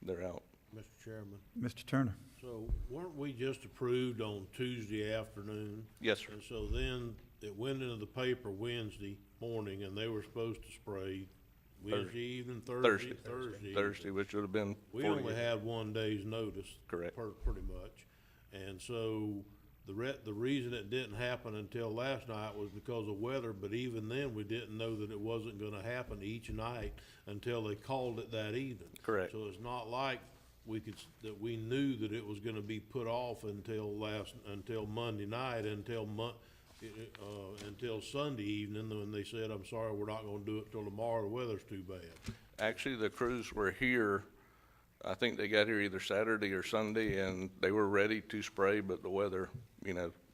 they're out. Mr. Chairman. Mr. Turner? So weren't we just approved on Tuesday afternoon? Yes, sir. And so then it went into the paper Wednesday morning, and they were supposed to spray Wednesday evening, Thursday. Thursday, which would have been. We only had 1 day's notice. Correct. Pretty much. And so the reason it didn't happen until last night was because of weather, but even then, we didn't know that it wasn't gonna happen each night until they called it that evening. Correct. So it's not like that we knew that it was gonna be put off until Monday night, until Sunday evening, when they said, I'm sorry, we're not gonna do it till tomorrow, the weather's too bad. Actually, the crews were here, I think they got here either Saturday or Sunday, and they were ready to spray, but the weather,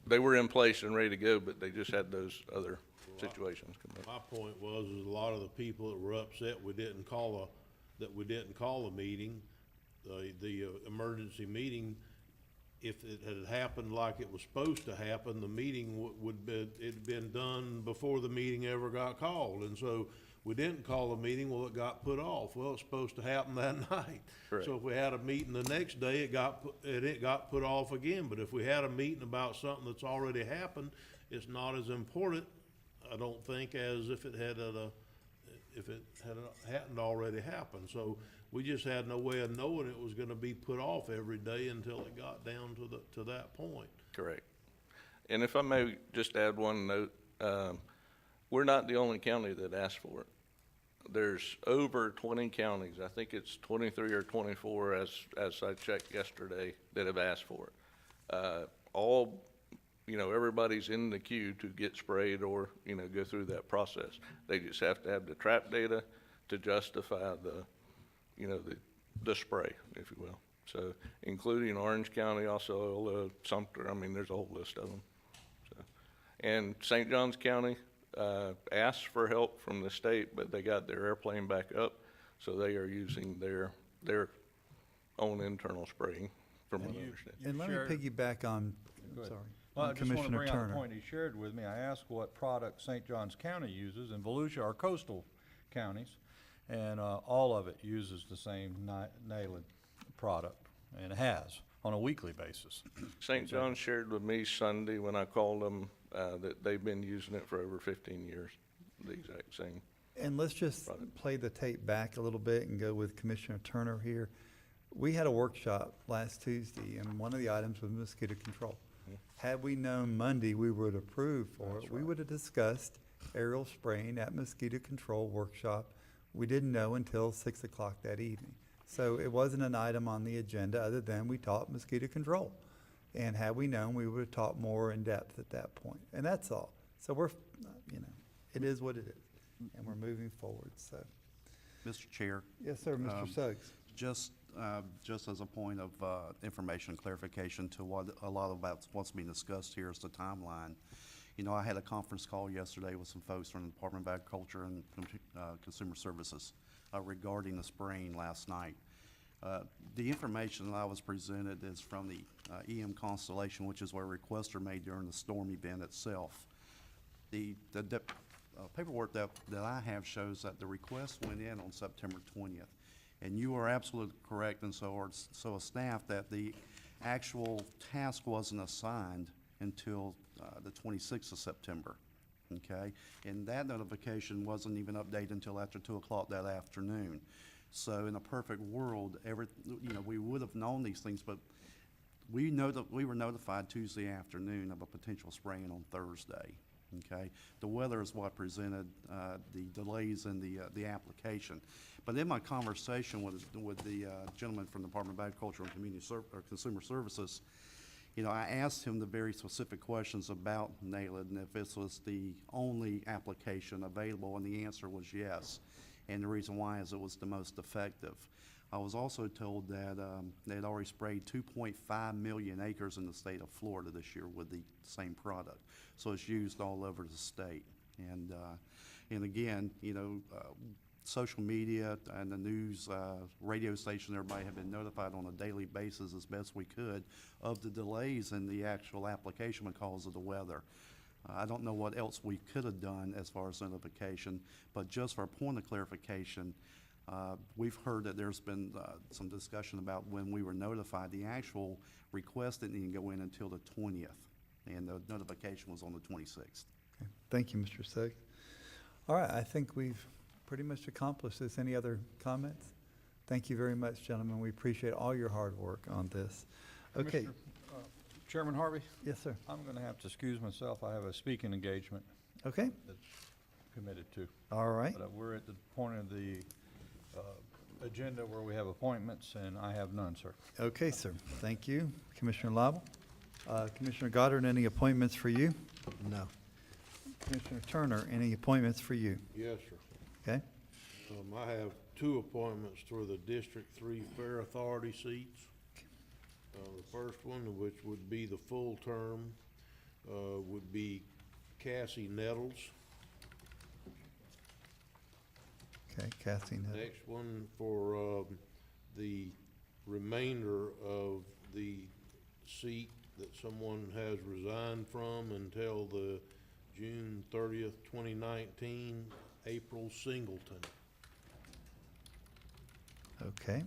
they were in place and ready to go, but they just had those other situations come up. My point was, is a lot of the people that were upset we didn't call a meeting, the emergency meeting. If it had happened like it was supposed to happen, the meeting it'd been done before the meeting ever got called. And so we didn't call a meeting, well, it got put off. Well, it's supposed to happen that night. Correct. So if we had a meeting the next day, it got put off again. But if we had a meeting about something that's already happened, it's not as important, I don't think, as if it hadn't already happened. So we just had no way of knowing it was gonna be put off every day until it got down to that point. Correct. And if I may just add one note, we're not the only county that asked for it. There's over 20 counties, I think it's 23 or 24 as I checked yesterday, that have asked for it. Everybody's in the queue to get sprayed or, go through that process. They just have to have the trap data to justify the spray, if you will. So, including Orange County, also Sumter, there's a whole list of them. So, and St. Johns County asked for help from the state, but they got their airplane back up, so they are using their own internal spraying, from what I understand. And let me shared- piggyback on, Go ahead. sorry, Well, on I just want to Commissioner bring out the Turner. point he shared with me. I asked what product St. Johns County uses, and Volusia are coastal counties, and all of it uses the same NALED product, and it has, on a weekly basis. St. John shared with me Sunday when I called them that they've been using it for over 15 years, the exact same. And let's just play the tape back a little bit and go with Commissioner Turner here. We had a workshop last Tuesday, and one of the items was mosquito control. Had we known Monday we would approve for it, we would have discussed aerial spraying at mosquito control workshop. We didn't know until 6 o'clock that evening. So it wasn't an item on the agenda other than we taught mosquito control. And had we known, we would have taught more in depth at that point. And that's all. So we're, it is what it is. And we're moving forward, so. Mr. Chair. Yes, sir, Mr. Suggs. Just as a point of information clarification to what a lot about what's being discussed here is the timeline. I had a conference call yesterday with some folks from the Department of Agriculture and Consumer Services regarding the spraying last night. The information that I was presented is from the EM Constellation, which is where requests are made during the storm event itself. The paperwork that I have shows that the request went in on September 20th. And you are absolutely correct, and so is staff, that the actual task wasn't assigned until the 26th of September, okay? And that notification wasn't even updated until after 2 o'clock that afternoon. So in a perfect world, we would have known these things, but we were notified Tuesday afternoon of a potential spraying on Thursday, okay? The weather is what presented the delays in the application. But in my conversation with the gentleman from the Department of Agriculture and Consumer Services, I asked him the very specific questions about NALED and if this was the only application available, and the answer was yes. And the reason why is it was the most effective. I was also told that they had already sprayed 2.5 million acres in the state of Florida this year with the same product. So it's used all over the state. And again, social media and the news, radio station, everybody have been notified on a daily basis as best we could of the delays in the actual application because of the weather. I don't know what else we could have done as far as notification, but just for a point of clarification, we've heard that there's been some discussion about when we were notified. The actual request didn't even go in until the 20th, and the notification was on the 26th. Okay. Thank you, Mr. Suggs. All right, I think we've pretty much accomplished this. Any other comments? Thank you very much, gentlemen. We appreciate all your hard work on this. Okay. Chairman Harvey? Yes, sir. I'm going to have to excuse myself. I have a speaking engagement. Okay. That's committed to. All right. But we're at the point of the agenda where we have appointments, and I have none, sir. Okay, sir. Thank you. Commissioner Lible? Commissioner Goddard, any appointments for you? No. Commissioner Turner, any appointments for you? Yes, sir. Okay? I have 2 appointments for the District 3 Fair Authority seats. The first one, which would be the full term, would be Cassie Nettles. Okay, Cassie. Next one for the remainder of the seat that someone has resigned from until the June 30th, 2019, April Singleton. Okay.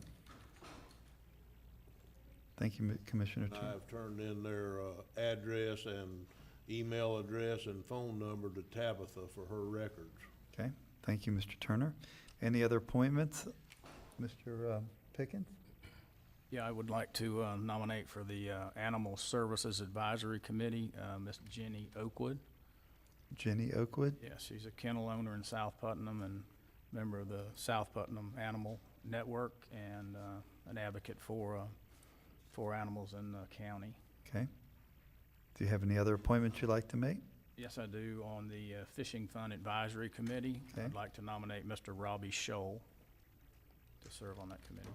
Thank you, Commissioner And Turner. I've turned in their address and email address and phone number to Tabitha for her records. Okay, thank you, Mr. Turner. Any other appointments? Mr. Pickens? Yeah, I would like to nominate for the Animal Services Advisory Committee, Miss Jenny Oakwood. Jenny Oakwood? Yeah, she's a kennel owner in South Putnam and member of the South Putnam Animal Network and an advocate for animals in the county. Okay. Do you have any other appointments you'd like to make? Yes, I do. On the Fishing Fund Advisory Committee, Okay. I'd like to nominate Mr. Robbie Scholl to serve on that committee.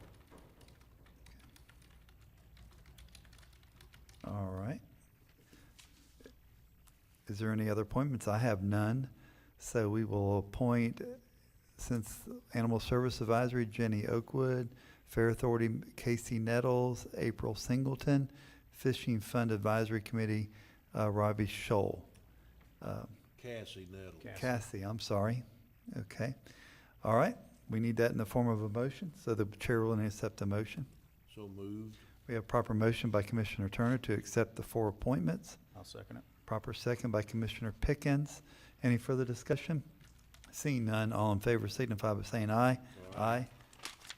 All right. Is there any other appointments? I have none. So we will appoint, since Animal Service Advisory, Jenny Oakwood, Fair Authority, Casey Nettles, April Singleton, Fishing Fund Advisory Committee, Robbie Scholl. Cassie Nettles. Cassie, I'm sorry. Okay. All right. We need that in the form of a motion, so the chair will accept a motion. So moved. We have proper motion by Commissioner Turner to accept the 4 appointments. I'll second it. Proper second by Commissioner Pickens. Any further discussion? Seeing none, all in favor signify by saying aye. Aye.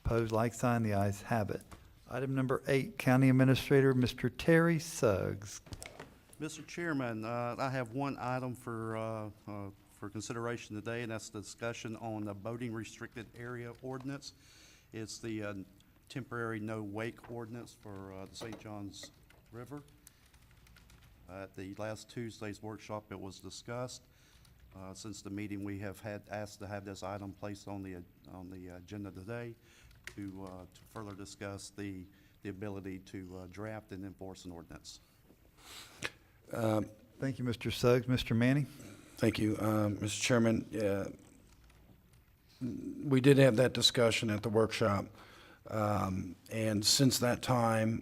Opposed, like sign. The ayes have it. Item number 8, County Administrator, Mr. Terry Suggs. Mr. Chairman, I have one item for consideration today, and that's the discussion on the boating restricted area ordinance. It's the temporary no wake ordinance for the St. Johns River. At the last Tuesday's workshop, it was discussed. Since the meeting, we have asked to have this item placed on the agenda today to further discuss the ability to draft and enforce an ordinance. Thank you, Mr. Suggs. Mr. Manning? Thank you, Mr. Chairman. We did have that discussion at the workshop, and since that time,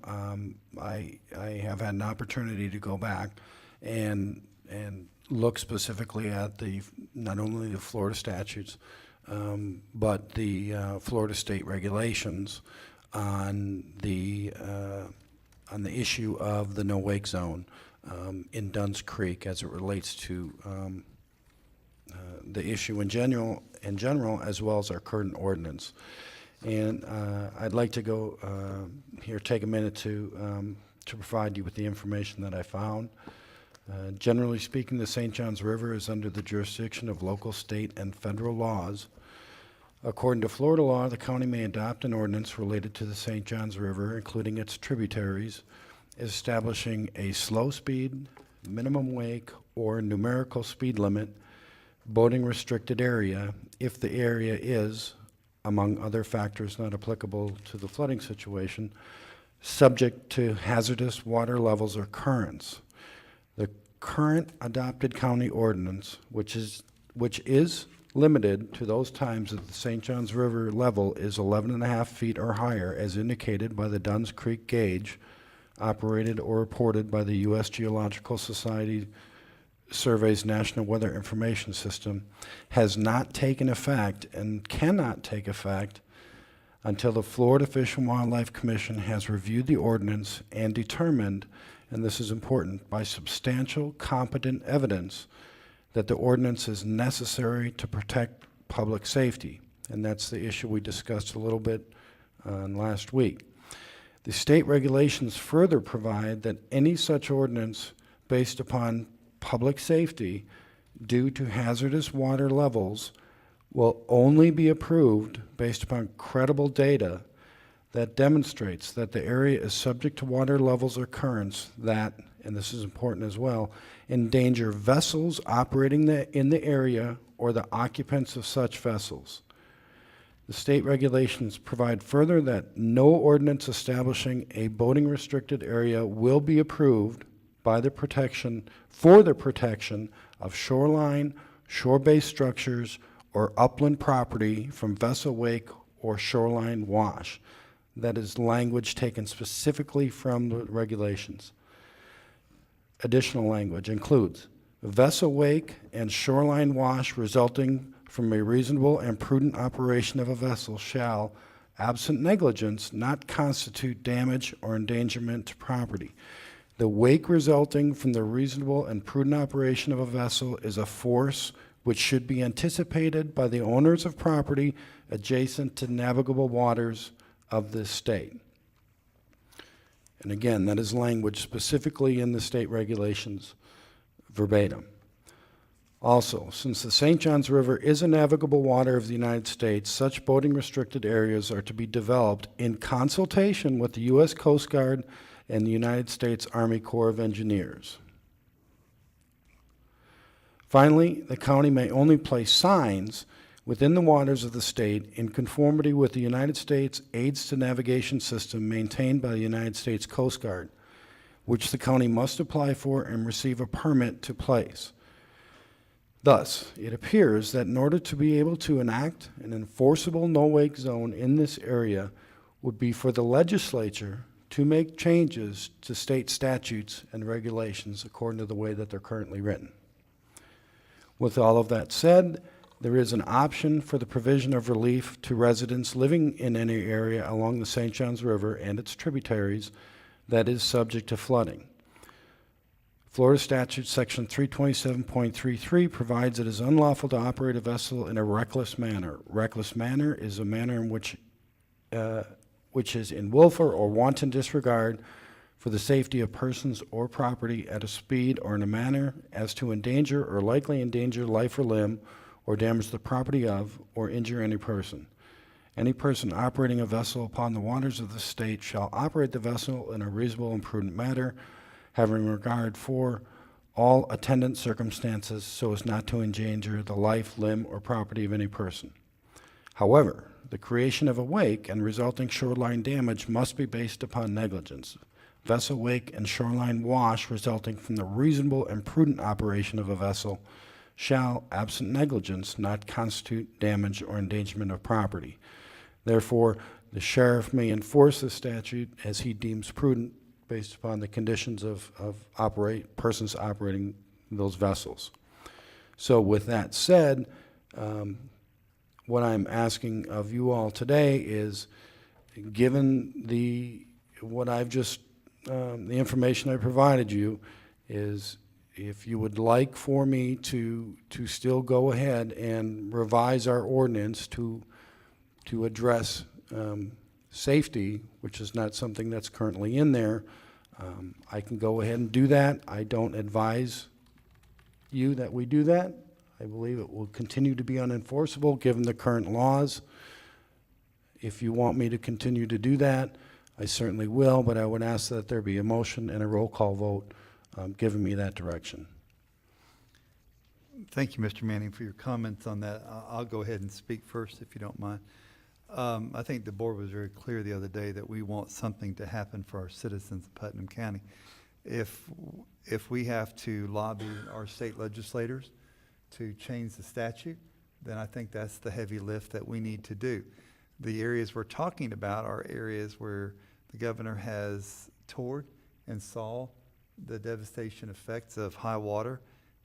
I have had an opportunity to go back and look specifically at not only the Florida statutes, but the Florida state regulations on the issue of the no wake zone in Dunn's Creek as it relates to the issue in general, as well as our current ordinance. And I'd like to go here, take a minute to provide you with the information that I found. Generally speaking, the St. Johns River is under the jurisdiction of local, state, and federal laws. According to Florida law, the county may adopt an ordinance related to the St. Johns River, including its tributaries, establishing a slow speed, minimum wake, or numerical speed limit boating restricted area if the area is, among other factors not applicable to the flooding situation, subject to hazardous water levels or currents. The current adopted county ordinance, which is limited to those times that the St. Johns River level is 11.5 feet or higher, as indicated by the Dunn's Creek gauge, operated or reported by the U.S. Geological Society Survey's National Weather Information System, has not taken effect and cannot take effect until the Florida Fish and Wildlife Commission has reviewed the ordinance and determined, and this is important, by substantial competent evidence that the ordinance is necessary to protect public safety. And that's the issue we discussed a little bit last week. The state regulations further provide that any such ordinance based upon public safety due to hazardous water levels will only be approved based upon credible data that demonstrates that the area is subject to water levels or currents that, and this is important as well, endanger vessels operating in the area or the occupants of such vessels. The state regulations provide further that no ordinance establishing a boating restricted area will be approved for the protection of shoreline, shore-based structures, or upland property from vessel wake or shoreline wash. That is language taken specifically from the regulations. Additional language includes vessel wake and shoreline wash resulting from a reasonable and prudent operation of a vessel shall, absent negligence, not constitute damage or endangerment to property. The wake resulting from the reasonable and prudent operation of a vessel is a force which should be anticipated by the owners of property adjacent to navigable waters of this state. And again, that is language specifically in the state regulations, verbatim. Also, since the St. Johns River is a navigable water of the United States, such boating restricted areas are to be developed in consultation with the U.S. Coast Guard and the United States Army Corps of Engineers. Finally, the county may only place signs within the waters of the state in conformity with the United States Aids to Navigation System maintained by the United States Coast Guard, which the county must apply for and receive a permit to place. Thus, it appears that in order to be able to enact an enforceable no-wake zone in this area would be for the legislature to make changes to state statutes and regulations according to the way that they're currently written. With all of that said, there is an option for the provision of relief to residents living in any area along the St. Johns River and its tributaries that is subject to flooding. Florida Statute Section 327.33 provides it is unlawful to operate a vessel in a reckless manner. Reckless manner is a manner in which is in willful or wanton disregard for the safety of persons or property at a speed or in a manner as to endanger or likely endanger life or limb or damage the property of, or injure any person. Any person operating a vessel upon the waters of the state shall operate the vessel in a reasonable and prudent manner, having regard for all attendant circumstances so as not to endanger the life, limb, or property of any person. However, the creation of a wake and resulting shoreline damage must be based upon negligence. Vessel wake and shoreline wash resulting from the reasonable and prudent operation of a vessel shall, absent negligence, not constitute damage or endangerment of property. Therefore, the sheriff may enforce the statute as he deems prudent based upon the conditions of persons operating those vessels. So with that said, what I'm asking of you all today is, given what I've just, the information I provided you, is if you would like for me to still go ahead and revise our ordinance to address safety, which is not something that's currently in there, I can go ahead and do that. I don't advise you that we do that. I believe it will continue to be unenforceable given the current laws. If you want me to continue to do that, I certainly will, but I would ask that there be a motion and a roll call vote giving me that direction. Thank you, Mr. Manning, for your comments on that. I'll go ahead and speak first, if you don't mind. I think the board was very clear the other day that we want something to happen for our citizens of Putnam County. If we have to lobby our state legislators to change the statute, then I think that's the heavy lift that we need to do. The areas we're talking about are areas where the governor has toured and saw the devastation effects of high water,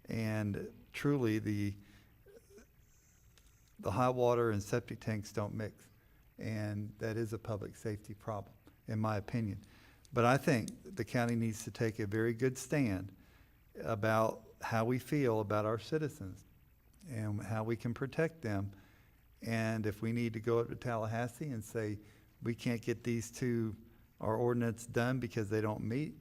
and truly the high water and septic tanks don't mix, and that is a public safety problem, in my opinion. But I think the county needs to take a very good stand about how we feel about our citizens and how we can protect them. And if we need to go up to Tallahassee and say, we can't get our ordinance done because they don't meet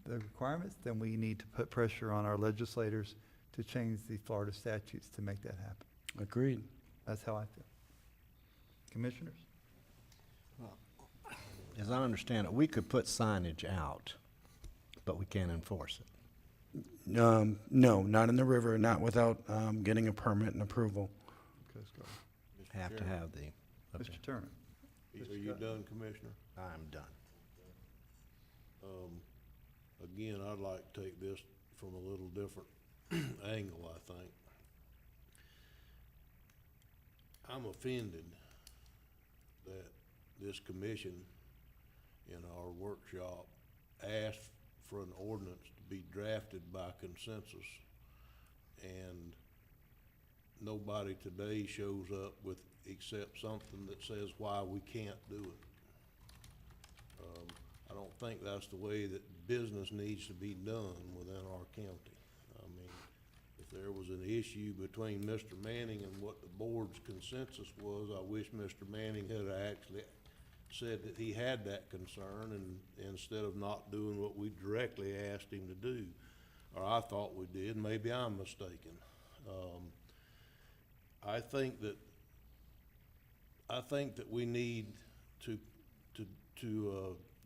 the requirements, then we need to put pressure on our legislators to change the Florida statutes to make that happen. Agreed. That's how I feel. Commissioners? As I understand it, we could put signage out, but we can't enforce it. No, not in the river, not without getting a permit and approval. Have to have the. Okay. Mr. Turner? Are you done, Commissioner? I'm done. Again, I'd like to take this from a little different angle, I think. I'm offended that this commission in our workshop asked for an ordinance to be drafted by consensus, and nobody today shows up with, except something that says why we can't do it. I don't think that's the way that business needs to be done within our county. I mean, if there was an issue between Mr. Manning and what the board's consensus was, I wish Mr. Manning had actually said that he had that concern, and instead of not doing what we directly asked him to do, or I thought we did. Maybe I'm mistaken. I think that we need to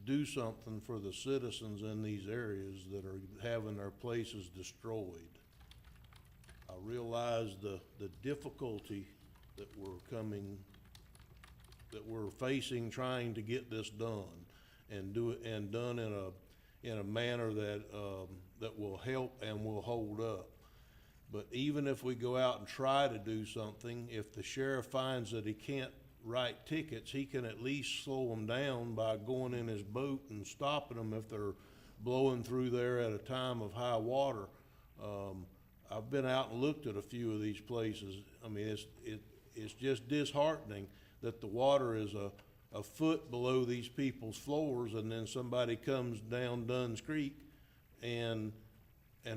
do something for the citizens in these areas that are having their places destroyed. I realize the difficulty that we're facing trying to get this done and do it, and done in a manner that that will help and will hold up. But even if we go out and try to do something, if the sheriff finds that he can't write tickets, he can at least slow them down by going in his boat and stopping them if they're blowing through there at a time of high water. I've been out and looked at a few of these places. I mean, it's just disheartening that the water is a foot below these people's floors, and then somebody comes down Dunn's Creek and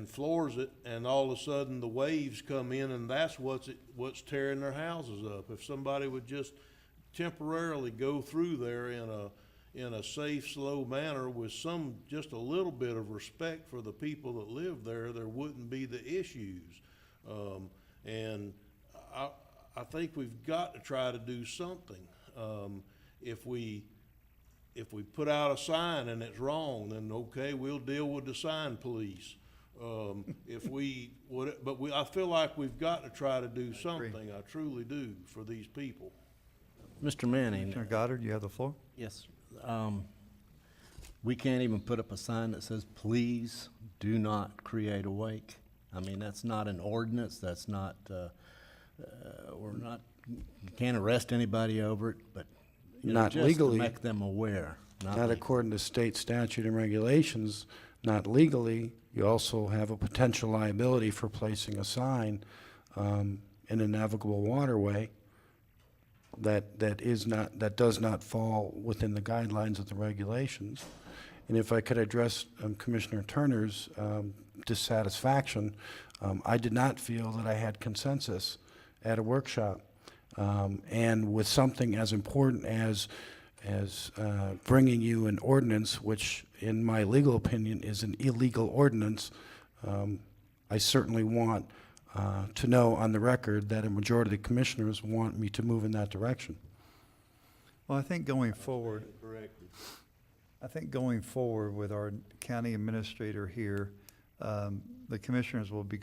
floors it, and all of a sudden the waves come in, and that's what's tearing their houses up. If somebody would just temporarily go through there in a safe, slow manner with just a little bit of respect for the people that live there, there wouldn't be the issues. And I think we've got to try to do something. If we put out a sign and it's wrong, then okay, we'll deal with the sign police. I feel like we've got to try to do something. I truly do, for these people. Mr. Manning. Commissioner Goddard, you have the floor. Yes. We can't even put up a sign that says, please do not create a wake. I mean, that's not an ordinance. That's not, you can't arrest anybody over it, but Not just legally. to make them aware. Not according to state statute and regulations, not legally. You also have a potential liability for placing a sign in a navigable waterway that does not fall within the guidelines of the regulations. And if I could address Commissioner Turner's dissatisfaction, I did not feel that I had consensus at a workshop. And with something as important as bringing you an ordinance, which in my legal opinion is an illegal ordinance, I certainly want to know on the record that a majority of the commissioners want me to move in that direction. Well, I think going forward, with our county administrator here, the commissioners will be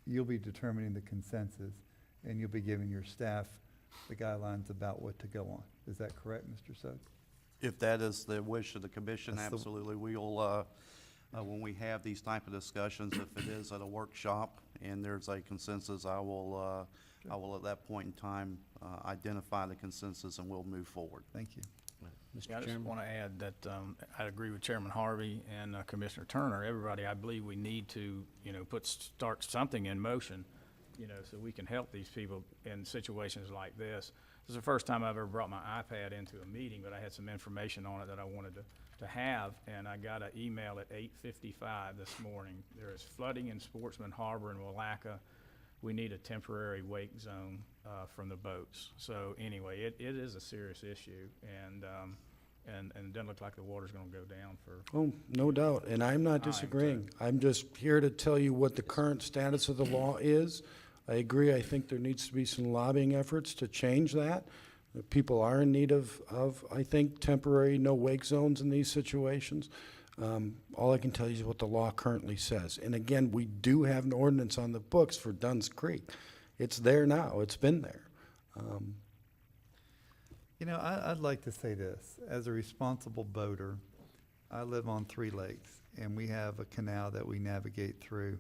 you'll be determining the consensus, and you'll be giving your staff the guidelines about what to go on. Is that correct, Mr. Sugg? If that is the wish of the commission, That's the- absolutely. We'll, when we have these type of discussions, if it is at a workshop and there's a consensus, I will at that point in time identify the consensus and we'll move forward. Thank you. Yeah, I just want to add that I agree with Chairman Harvey and Commissioner Turner. Everybody, I believe we need to, start something in motion, so we can help these people in situations like this. This is the first time I've ever brought my iPad into a meeting, but I had some information on it that I wanted to have, and I got an email at 8:55 this morning. There is flooding in Sportsman Harbor in Willaca. We need a temporary wake zone from the boats. So anyway, it is a serious issue, and it doesn't look like the water's going to go down for. Oh, no doubt, and I'm not Time, disagreeing. I'm just here to tell you what the current status of the law is. I agree, I think there needs to be some lobbying efforts to change that. People are in need of, I think, temporary no-wake zones in these situations. All I can tell you is what the law currently says. And again, we do have an ordinance on the books for Dunn's Creek. It's there now, it's been there. You know, I'd like to say this. As a responsible boater, I live on 3 lakes, and we have a canal that we navigate through.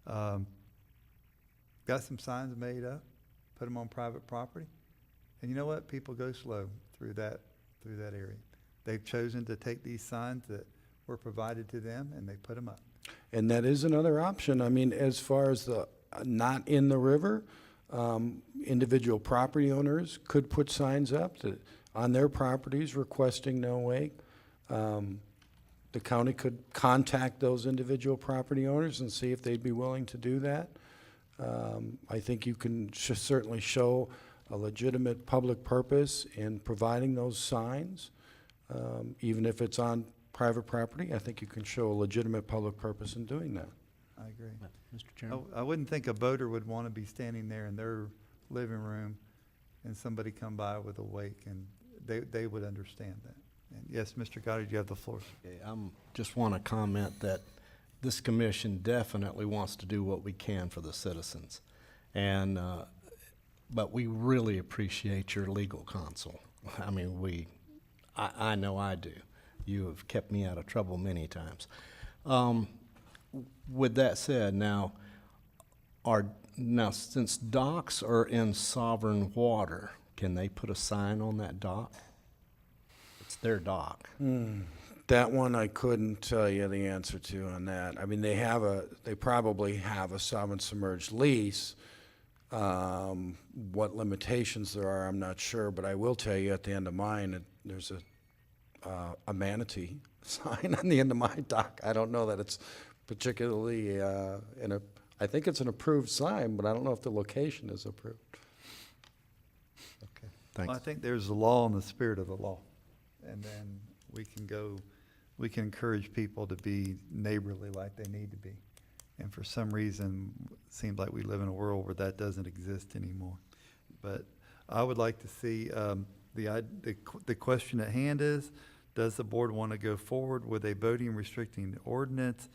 Got some signs made up, put them on private property. And you know what? People go slow through that area. They've chosen to take these signs that were provided to them, and they put them up. And that is another option. I mean, as far as the not in the river, individual property owners could put signs up on their properties requesting no wake. The county could contact those individual property owners and see if they'd be willing to do that. I think you can certainly show a legitimate public purpose in providing those signs, even if it's on private property. I think you can show a legitimate public purpose in doing that. I agree. Mr. Chairman? I wouldn't think a boater would want to be standing there in their living room and somebody come by with a wake, and they would understand that. And yes, Mr. Goddard, you have the floor. Okay, just want to comment that this commission definitely wants to do what we can for the citizens. And, but we really appreciate your legal counsel. I mean, I know I do. You have kept me out of trouble many times. With that said, now since docks are in sovereign water, can they put a sign on that dock? It's their dock. That one I couldn't tell you the answer to on that. I mean, they probably have a sovereign submerged lease. What limitations there are, I'm not sure, but I will tell you at the end of mine, there's a manatee sign on the end of my dock. I don't know that it's particularly I think it's an approved sign, but I don't know if the location is approved. Okay, thanks. Well, I think there's the law and the spirit of the law. And then we can encourage people to be neighborly like they need to be. And for some reason, it seems like we live in a world where that doesn't exist anymore. But I would like to see, the question at hand is, does the board want to go forward with a boating restricting ordinance?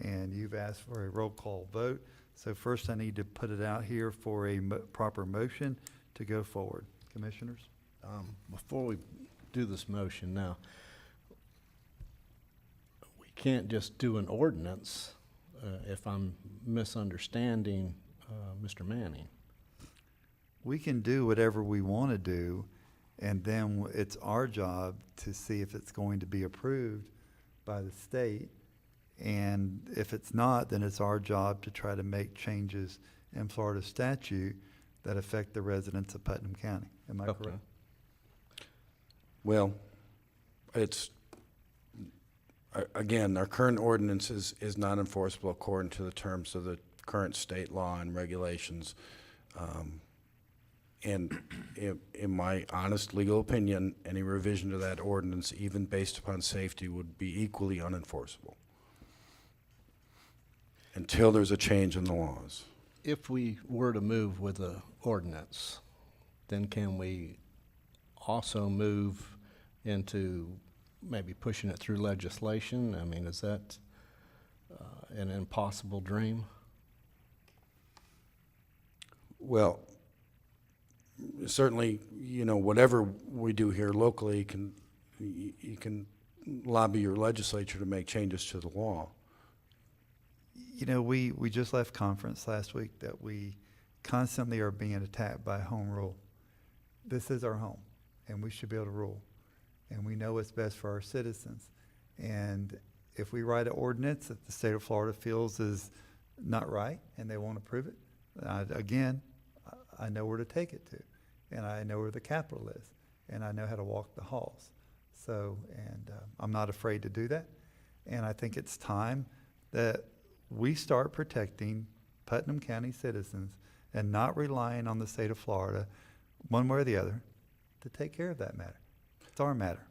And you've asked for a roll call vote. So first I need to put it out here for a proper motion to go forward. Commissioners? Before we do this motion now, we can't just do an ordinance if I'm misunderstanding Mr. Manning. We can do whatever we want to do, and then it's our job to see if it's going to be approved by the state. And if it's not, then it's our job to try to make changes in Florida statute that affect the residents of Putnam County. Am I correct? Well, again, our current ordinance is not enforceable according to the terms of the current state law and regulations. And in my honest legal opinion, any revision to that ordinance, even based upon safety, would be equally unenforceable until there's a change in the laws. If we were to move with the ordinance, then can we also move into maybe pushing it through legislation? I mean, is that an impossible dream? Well, certainly, whatever we do here locally, you can lobby your legislature to make changes to the law. We just left conference last week that we constantly are being attacked by home rule. This is our home, and we should be able to rule. And we know what's best for our citizens. And if we write an ordinance that the state of Florida feels is not right and they won't approve it, again, I know where to take it to. And I know where the Capitol is. And I know how to walk the halls. So, I'm not afraid to do that. And I think it's time that we start protecting Putnam County citizens and not relying on the state of Florida, one way or the other, to take care of that matter. It's our matter.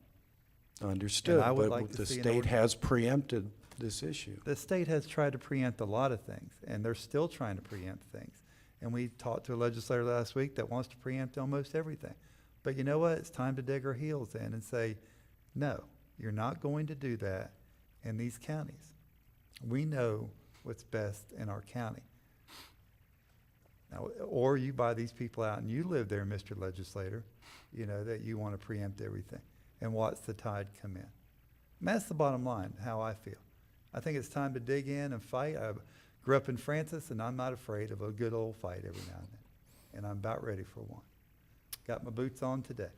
Understood, I would but like to the see an state ordinance. has preempted this issue. The state has tried to preempt a lot of things, and they're still trying to preempt things. And we talked to a legislator last week that wants to preempt almost everything. But you know what? It's time to dig our heels in and say, no, you're not going to do that in these counties. We know what's best in our county. Now, or you buy these people out and you live there, Mr. Legislator, you know, that you want to preempt everything and watch the tide come in. And that's the bottom line, how I feel. I think it's time to dig in and fight. I grew up in Francis, and I'm not afraid of a good old fight every now and then. And I'm about ready for one. Got my boots on today.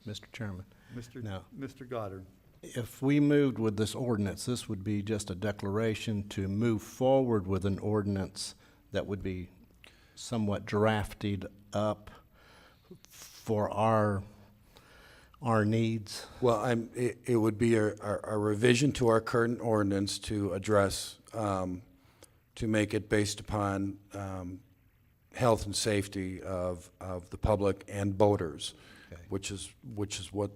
Mr. Chairman. Mr. Goddard. If we moved with this ordinance, this would be just a declaration to move forward with an ordinance that would be somewhat drafted up for our needs. Well, it would be a revision to our current ordinance to address, to make it based upon health and safety of the public and boaters, Okay. which is what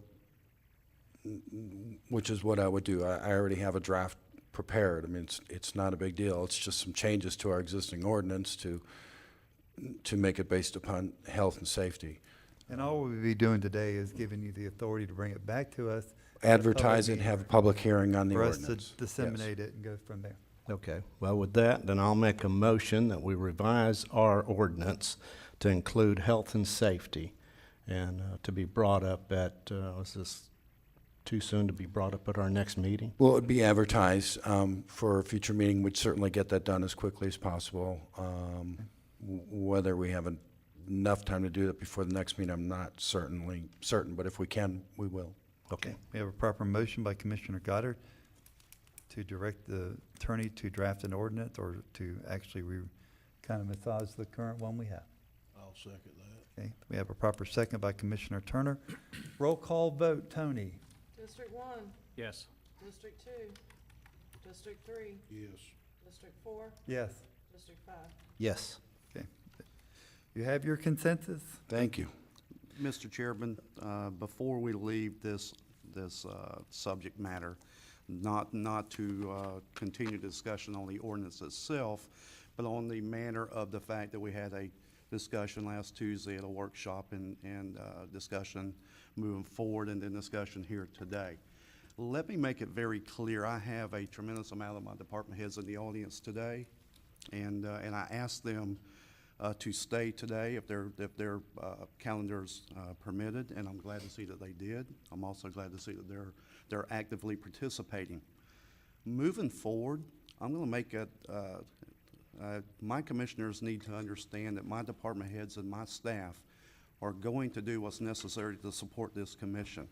I would do. I already have a draft prepared. I mean, it's not a big deal. It's just some changes to our existing ordinance to make it based upon health and safety. And all we'll be doing today is giving you the authority to bring it back to us. Advertise it, have a public hearing on the For ordinance. us to disseminate it and go from there. Okay, well, with that, then I'll make a motion that we revise our ordinance to include health and safety and to be brought up at, was this too soon to be brought up at our next meeting? Well, it'd be advertised for a future meeting. We'd certainly get that done as quickly as possible. Whether we have enough time to do that before the next meeting, I'm not certain, but if we can, we will. Okay. We have a proper motion by Commissioner Goddard to direct the attorney to draft an ordinance or to actually kind of massage the current one we have. I'll second that. Okay, we have a proper second by Commissioner Turner. Roll call vote, Tony. District 1, Yes. District 2, District 3, Yes. District 4, Yes. District 5. Yes. Okay. You have your consensus? Thank you. Mr. Chairman, before we leave this subject matter, not to continue discussion on the ordinance itself, but on the manner of the fact that we had a discussion last Tuesday at a workshop and discussion moving forward and then discussion here today. Let me make it very clear, I have a tremendous amount of my department heads in the audience today, and I asked them to stay today if their calendars permitted, and I'm glad to see that they did. I'm also glad to see that they're actively participating. Moving forward, I'm going to make it, my commissioners need to understand that my department heads and my staff are going to do what's necessary to support this commission.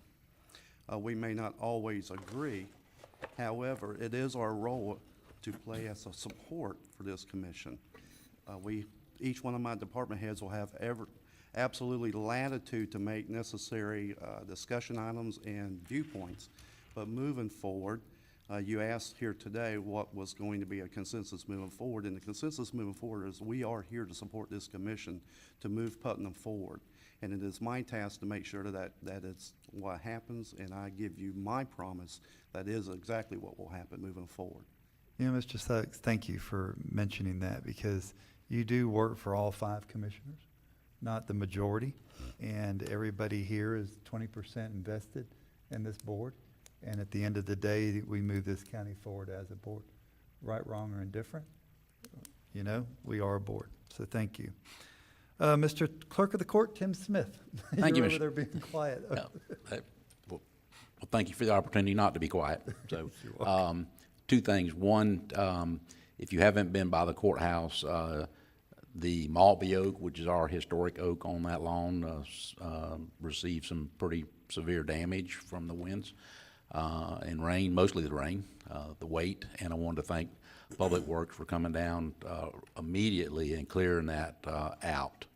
We may not always agree. However, it is our role to play as a support for this commission. Each one of my department heads will have absolutely latitude to make necessary discussion items and viewpoints. But moving forward, you asked here today what was going to be a consensus moving forward, and the consensus moving forward is we are here to support this commission to move Putnam forward. And it is my task to make sure that is what happens, and I give you my promise that is exactly what will happen moving forward. You know, Mr. Suggs, thank you for mentioning that, because you do work for all 5 commissioners, not the majority, and everybody here is 20% invested in this board, and at the end of the day, we move this county forward as a board. Right, wrong, or indifferent, you know, we are a board, so thank you. Mr. Clerk of the Court, Tim Smith. Thank you, You're Mr. over there being quiet. Well, thank you for the opportunity not to be quiet. So, 2 things. One, if you haven't been by the courthouse, the Maltby oak, which is our historic oak on that lawn, received some pretty severe damage from the winds and rain, mostly the rain, the weight. And I wanted to thank Public Works for coming down immediately and clearing that out.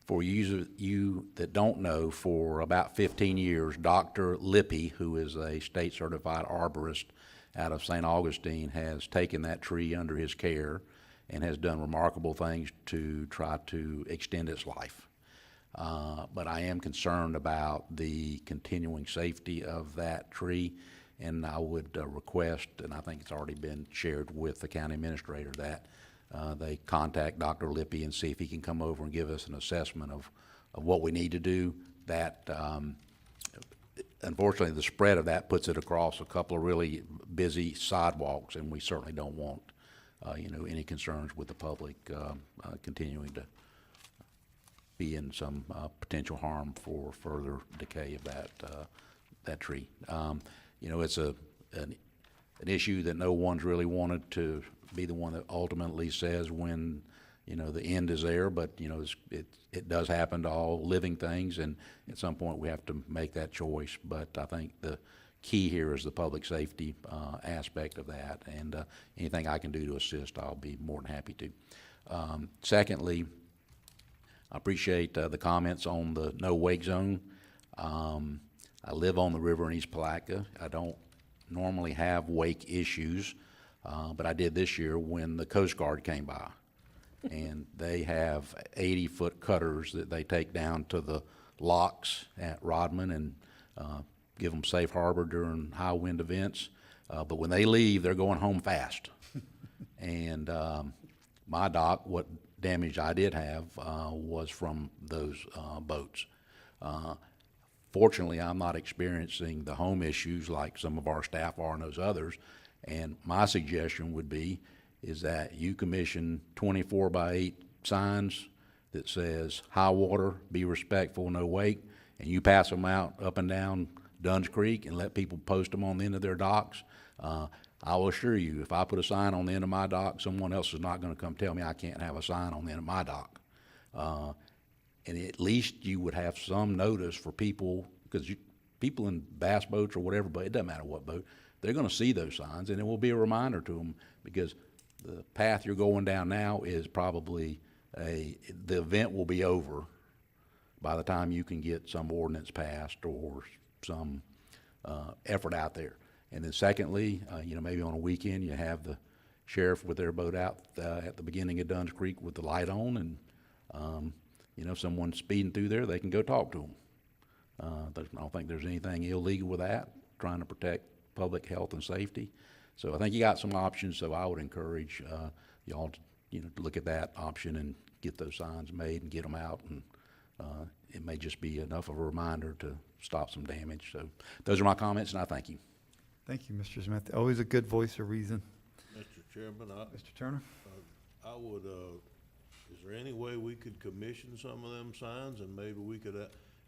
For you that don't know, for about 15 years, Dr. Lippy, who is a state certified arborist out of St. Augustine, has taken that tree under his care and has done remarkable things to try to extend its life. But I am concerned about the continuing safety of that tree, and I would request, and I think it's already been shared with the county administrator, that they contact Dr. Lippy and see if he can come over and give us an assessment of what we need to do. That, unfortunately, the spread of that puts it across a couple of really busy sidewalks, and we certainly don't want, any concerns with the public continuing to be in some potential harm for further decay of that tree. It's an issue that no one's really wanted to be the one that ultimately says when, the end is there, but, it does happen to all living things, and at some point we have to make that choice. But I think the key here is the public safety aspect of that, and anything I can do to assist, I'll be more than happy to. Secondly, I appreciate the comments on the no wake zone. I live on the river in East Palatka. I don't normally have wake issues, but I did this year when the Coast Guard came by. And they have 80-foot cutters that they take down to the locks at Rodman and give them safe harbor during high wind events. But when they leave, they're going home fast. And my dock, what damage I did have was from those boats. Fortunately, I'm not experiencing the home issues like some of our staff are and those others. And my suggestion would be is that you commission 24/8 signs that says high water, be respectful, no wake, and you pass them out up and down Dunn's Creek and let people post them on the end of their docks. I will assure you, if I put a sign on the end of my dock, someone else is not going to come tell me I can't have a sign on the end of my dock. And at least you would have some notice for people, because people in bass boats or whatever, but it doesn't matter what boat, they're going to see those signs, and it will be a reminder to them, because the path you're going down now is probably the event will be over by the time you can get some ordinance passed or some effort out there. And then secondly, maybe on a weekend you have the sheriff with their boat out at the beginning of Dunn's Creek with the light on, and if someone's speeding through there, they can go talk to them. I don't think there's anything illegal with that, trying to protect public health and safety. So I think you got some options, so I would encourage y'all to, to look at that option and get those signs made and get them out, and it may just be enough of a reminder to stop some damage. So those are my comments, and I thank you. Thank you, Mr. Smith. Always a good voice of reason. Mr. Chairman, Mr. Turner? I would, is there any way we could commission some of them signs, and maybe we could,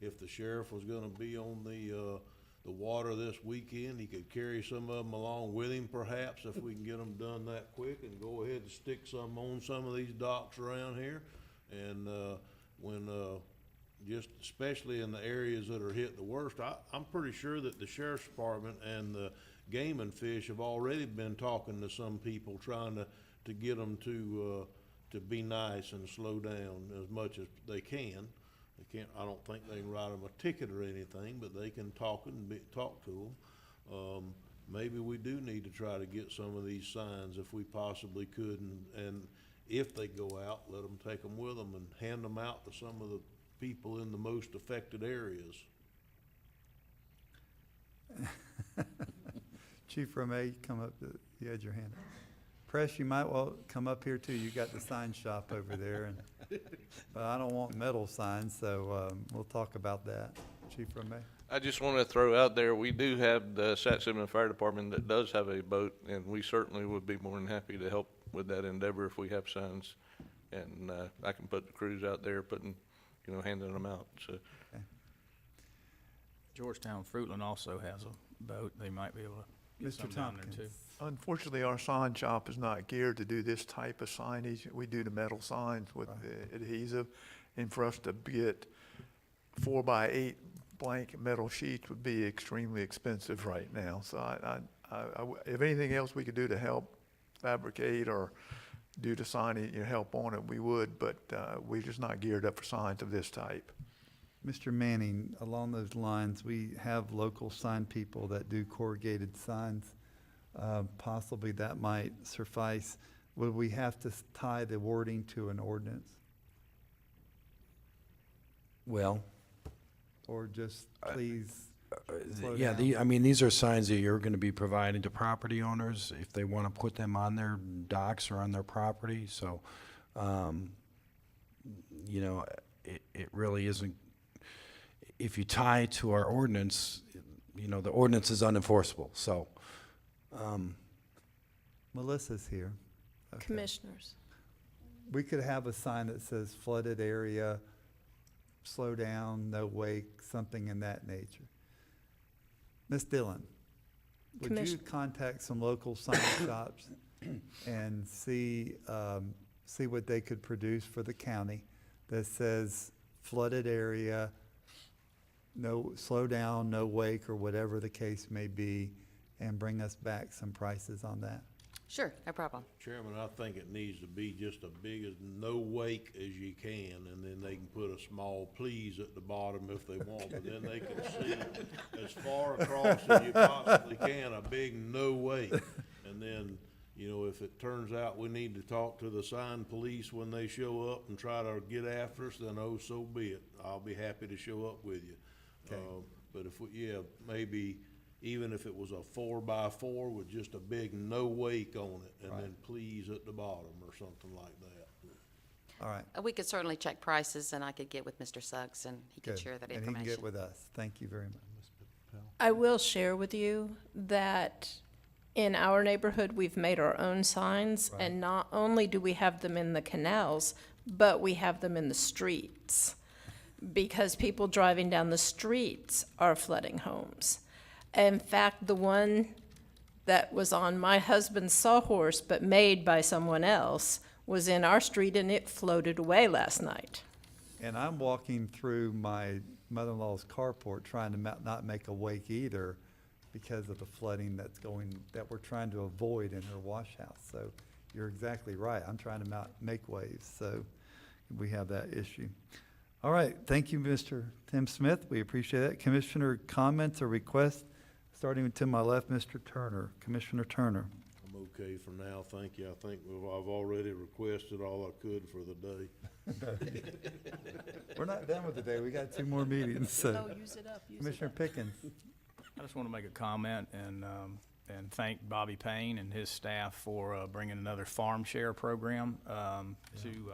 if the sheriff was gonna be on the water this weekend, he could carry some of them along with him perhaps, if we can get them done that quick, and go ahead and stick some on some of these docks around here. And when just especially in the areas that are hit the worst, I'm pretty sure that the sheriff's department and the game and fish have already been talking to some people, trying to get them to be nice and slow down as much as they can. I don't think they can write them a ticket or anything, but they can talk to them. Maybe we do need to try to get some of these signs if we possibly could, and if they go out, let them take them with them and hand them out to some of the people in the most affected areas. Chief Romay, come up, you had your hand up. Press, you might well come up here too. You got the sign shop over there, but I don't want metal signs, so we'll talk about that. Chief Romay. I just want to throw out there, we do have the Satsuma Fire Department that does have a boat, and we certainly would be more than happy to help with that endeavor if we have signs. And I can put the crews out there handing them out. So. Okay. Georgetown Fruitland also has a boat. They might be able to get some Mr. down there Tompkins. too. Unfortunately, our sign shop is not geared to do this type of signage. We do the metal signs with the adhesive, and for us to get 4x8 blank metal sheets would be extremely expensive right now. So if anything else we could do to help fabricate or do the signage, help on it, we would, but we're just not geared up for signs of this type. Mr. Manning, along those lines, we have local sign people that do corrugated signs. Possibly that might suffice. Would we have to tie the wording to an ordinance? Well, Or just please Slow Yeah, down. I mean, these are signs that you're gonna be providing to property owners if they wanna put them on their docks or on their property, so, you know, it really isn't, if you tie to our ordinance, you know, the ordinance is unenforceable, so, Melissa's here. Okay. Commissioners. We could have a sign that says flooded area, slow down, no wake, something in that nature. Ms. Dillon, would you Commission- contact some local sign shops and see what they could produce for the county that says flooded area, no, slow down, no wake, or whatever the case may be, and bring us back some prices on that? Sure, no problem. Chairman, I think it needs to be just as big as no wake as you can, and then they can put a small please at the bottom if they want, but then they can see as far across as you possibly can, a big no wake. And then, you know, if it turns out we need to talk to the sign police when they show up and try to get after us, then oh, so be it. I'll be happy to show up with you. Okay. But if we, yeah, maybe even if it was a 4x4 with just a big no wake on it, and then please at the bottom or something like that. All right. We could certainly check prices, and I could get with Mr. Suggs, and he could Good. share that And he information. can get with us. Thank you very much. I will share with you that in our neighborhood, we've made our own signs, Right. and not only do we have them in the canals, but we have them in the streets, because people driving down the streets are flooding homes. In fact, the one that was on my husband's sawhorse, but made by someone else, was in our street, and it floated away last night. And I'm walking through my mother-in-law's carport trying to not make a wake either because of the flooding that we're trying to avoid in her wash house. So you're exactly right. I'm trying to not make waves, so we have that issue. All right, thank you, Mr. Tim Smith. We appreciate that. Commissioner comments or requests, starting to my left, Mr. Turner. Commissioner Turner. I'm okay for now, thank you. I think I've already requested all I could for the day. We're not done with the day. We got 2 more meetings, so. No, use it up, use it Commissioner up. Pickens. I just want to make a comment and thank Bobby Payne and his staff for bringing another farm share program to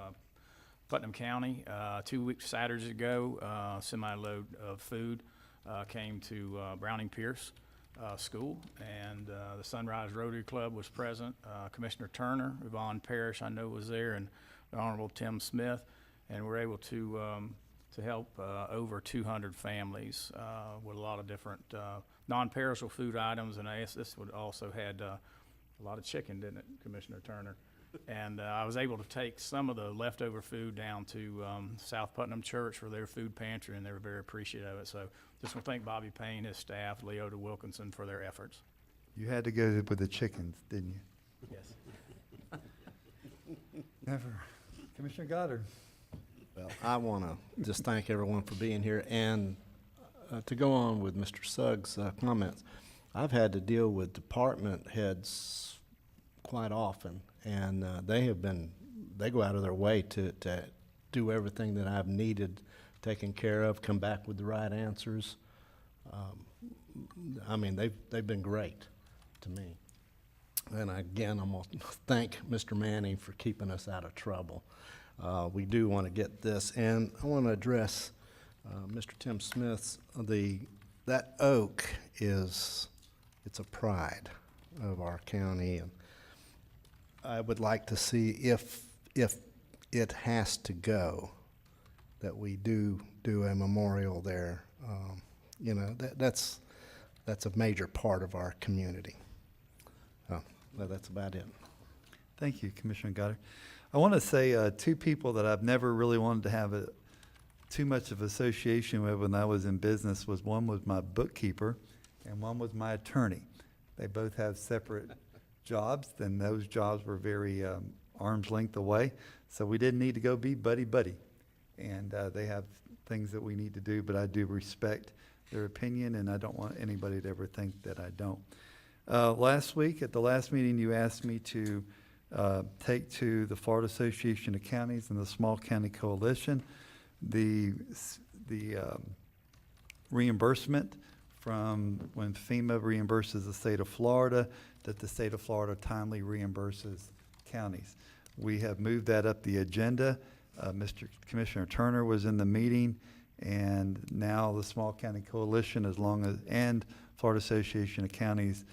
Putnam County. 2 weeks, Saturdays ago, semi-load of food came to Browning Pierce School, and the Sunrise Rotary Club was present. Commissioner Turner, Yvonne Parrish, I know was there, and the Honorable Tim Smith, and we're able to help over 200 families with a lot of different non-perishable food items, and this would also had a lot of chicken, didn't it, Commissioner Turner? And I was able to take some of the leftover food down to South Putnam Church for their food pantry, and they were very appreciative of it. So just want to thank Bobby Payne, his staff, Leota Wilkinson for their efforts. You had to go with the chickens, didn't you? Yes. Never. Commissioner Goddard. Well, I want to just thank everyone for being here, and to go on with Mr. Suggs' comments, I've had to deal with department heads quite often, and they go out of their way to do everything that I've needed taken care of, come back with the right answers. I mean, they've been great to me. And again, I'm going to thank Mr. Manning for keeping us out of trouble. We do want to get this, and I want to address Mr. Tim Smith's, that oak it's a pride of our county, and I would like to see if it has to go, that we do a memorial there. You know, that's a major part of our community. Well, that's about it. Thank you, Commissioner Goddard. I want to say 2 people that I've never really wanted to have too much of association with when I was in business was one was my bookkeeper and one was my attorney. They both have separate jobs, and those jobs were very arm's length away, so we didn't need to go be buddy-buddy. And they have things that we need to do, but I do respect their opinion, and I don't want anybody to ever think that I don't. Last week, at the last meeting, you asked me to take to the Florida Association of Counties and the Small County Coalition the reimbursement from when FEMA reimburses the state of Florida, that the state of Florida timely reimburses counties. We have moved that up the agenda. Mr. Commissioner Turner was in the meeting, and now the Small County Coalition, and Florida Association of Counties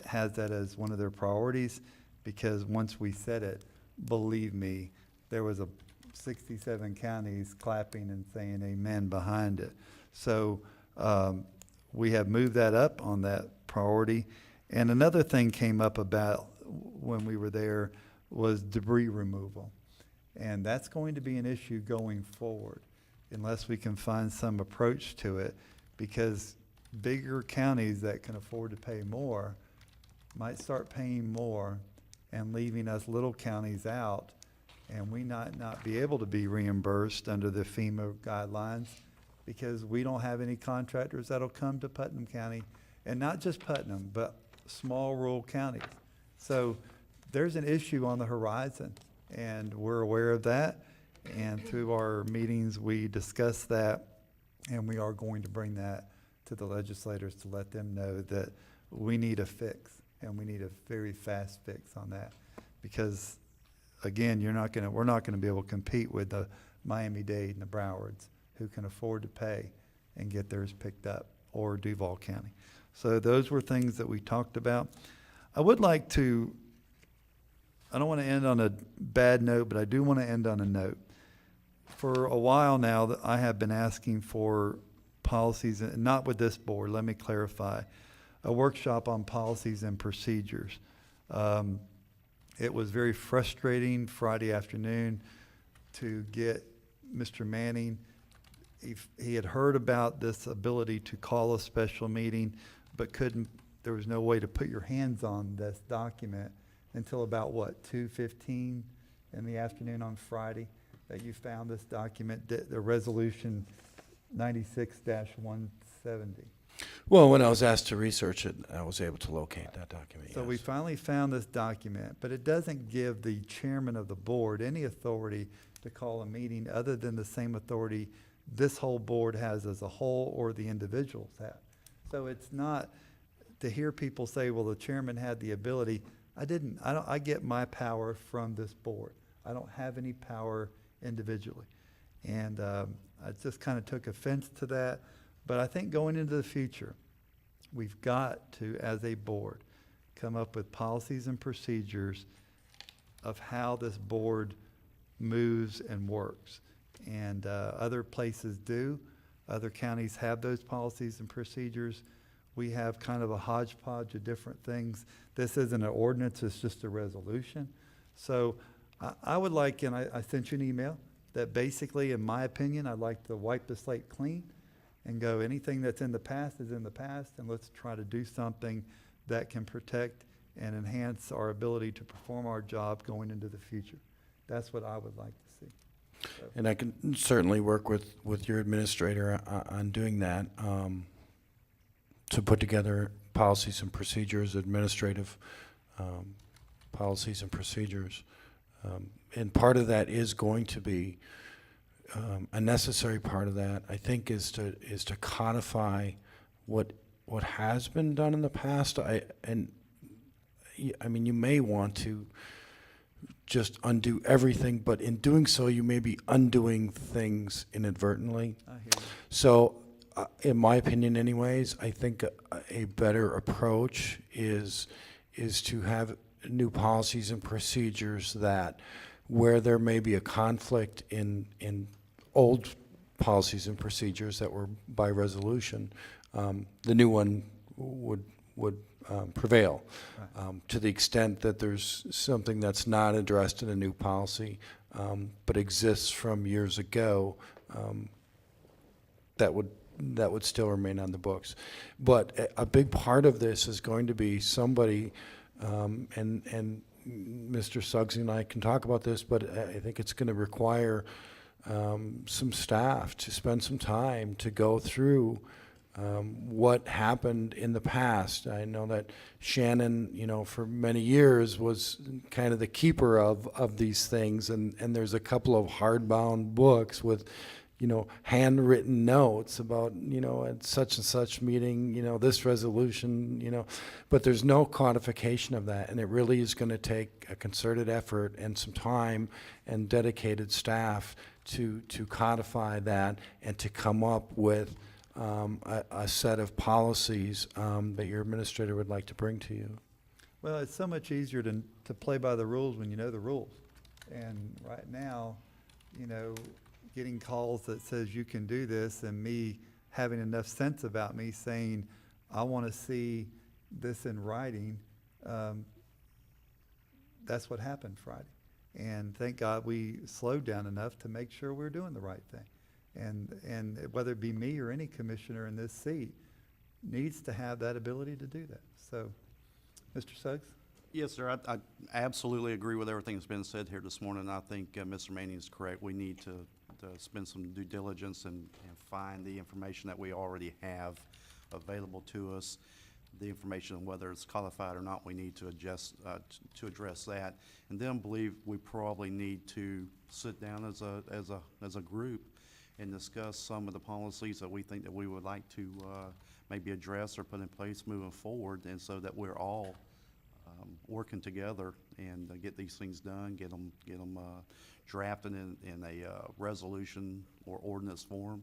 has that as one of their priorities, because once we said it, believe me, there was 67 counties clapping and saying amen behind it. So we have moved that up on that priority. And another thing came up about when we were there was debris removal. And that's going to be an issue going forward unless we can find some approach to it, because bigger counties that can afford to pay more might start paying more and leaving us little counties out, and we might not be able to be reimbursed under the FEMA guidelines because we don't have any contractors that'll come to Putnam County, and not just Putnam, but small rural counties. So there's an issue on the horizon, and we're aware of that. And through our meetings, we discuss that, and we are going to bring that to the legislators to let them know that we need a fix, and we need a very fast fix on that. Because again, we're not gonna be able to compete with the Miami-Dade and the Browards who can afford to pay and get theirs picked up, or Duval County. So those were things that we talked about. I would like to, I don't want to end on a bad note, but I do want to end on a note. For a while now, that I have been asking for policies, and not with this board, let me clarify, a workshop on policies and procedures. It was very frustrating Friday afternoon to get Mr. Manning. He had heard about this ability to call a special meeting, but there was no way to put your hands on this document until about, what, 2:15 in the afternoon on Friday, that you found this document, the resolution 96-170. Well, when I was asked to research it, I was able to locate that document, So yes. we finally found this document, but it doesn't give the chairman of the board any authority to call a meeting other than the same authority this whole board has as a whole, or the individuals have. So it's not to hear people say, well, the chairman had the ability. I get my power from this board. I don't have any power individually. And I just kind of took offense to that. But I think going into the future, we've got to, as a board, come up with policies and procedures of how this board moves and works. And other places do. Other counties have those policies and procedures. We have kind of a hodgepodge of different things. This isn't an ordinance, it's just a resolution. So I would like, and I sent you an email, that basically, in my opinion, I'd like to wipe the slate clean and go, anything that's in the past is in the past, and let's try to do something that can protect and enhance our ability to perform our job going into the future. That's what I would like to see. So. And I can certainly work with your administrator on doing that, to put together policies and procedures, administrative policies and procedures. And part of that is going to be, a necessary part of that, I think, is to codify what has been done in the past. I mean, you may want to just undo everything, but in doing so, you may be undoing things inadvertently. I hear you. So, in my opinion anyways, I think a better approach is to have new policies and procedures that, where there may be a conflict in old policies and procedures that were by resolution, the new one would prevail. Right. To the extent that there's something that's not addressed in a new policy, but exists from years ago, that would still remain on the books. But a big part of this is going to be somebody, and Mr. Suggs and I can talk about this, but I think it's going to require some staff to spend some time to go through what happened in the past. I know that Shannon, for many years was kind of the keeper of these things, and there's a couple of hardbound books with handwritten notes about, at such and such meeting, this resolution, but there's no codification of that, and it really is going to take a concerted effort and some time and dedicated staff to codify that and to come up with a set of policies that your administrator would like to bring to you. Well, it's so much easier to play by the rules when you know the rules. And right now, getting calls that says you can do this and me having enough sense about me saying, I want to see this in writing, that's what happened Friday. And thank God we slowed down enough to make sure we're doing the right thing. And whether it be me or any commissioner in this seat needs to have that ability to do that. So, Mr. Suggs? Yes, sir. I absolutely agree with everything that's been said here this morning. I think Mr. Manning is correct. We need to spend some due diligence and find the information that we already have available to us. The information, whether it's qualified or not, we need to adjust to address that. And then believe we probably need to sit down as a group and discuss some of the policies that we think that we would like to maybe address or put in place moving forward, and so that we're all working together and get these things done, get them drafted in a resolution or ordinance form,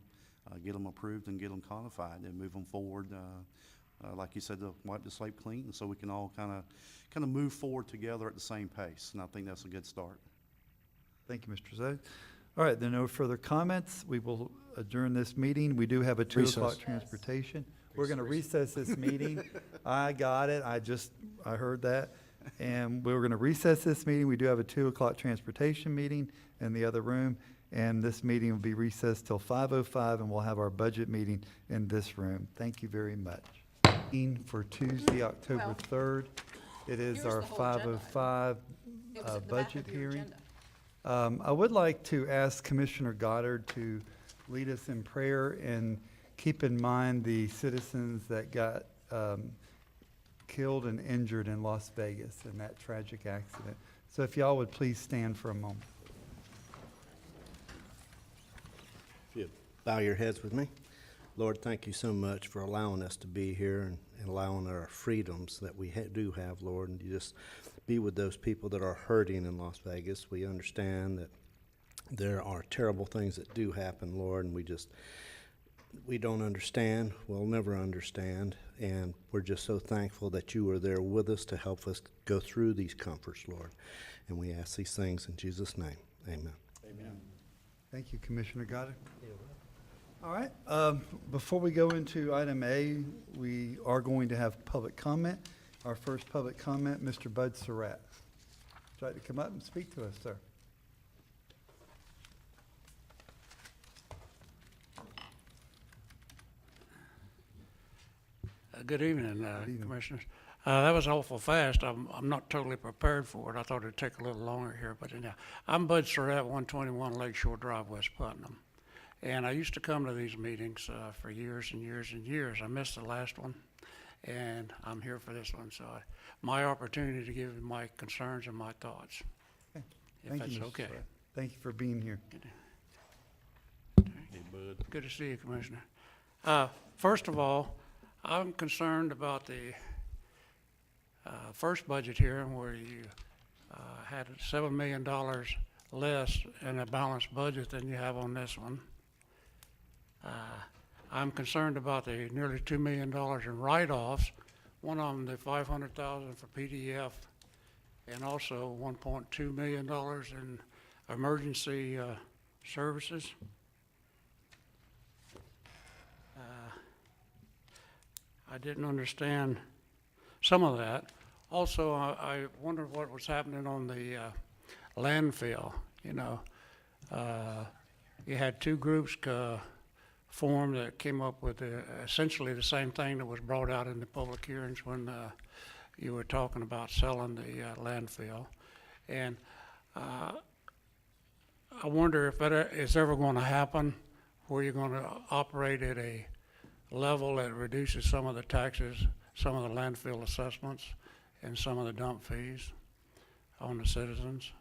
get them approved and get them codified, and move them forward. Like you said, to wipe the slate clean, so we can all kind of move forward together at the same pace. And I think that's a good start. Thank you, Mr. Zug. All right, there are no further comments. We will adjourn this meeting. We do have a 2 o'clock transportation. We're going to recess this meeting. I got it. I heard that. And we're going to recess this meeting. We do have a 2 o'clock transportation meeting in the other room. And this meeting will be recessed till 5:05, and we'll have our budget meeting in this room. Thank you very much. For Tuesday, October 3rd. It is our 5:05 budget hearing. I would like to ask Commissioner Goddard to lead us in prayer and keep in mind the citizens that got killed and injured in Las Vegas in that tragic accident. So if y'all would please stand for a moment. If you bow your heads with me. Lord, thank you so much for allowing us to be here and allowing our freedoms that we do have, Lord, and you just be with those people that are hurting in Las Vegas. We understand that there are terrible things that do happen, Lord, and we don't understand. We'll never understand, and we're just so thankful that you are there with us to help us go through these comforts, Lord. And we ask these things in Jesus' name. Amen. Amen. Thank you, Commissioner Goddard. All right, before we go into item A, we are going to have public comment. Our first public comment, Mr. Bud Surratt. Would you like to come up and speak to us, sir? Good evening, Commissioners. That was awful fast. I'm not totally prepared for it. I thought it'd take a little longer here, but anyhow. I'm Bud Surratt, 121 Lakeshore Drive, West Putnam. And I used to come to these meetings for years and years and years. I missed the last one, and I'm here for this one. So my opportunity to give my concerns and my thoughts, Okay. if Thank that's you, Mr. okay. Surratt. Thank you for being here. Hey, Bud. Good to see you, Commissioner. First of all, I'm concerned about the first budget hearing where you had $7 million less in a balanced budget than you have on this one. I'm concerned about the nearly $2 million in write-offs. One of them, the $500,000 for PDF, and also $1.2 million in emergency services. I didn't understand some of that. Also, I wondered what was happening on the landfill. You know, you had two groups formed that came up with essentially the same thing that was brought out in the public hearings when you were talking about selling the landfill. And I wonder if that is ever going to happen, where you're going to operate at a level that reduces some of the taxes, some of the landfill assessments, and some of the dump fees on the citizens.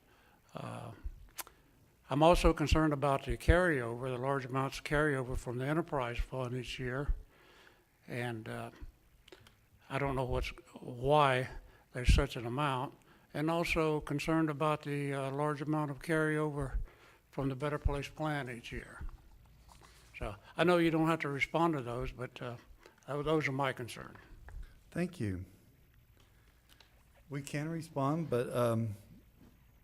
I'm also concerned about the carryover, the large amounts of carryover from the enterprise fund each year. And I don't know why there's such an amount. And also concerned about the large amount of carryover from the Better Place plan each year. So I know you don't have to respond to those, but those are my concerns. Thank you. We can respond, but,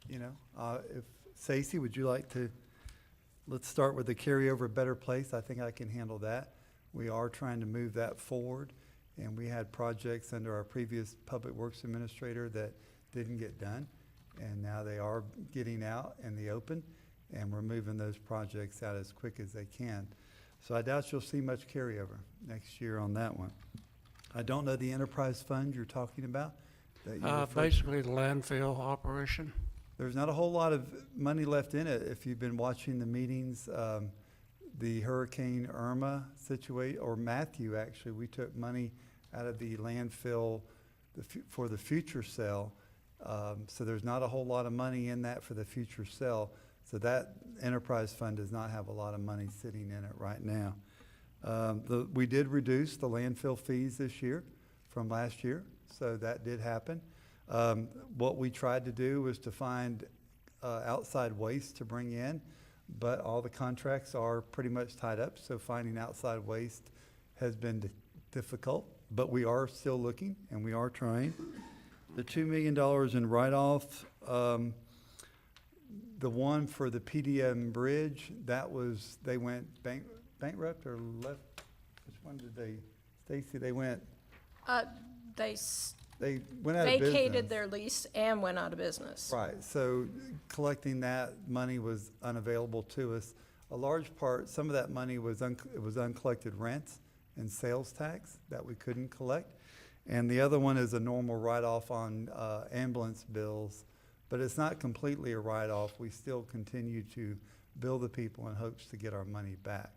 if Stacy, would you like to, let's start with the carryover Better Place. I think I can handle that. We are trying to move that forward, and we had projects under our previous Public Works Administrator that didn't get done, and now they are getting out in the open, and we're moving those projects out as quick as they can. So I doubt you'll see much carryover next year on that one. I don't know the enterprise fund you're talking about. That you referred to. Basically the landfill operation. There's not a whole lot of money left in it. If you've been watching the meetings, the Hurricane Irma or Matthew, actually, we took money out of the landfill for the future sale. So there's not a whole lot of money in that for the future sale. So that enterprise fund does not have a lot of money sitting in it right now. We did reduce the landfill fees this year from last year, so that did happen. What we tried to do was to find outside waste to bring in, but all the contracts are pretty much tied up, so finding outside waste has been difficult, but we are still looking and we are trying. The $2 million in write-off, the one for the PDM bridge, they went bankrupt or left, which one did Stacy, they went out of business. Vacated their lease and went out of business. Right, so collecting that money was unavailable to us. A large part, some of that money was uncollected rents and sales tax that we couldn't collect. And the other one is a normal write-off on ambulance bills, but it's not completely a write-off. We still continue to bill the people in hopes to get our money back,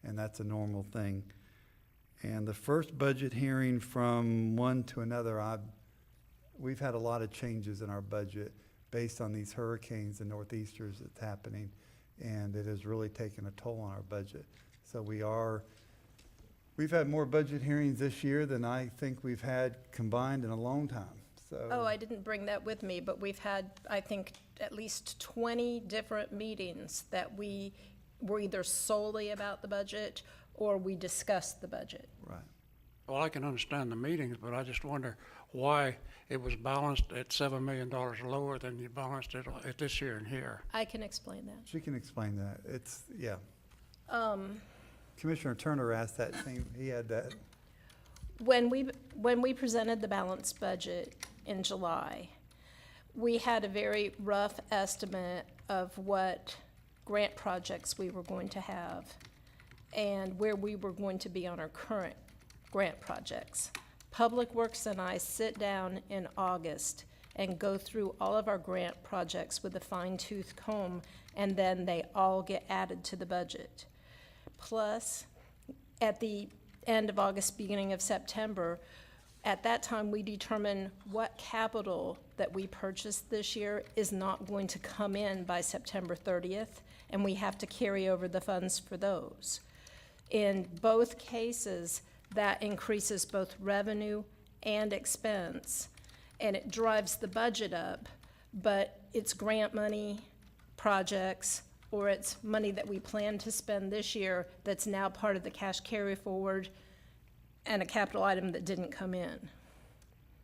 and that's a normal thing. And the first budget hearing from one to another, we've had a lot of changes in our budget based on these hurricanes and northeasters that's happening, and it has really taken a toll on our budget. So we've had more budget hearings this year than I think we've had combined in a long time. So. Oh, I didn't bring that with me, but we've had, I think, at least 20 different meetings that we were either solely about the budget or we discussed the budget. Right. Well, I can understand the meetings, but I just wonder why it was balanced at $7 million lower than you balanced it at this year and here. I can explain that. She can explain that. Commissioner Turner asked that same, he had that. When we presented the balanced budget in July, we had a very rough estimate of what grant projects we were going to have and where we were going to be on our current grant projects. Public Works and I sit down in August and go through all of our grant projects with a fine-tooth comb, and then they all get added to the budget. Plus, at the end of August, beginning of September, at that time, we determine what capital that we purchased this year is not going to come in by September 30th, and we have to carry over the funds for those. In both cases, that increases both revenue and expense, and it drives the budget up, but it's grant money, projects, or it's money that we plan to spend this year that's now part of the cash carry forward and a capital item that didn't come in.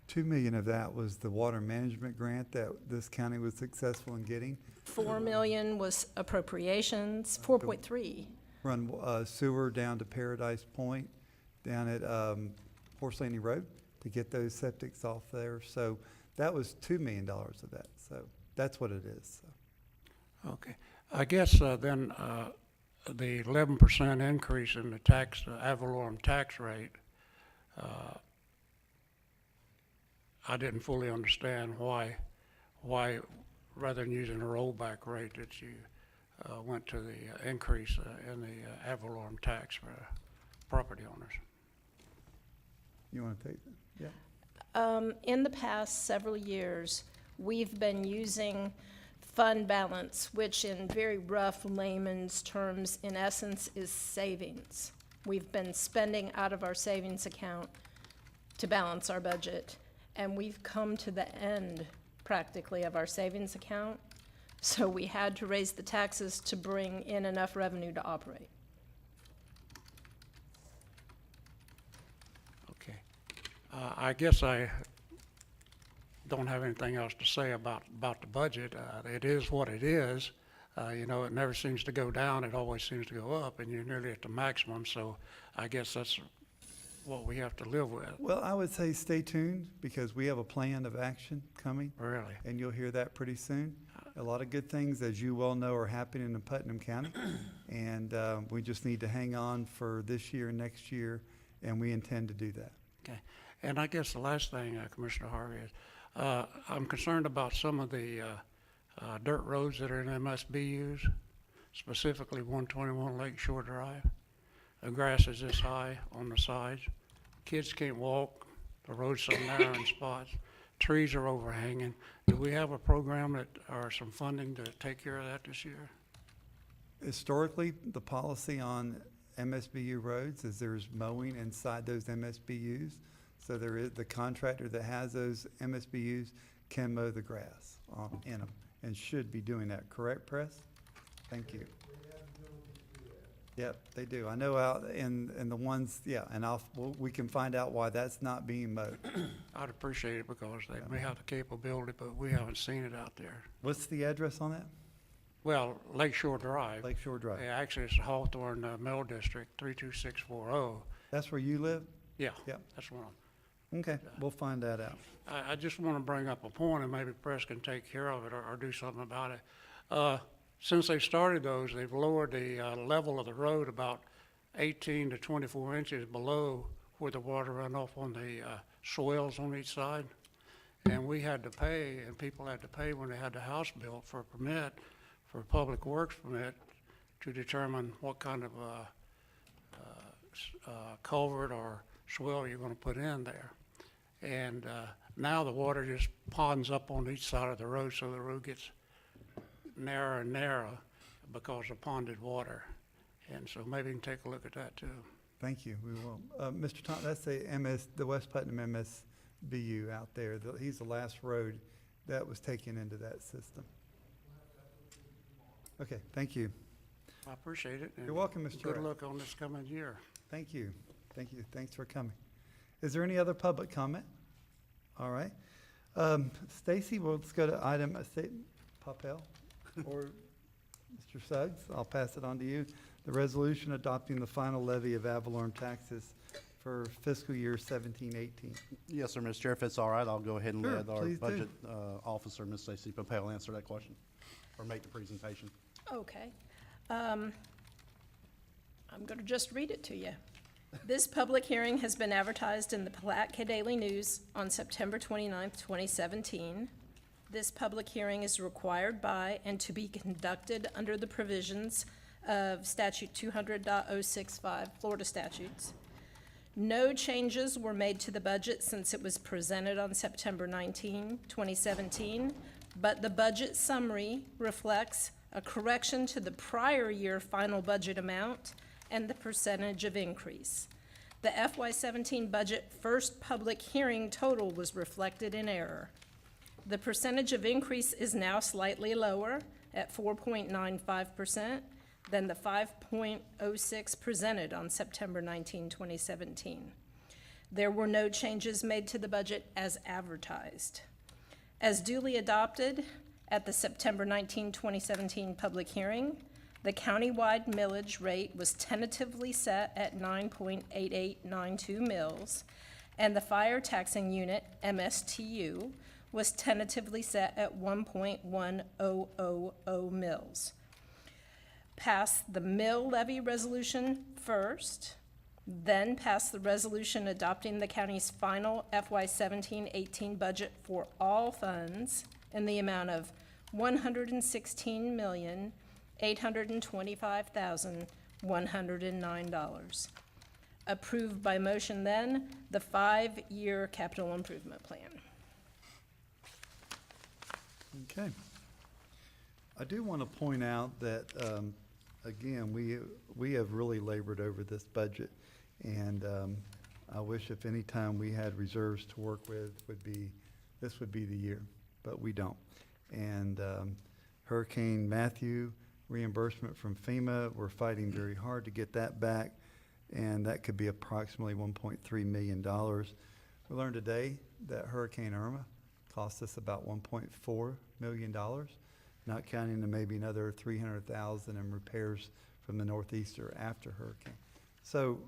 $2 million of that was the water management grant that this county was successful in getting. $4 million was appropriations, 4.3. Run sewer down to Paradise Point, down at Horse Landing Road, to get those septics off there. So that was $2 million of that. So that's what it is. So. Okay. I guess then the 11% increase in the tax, ad valorem tax rate, I didn't fully understand why rather than using a rollback rate that you went to the increase in the ad valorem tax for property owners. You want to take that? Yeah. In the past several years, we've been using fund balance, which in very rough layman's terms, in essence, is savings. We've been spending out of our savings account to balance our budget, and we've come to the end practically of our savings account, so we had to raise the taxes to bring in enough revenue to operate. Okay. I guess I don't have anything else to say about the budget. It is what it is. You know, it never seems to go down, it always seems to go up, and you're nearly at the maximum, so I guess that's what we have to live with. Well, I would say stay tuned, because we have a plan of action coming. Really? And you'll hear that pretty soon. A lot of good things, as you well know, are happening in Putnam County. And we just need to hang on for this year and next year, and we intend to do that. Okay. And I guess the last thing, Commissioner Harvey, is I'm concerned about some of the dirt roads that are in MSBU's, specifically 121 Lake Shore Drive. The grass is this high on the sides. Kids can't walk. The road's so narrow in spots. Trees are overhanging. Do we have a program that, or some funding to take care of that this year? Historically, the policy on MSBU roads is there's mowing inside those MSBU's. So there is, the contractor that has those MSBU's can mow the grass in them, and should be doing that. Correct, Press? Thank you. Yep, they do. I know out in the ones, yeah, and we can find out why that's not being mowed. I'd appreciate it, because they may have the capability, but we haven't seen it out there. What's the address on that? Well, Lake Shore Drive. Lake Shore Drive. Yeah, actually, it's Hawthorne Mill District, 32640. That's where you live? Yeah, Yep. that's one. Okay, we'll find that out. I just want to bring up a point, and maybe Press can take care of it or do something about it. Since they started those, they've lowered the level of the road about 18 to 24 inches below where the water runoff on the swales on each side. And we had to pay, and people had to pay when they had the house built for a permit, for a public works permit, to determine what kind of culvert or swale you're going to put in there. And now the water just ponds up on each side of the road, so the road gets narrower and narrower because of ponded water. And so maybe you can take a look at that too. Thank you, we will. Mr. Thompson, that's the West Putnam MSBU out there. He's the last road that was taken into that system. Okay, thank you. I appreciate it. You're welcome, Mr. Good Wright. luck on this coming year. Thank you. Thank you. Thanks for coming. Is there any other public comment? All right. Stacy, well, let's go to item, Papel or Mr. Suggs. I'll pass it on to you. The resolution adopting the final levy of ad valorem taxes for fiscal year 17-18. Yes, sir, Mr. Chair, if it's all right, I'll go ahead and Sure, let our please do. budget officer, Ms. Stacy Papel, answer that question or make the presentation. Okay. I'm going to just read it to you. This public hearing has been advertised in the Palatka Daily News on September 29th, 2017. This public hearing is required by and to be conducted under the provisions of Statute 200.065, Florida statutes. No changes were made to the budget since it was presented on September 19, 2017, but the budget summary reflects a correction to the prior year final budget amount and the percentage of increase. The FY17 budget first public hearing total was reflected in error. The percentage of increase is now slightly lower at 4.95% than the 5.06 presented on September 19, 2017. There were no changes made to the budget as advertised. As duly adopted at the September 19, 2017 public hearing, the countywide millage rate was tentatively set at 9.8892 mils, and the fire taxing unit, MSTU, was tentatively set at 1.1000 mils. Pass the mill levy resolution first, then pass the resolution adopting the county's final FY 17-18 budget for all funds in the amount of $116,825,109. Approved by motion then, the 5-year capital improvement plan. Okay. I do want to point out that, again, we have really labored over this budget. And I wish if any time we had reserves to work with this would be the year, but we don't. And Hurricane Matthew reimbursement from FEMA, we're fighting very hard to get that back. And that could be approximately $1.3 million. We learned today that Hurricane Irma cost us about $1.4 million, not counting the maybe another $300,000 in repairs from the northeaster after hurricane. So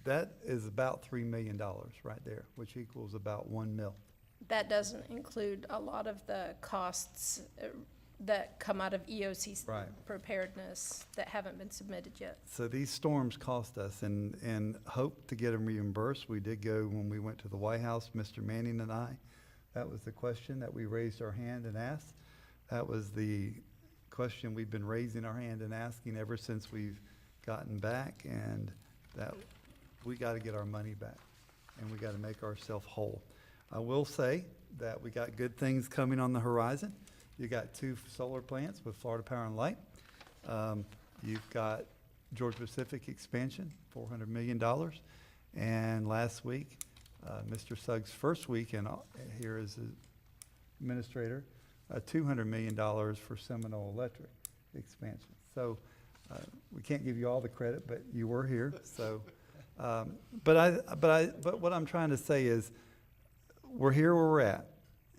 that is about $3 million right there, which equals about 1 mil. That doesn't include a lot of the costs that come out of EOC's Right. preparedness that haven't been submitted yet. So these storms cost us, and hope to get them reimbursed. We did go when we went to the White House, Mr. Manning and I. That was the question that we raised our hand and asked. That was the question we've been raising our hand and asking ever since we've gotten back, and that we got to get our money back, and we got to make ourselves whole. I will say that we got good things coming on the horizon. You got 2 solar plants with Florida Power and Light. You've got Georgia Pacific expansion, $400 million. And last week, Mr. Suggs' first week here as administrator, $200 million for Seminole Electric expansion. So we can't give you all the credit, but you were here. So, but what I'm trying to say is, we're here where we're at,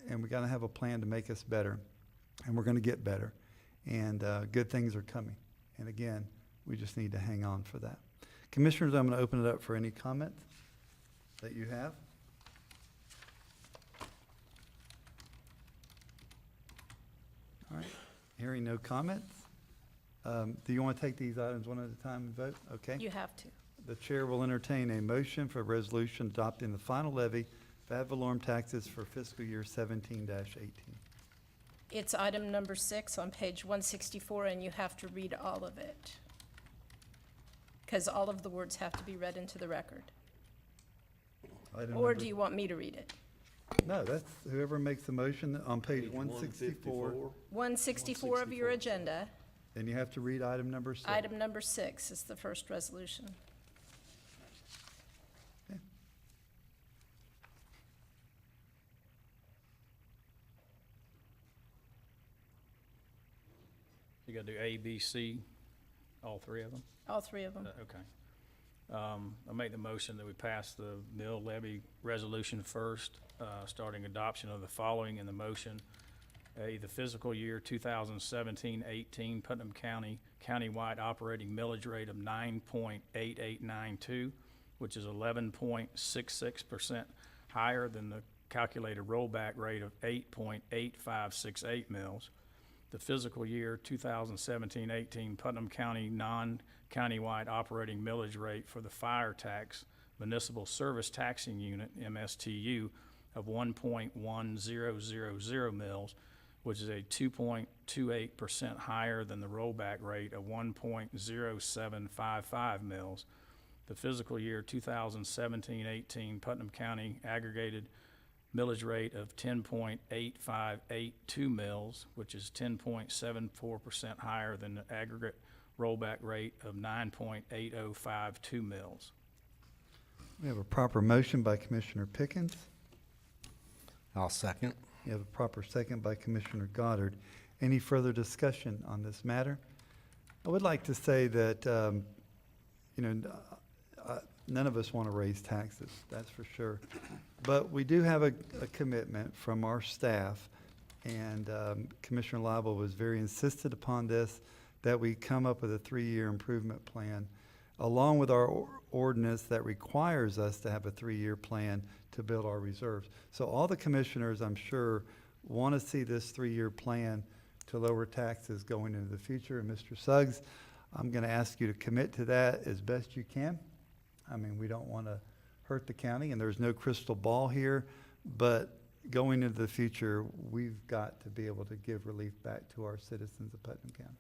and we got to have a plan to make us better. And we're going to get better, and good things are coming. And again, we just need to hang on for that. Commissioners, I'm going to open it up for any comments that you have. All right, hearing no comments. Do you want to take these items one at a time and vote? Okay. You have to. The chair will entertain a motion for a resolution adopting the final levy of ad valorem taxes for fiscal year 17-18. It's item number 6 on page 164, and you have to read all of it, because all of the words have to be read into the record. Or do you want me to read it? No, that's whoever makes the motion on page 164. 164 of your agenda. And you have to read item number 6. Item number 6 is the first resolution. You gotta do A, B, C, all 3 of them? All 3 of them. Okay. I make the motion that we pass the mill levy resolution first, starting adoption of the following in the motion. A, the fiscal year 2017-18 Putnam County countywide operating millage rate of 9.8892, which is 11.66% higher than the calculated rollback rate of 8.8568 mills. The fiscal year 2017-18 Putnam County non-countywide operating millage rate for the fire tax municipal service taxing unit, MSTU, of 1.1000 mills, which is a 2.28% higher than the rollback rate of 1.0755 mills. The fiscal year 2017-18 Putnam County aggregated millage rate of 10.8582 mills, which is 10.74% higher than the aggregate rollback rate of 9.8052 mills. We have a proper motion by Commissioner Pickens. I'll second. You have a proper second by Commissioner Goddard. Any further discussion on this matter? I would like to say that, none of us want to raise taxes, that's for sure. But we do have a commitment from our staff, and Commissioner Lible was very insistent upon this, that we come up with a 3-year improvement plan, along with our ordinance that requires us to have a 3-year plan to build our reserves. So all the commissioners, I'm sure, want to see this 3-year plan to lower taxes going into the future. And Mr. Suggs, I'm going to ask you to commit to that as best you can. I mean, we don't want to hurt the county, and there's no crystal ball here, but going into the future, we've got to be able to give relief back to our citizens of Putnam County.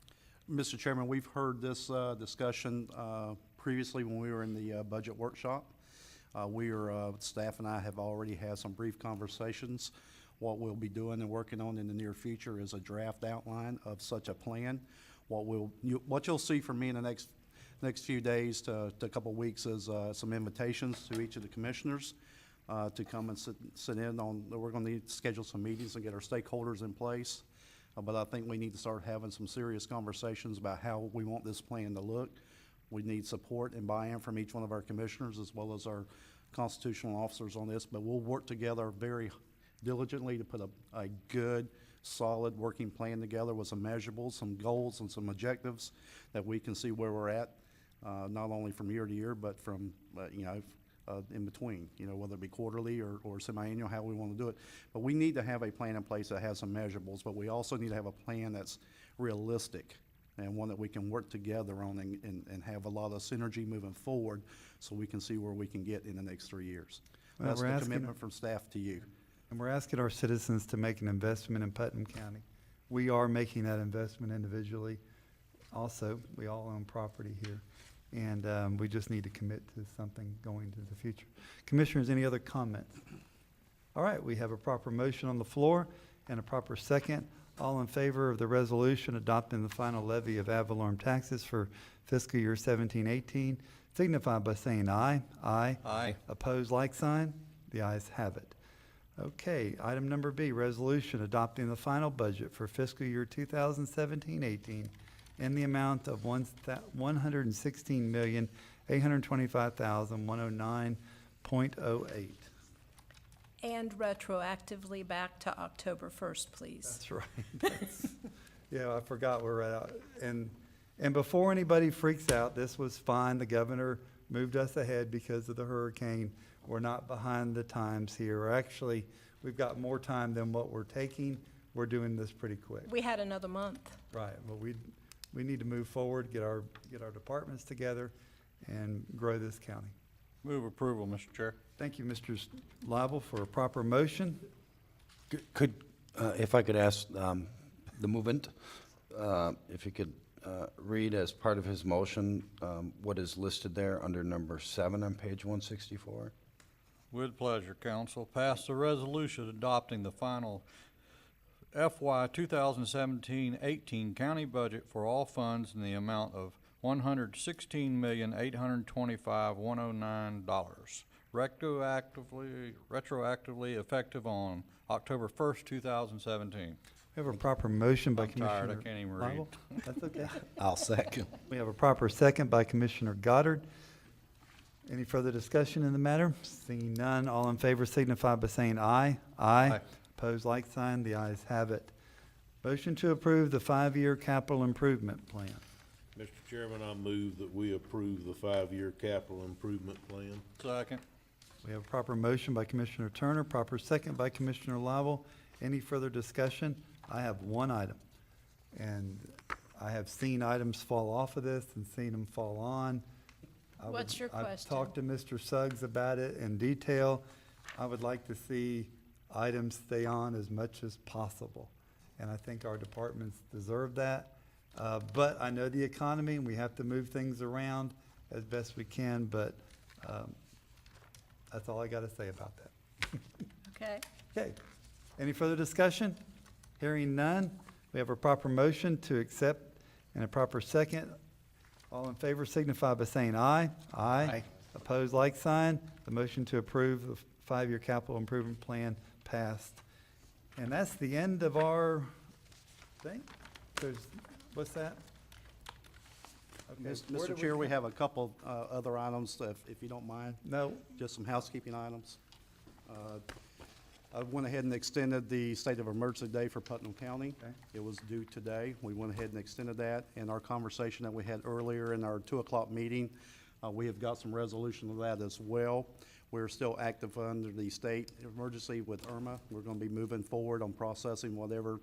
Mr. Chairman, we've heard this discussion previously when we were in the budget workshop. Staff and I have already had some brief conversations. What we'll be doing and working on in the near future is a draft outline of such a plan. What you'll see from me in the next few days to a couple of weeks is some invitations to each of the commissioners to come and sit in on. We're going to need to schedule some meetings and get our stakeholders in place. But I think we need to start having some serious conversations about how we want this plan to look. We need support and buy-in from each one of our commissioners as well as our constitutional officers on this. But we'll work together very diligently to put a good, solid working plan together with some measurables, some goals, and some objectives that we can see where we're at, not only from year to year, but from, in between, whether it be quarterly or semi-annual, how we want to do it. But we need to have a plan in place that has some measurables, but we also need to have a plan that's realistic and one that we can work together on and have a lot of synergy moving forward so we can see where we can get in the next 3 years. Well, That's we're the asking- commitment from staff to you. And we're asking our citizens to make an investment in Putnam County. We are making that investment individually. Also, we all own property here. And we just need to commit to something going into the future. Commissioners, any other comments? All right, we have a proper motion on the floor and a proper second. All in favor of the resolution adopting the final levy of ad valorem taxes for fiscal year 17-18, signify by saying aye. Aye. Aye. Opposed, like sign. The ayes have it. Okay, item number B, resolution adopting the final budget for fiscal year 2017-18 in the amount of $116,825,109.08. And retroactively back to October 1st, please. That's right. Yeah, I forgot we're out. And before anybody freaks out, this was fine. The governor moved us ahead because of the hurricane. We're not behind the times here. Actually, we've got more time than what we're taking. We're doing this pretty quick. We had another month. Right, well, we need to move forward, get our departments together, and grow this county. Move approval, Mr. Chair. Thank you, Mr. Lible, for a proper motion. Could, if I could ask the movement, if you could read as part of his motion what is listed there under number 7 on page 164? With pleasure, council. Pass a resolution adopting the final FY 2017-18 county budget for all funds in the amount of $116,825,109, retroactively effective on October 1st, 2017. We have a proper motion by I'm tired, Commissioner I can't even read. Lible. That's okay. I'll second. We have a proper second by Commissioner Goddard. Any further discussion in the matter? Seeing none, all in favor signify by saying aye. Aye. Opposed, like sign. The ayes have it. Motion to approve the 5-year capital improvement plan. Mr. Chairman, I move that we approve the 5-year capital improvement plan. Second. We have a proper motion by Commissioner Turner, proper second by Commissioner Lible. Any further discussion? I have one item. And I have seen items fall off of this and seen them fall on. What's your I've question? talked to Mr. Suggs about it in detail. I would like to see items stay on as much as possible. And I think our departments deserve that. But I know the economy and we have to move things around as best we can, but that's all I got to say about that. Okay. Okay. Any further discussion? Hearing none, we have a proper motion to accept and a proper second. All in favor signify by saying aye. Aye. Opposed, like sign. The motion to approve the 5-year capital improvement plan passed. And that's the end of our thing. What's that? Okay, where Mr. do Chair, we have a couple other items, if you don't mind. No. Just some housekeeping items. I went ahead and extended the state of emergency day for Putnam County. Okay. It was due today. We went ahead and extended that. And our conversation that we had earlier in our 2 o'clock meeting, we have got some resolution of that as well. We're still active under the state emergency with Irma. We're going to be moving forward on processing whatever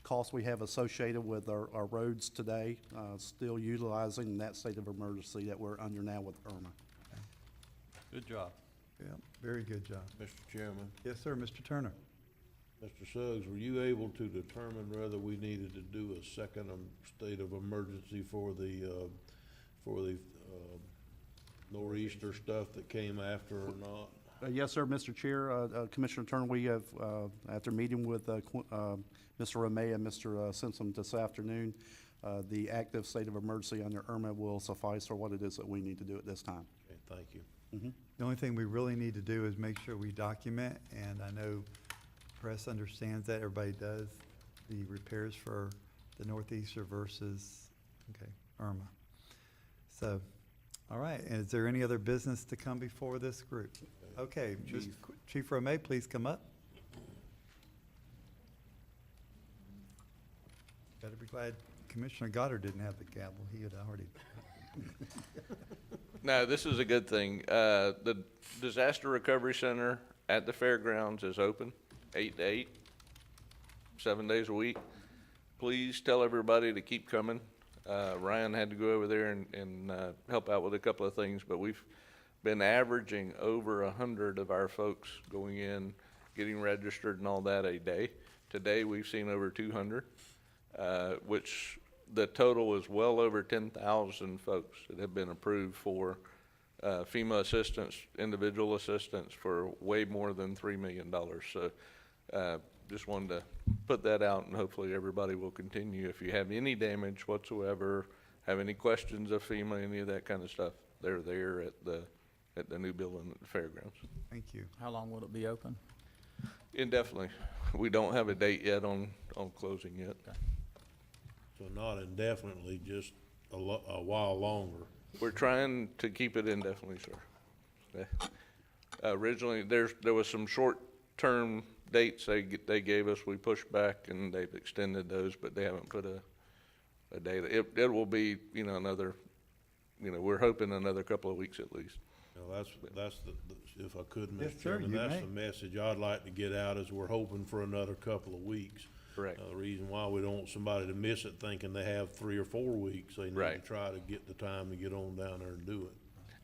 costs we have associated with our roads today, still utilizing that state of emergency that we're under now with Irma. Good job. Yeah, very good job. Mr. Chairman, Yes, sir, Mr. Turner. Mr. Suggs, were you able to determine whether we needed to do a second state of emergency for the nor'easter stuff that came after or not? Yes, sir, Mr. Chair, Commissioner Turner, we have, after meeting with Mr. Romay and Mr. Simpson this afternoon, the active state of emergency under Irma will suffice for what it is that we need to do at this time. Okay, thank you. The only thing we really need to do is make sure we document, and I know press understands that, everybody does, the repairs for the Northeaster versus, okay, Irma. So, all right, and is there any other business to come before this group? Okay, Chief Romay, please come up. Better be glad Commissioner Goddard didn't have the gavel. He had already. No, this is a good thing. The Disaster Recovery Center at the fairgrounds is open 8 to 8, 7 days a week. Please tell everybody to keep coming. Ryan had to go over there and help out with a couple of things, but we've been averaging over 100 of our folks going in, getting registered and all that a day. Today we've seen over 200, which the total is well over 10,000 folks that have been approved for FEMA assistance, individual assistance for way more than $3 million. So just wanted to put that out, and hopefully everybody will continue. If you have any damage whatsoever, have any questions of FEMA, any of that kind of stuff, they're there at the new building at the fairgrounds. Thank you. How long will it be open? Indefinitely. We don't have a date yet on closing yet. So not indefinitely, just a while longer. We're trying to keep it indefinitely, sir. Originally, there was some short-term dates they gave us. We pushed back, and they've extended those, but they haven't put a date. It will be, another, we're hoping another couple of weeks at least. Now, that's the, if I could, Yes, Mr. sir, Chairman, you that's may. the message I'd like to get out, is we're hoping for another couple of weeks. Correct. The reason why we don't want somebody to miss it thinking they have 3 or 4 weeks, they need to Right. try to get the time to get on down there and do it.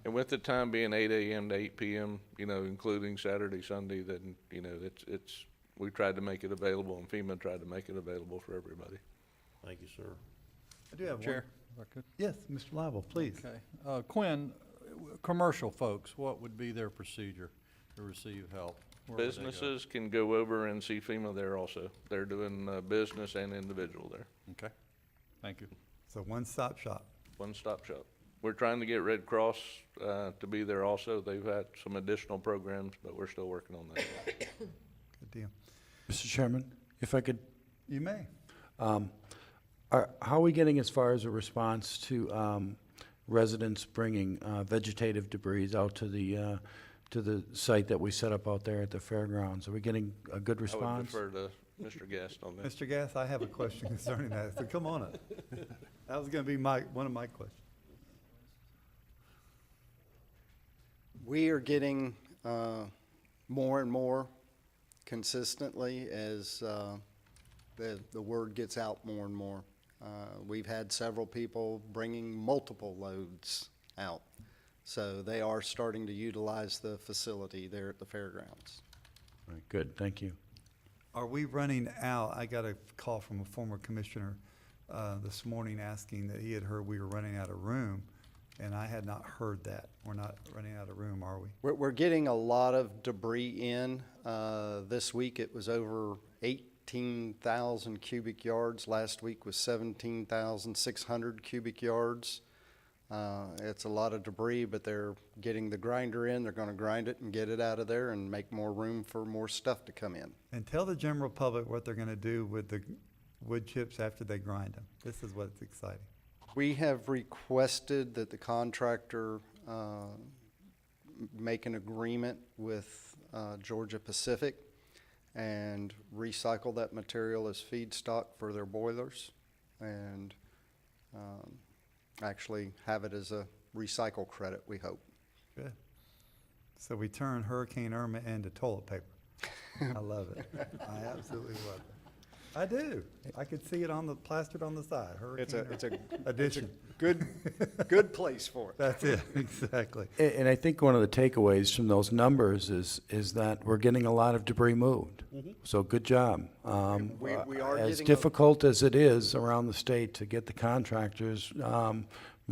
And with the time being 8 a.m. to 8 p.m., including Saturday, Sunday, then, we tried to make it available, and FEMA tried to make it available for everybody. Thank you, sir. I do have one. Chair, if I could. Yes, Mr. Lible, please. Okay. Quinn, commercial folks, what would be their procedure to receive help? Where would they go? Businesses can go over and see FEMA there also. They're doing business and individual there. Okay, thank you. So one-stop shop. One-stop shop. We're trying to get Red Cross to be there also. They've had some additional programs, but we're still working on that. Good deal. Mr. Chairman, if I could, You may. how are we getting as far as a response to residents bringing vegetative debris out to the site that we set up out there at the fairgrounds? Are we getting a good I would response? defer to Mr. Guest on that. Mr. Gass, I have a question concerning that, so come on up. That was gonna be one of my questions. We are getting more and more consistently as the word gets out more and more. We've had several people bringing multiple loads out. So they are starting to utilize the facility there at the fairgrounds. All right, good, thank you. Are we running out? I got a call from a former commissioner this morning asking that he had heard we were running out of room, and I had not heard that. We're not running out of room, are we? We're getting a lot of debris in. This week it was over 18,000 cubic yards. Last week was 17,600 cubic yards. It's a lot of debris, but they're getting the grinder in. They're going to grind it and get it out of there and make more room for more stuff to come in. And tell the general public what they're gonna do with the wood chips after they grind them. This is what's exciting. We have requested that the contractor make an agreement with Georgia Pacific and recycle that material as feedstock for their boilers, and actually have it as a recycle credit, we hope. Good. So we turn Hurricane Irma into toilet paper. I love it. I absolutely love it. I do. I could see it plastered on the side. Hurricane edition. Good place for it. That's it, exactly. And I think one of the takeaways from those numbers is that we're getting a lot of debris moved. So good job. We are as getting difficult as it is around the state to get the contractors,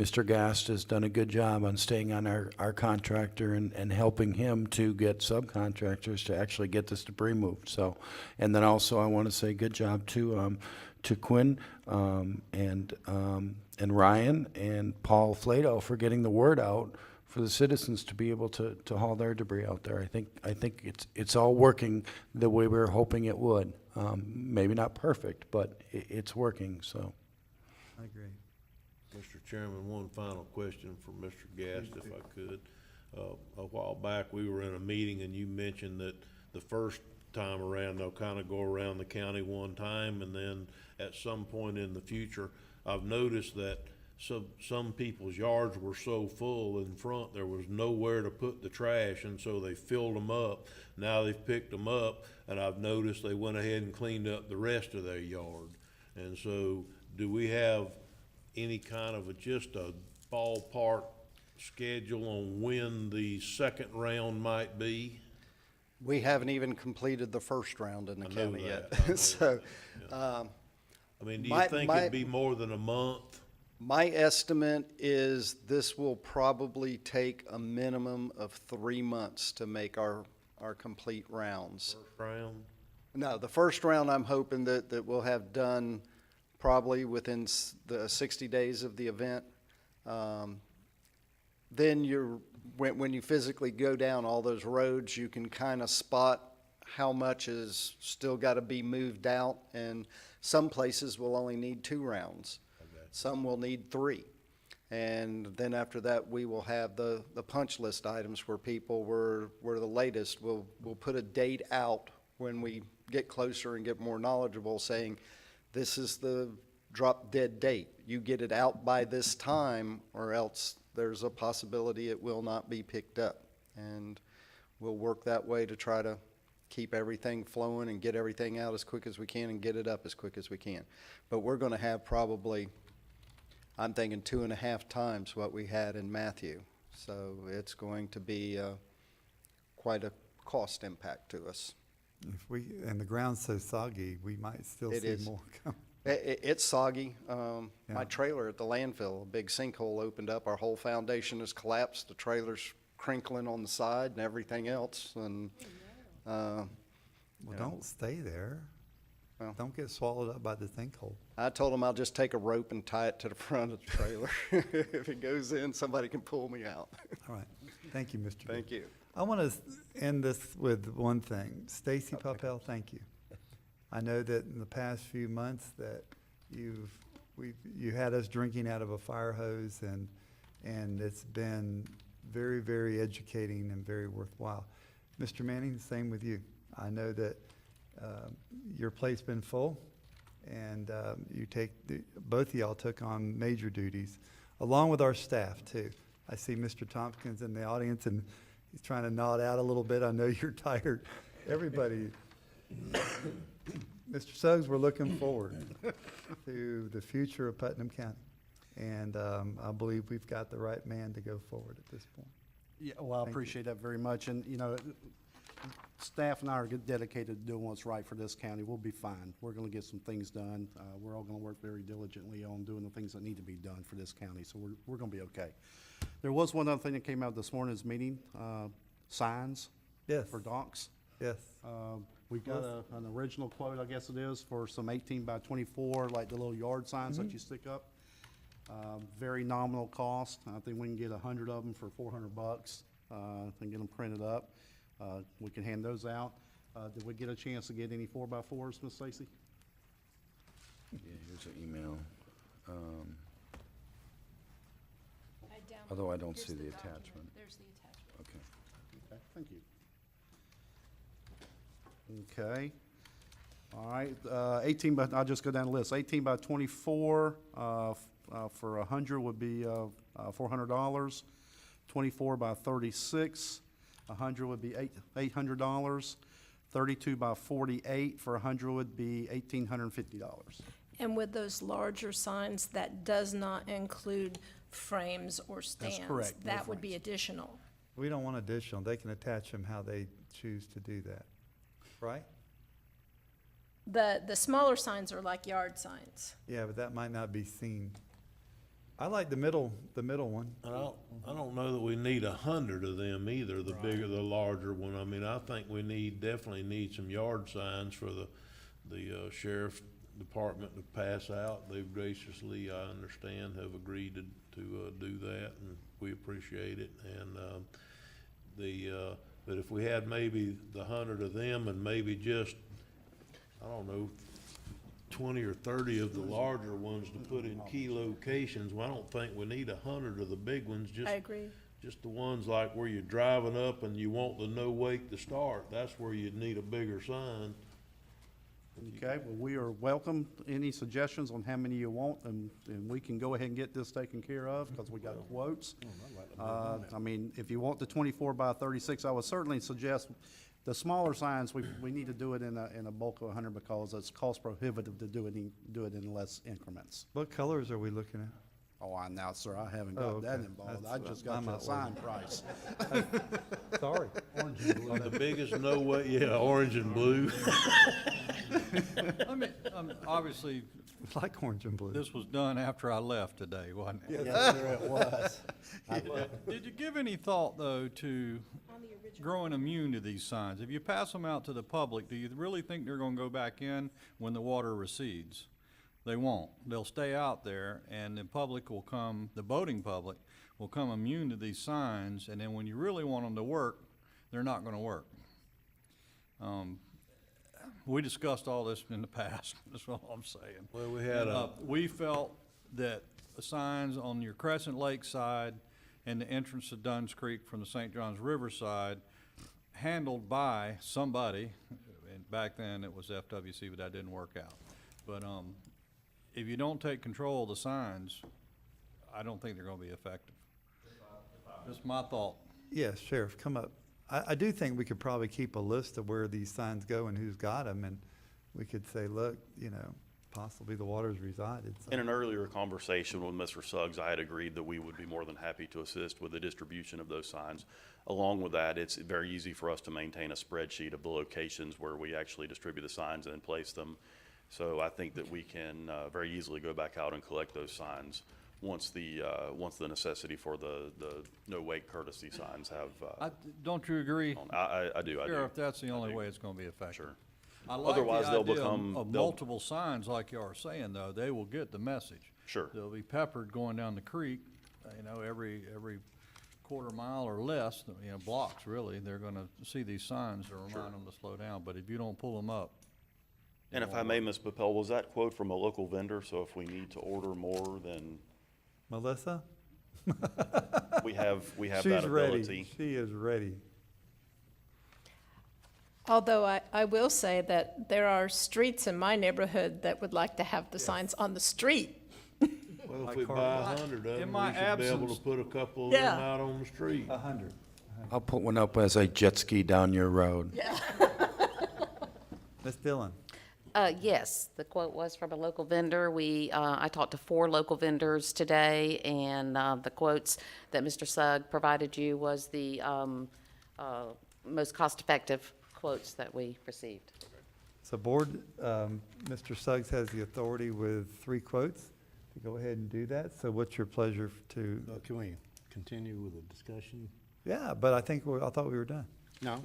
Mr. Gast has done a good job on staying on our contractor and helping him to get subcontractors to actually get this debris moved. So, and then also I want to say good job to Quinn and Ryan and Paul Flato for getting the word out for the citizens to be able to haul their debris out there. I think it's all working the way we were hoping it would. Maybe not perfect, but it's working. So. I agree. Mr. Chairman, one final question for Mr. Gast, if I could. A while back, we were in a meeting and you mentioned that the first time around, they'll kind of go around the county one time, and then at some point in the future, I've noticed that some people's yards were so full in front, there was nowhere to put the trash, and so they filled them up. Now they've picked them up, and I've noticed they went ahead and cleaned up the rest of their yard. And so, do we have any kind of just a ballpark schedule on when the second round might be? We haven't even completed the first round in the I know county that. yet. So, I mean, do you think it'd be more than a month? My estimate is this will probably take a minimum of 3 months to make our complete rounds. First round? No, the first round I'm hoping that we'll have done probably within the 60 days of the event. Then when you physically go down all those roads, you can kind of spot how much is still got to be moved out, and some places will only need 2 rounds. Okay. Some will need 3. And then after that, we will have the punch list items where people were the latest. We'll put a date out when we get closer and get more knowledgeable, saying, this is the drop dead date. You get it out by this time, or else there's a possibility it will not be picked up. And we'll work that way to try to keep everything flowing and get everything out as quick as we can and get it up as quick as we can. But we're going to have probably, I'm thinking 2.5 times what we had in Matthew. So it's going to be quite a cost impact to us. And the ground's so soggy, we might still It see is. more come. It's soggy. Yeah. My trailer at the landfill, a big sinkhole opened up. Our whole foundation has collapsed. The trailer's crinkling on the side and everything else. And Well, don't stay there. Well, Don't get swallowed up by the sinkhole. I told him I'll just take a rope and tie it to the front of the trailer. If it goes in, somebody can pull me out. All right. Thank you, Mr. Thank you. I want to end this with one thing. Stacy Puppel, thank you. I know that in the past few months that you had us drinking out of a fire hose, and it's been very, very educating and very worthwhile. Mr. Manning, the same with you. I know that your plate's been full, and both of y'all took on major duties, along with our staff too. I see Mr. Tompkins in the audience, and he's trying to nod out a little bit. I know you're tired. Everybody. Mr. Suggs, we're looking forward to the future of Putnam County. And I believe we've got the right man to go forward at this point. Yeah, well, I appreciate that very much. And, you know, staff and I are dedicated to doing what's right for this county. We'll be fine. We're going to get some things done. We're all going to work very diligently on doing the things that need to be done for this county. So we're going to be okay. There was one other thing that came out this morning's meeting, signs. Yes. For docks. Yes. We got an original quote, I guess it is, for some 18 by 24, like the little yard signs that you stick up. Very nominal cost. I think we can get 100 of them for $400 and get them printed up. We can hand those out. Did we get a chance to get any 4x4s, Ms. Stacy? Yeah, here's an email. Although I don't see the attachment. There's the attachment. Okay. Okay, thank you. Okay. All right, 18 by, I'll just go down the list. 18 by 24 for 100 would be $400. 24 by 36, 100 would be $800. 32 by 48 for 100 would be $1,850. And with those larger signs, that does not include frames or stands. correct, no That would be frames. additional. We don't want additional. They can attach them how they choose to do that, right? The smaller signs are like yard signs. Yeah, but that might not be seen. I like the middle one. I don't know that we need 100 of them either, the bigger, the larger one. I mean, I think we definitely need some yard signs for the sheriff's department to pass out. They've graciously, I understand, have agreed to do that, and we appreciate it. And, but if we had maybe the 100 of them and maybe just, I don't know, 20 or 30 of the larger ones to put in key locations, well, I don't think we need 100 of the big ones. I agree. Just the ones like where you're driving up and you want the no wake to start, that's where you'd need a bigger sign. Okay, well, we are welcome. Any suggestions on how many you want, and we can go ahead and get this taken care of, because we got quotes. I mean, if you want the 24 by 36, I would certainly suggest the smaller signs, we need to do it in a bulk of 100, because it's cost prohibitive to do it in less increments. What colors are we looking at? Oh, now, sir, I haven't Oh, got that okay. involved. That's- I just got I'm the not sign worried. price. Sorry. On the biggest no way, yeah, orange and blue. I mean, obviously, Like orange and blue. this was done after I left today, wasn't it? Yes, sir, it was. Did you give any thought, though, to growing immune to these signs? If you pass them out to the public, do you really think they're gonna go back in when the water recedes? They won't. They'll stay out there, and the public will come, the boating public will come immune to these signs, and then when you really want them to work, they're not gonna work. We discussed all this in the past, that's all I'm saying. Well, we had We felt that the signs on your Crescent Lake side and the entrance to Dunn's Creek from the St. Johns River side, handled by somebody, and back then it was FWC, but that didn't work out. But, if you don't take control of the signs, I don't think they're gonna be effective. That's my thought. Yes, Sheriff, come up. I do think we could probably keep a list of where these signs go and who's got them, and we could say, look, possibly the water's resided. So. In an earlier conversation with Mr. Suggs, I had agreed that we would be more than happy to assist with the distribution of those signs. Along with that, it's very easy for us to maintain a spreadsheet of the locations where we actually distribute the signs and then place them. So I think that we can very easily go back out and collect those signs once the necessity for the no wake courtesy signs have. Don't you agree? I do. Sheriff, that's the only way it's gonna be effective. Sure. I like Otherwise, the they'll idea become- of they'll- multiple signs, like you are saying, though. They will get the message. Sure. They'll be peppered going down the creek, every quarter mile or less, blocks really. They're gonna see these signs to remind them to slow down, but if you don't pull them up. And if I may, Ms. Papel, was that quote from a local vendor? So if we need to order more, then Melissa? we have She's that ready. ability. She is ready. Although I will say that there are streets in my neighborhood that would like to have the signs on the street. Well, if we buy 100 of them, we In my should be able absence- to put a couple of them Yeah. out on the street. 100. I'll put one up as a jet ski down your road. Ms. Dillon? Yes, the quote was from a local vendor. I talked to 4 local vendors today, and the quotes that Mr. Sugg provided you was the most cost-effective quotes that we received. So board, Mr. Suggs has the authority with 3 quotes to go ahead and do that. So what's your pleasure to? Can we continue with the discussion? Yeah, but I thought we were done. No.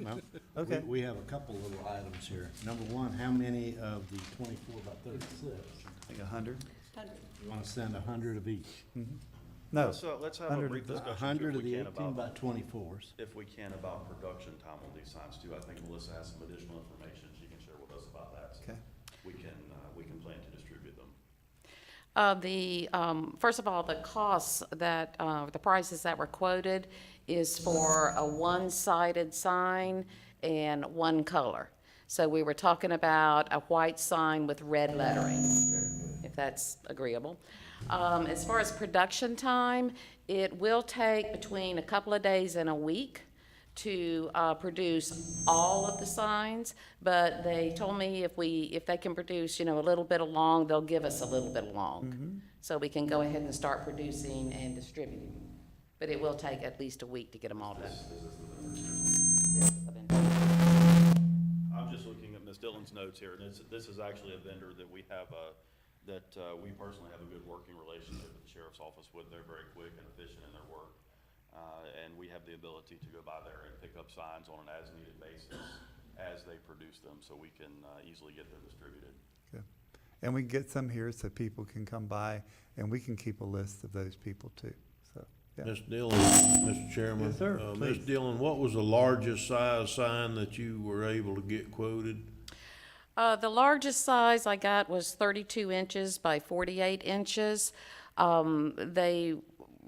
Okay. We have a couple little items here. Number one, how many of the 24 by 36? I think 100. You want to send 100 of each? No. Let's have a 100 brief of the- discussion. 100 too, of if the we can, 18 by about- 24s. If we can, about production time on these signs too. I think Melissa has some additional information she can share with us about that. So Okay. we can plan to distribute them. First of all, the costs that, the prices that were quoted is for a one-sided sign and one color. So we were talking about a white sign with red lettering, if that's agreeable. As far as production time, it will take between a couple of days and a week to produce all of the signs, but they told me if they can produce, a little bit along, they'll give us a little bit along. So we can go ahead and start producing and distributing. But it will take at least a week to get them all done. I'm just looking at Ms. Dillon's notes here, and this is actually a vendor that we have that we personally have a good working relationship with the sheriff's office with. They're very quick and efficient in their work. And we have the ability to go by there and pick up signs on an as-needed basis as they produce them, so we can easily get them distributed. Okay. And we can get some here so people can come by, and we can keep a list of those people too. So, yeah. Ms. Dillon, Mr. Chairman. Yes, sir, Ms. please. Dillon, what was the largest size sign that you were able to get quoted? The largest size I got was 32 inches by 48 inches. They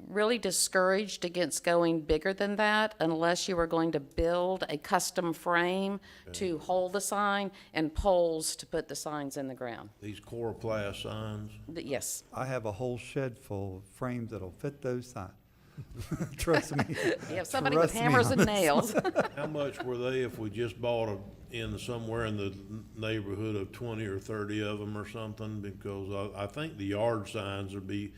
really discouraged against going bigger than that unless you were going to build a custom frame to hold the sign and poles to put the signs in the ground. These coroplast signs? Yes. I have a whole shed full of frames that'll fit those signs. Trust me. You have somebody with Trust me hammers on and this. nails. How much were they if we just bought somewhere in the neighborhood of 20 or 30 of them or something? Because I think the yard signs would be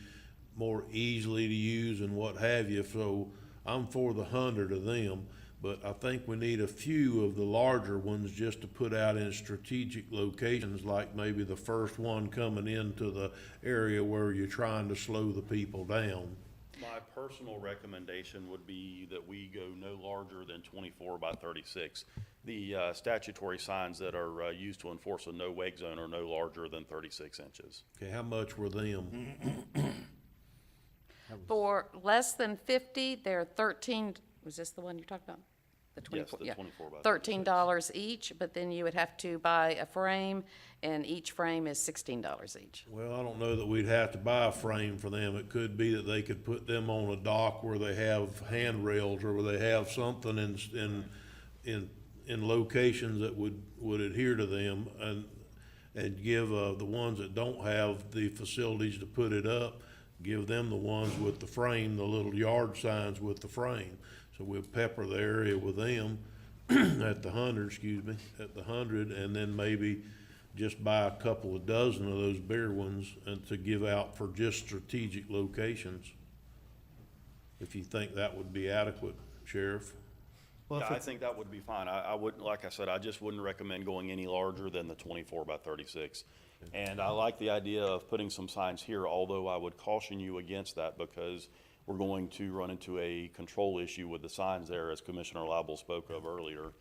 more easily to use and what have you, so I'm for the 100 of them, but I think we need a few of the larger ones just to put out in strategic locations, like maybe the first one coming into the area where you're trying to slow the people down. My personal recommendation would be that we go no larger than 24 by 36. The statutory signs that are used to enforce a no wake zone are no larger than 36 inches. Okay, how much were them? For less than 50, they're 13, was this the one you're talking about? The Yes, 24, the yeah. 24 by $13 each, but then you would have to buy a frame, and each frame is $16 each. Well, I don't know that we'd have to buy a frame for them. It could be that they could put them on a dock where they have handrails or where they have something in locations that would adhere to them and give the ones that don't have the facilities to put it up, give them the ones with the frame, the little yard signs with the frame. So we'll pepper the area with them at the 100, and then maybe just buy a couple of dozen of those bigger ones and to give out for just strategic locations. If you think that would be adequate, Sheriff. Well, Yeah, if I it's- think that would be fine. I wouldn't, like I said, I just wouldn't recommend going any larger than the 24 by 36. And I like the idea of putting some signs here, although I would caution you against that because we're going to run into a control issue with the signs there, as Commissioner Lible spoke of earlier.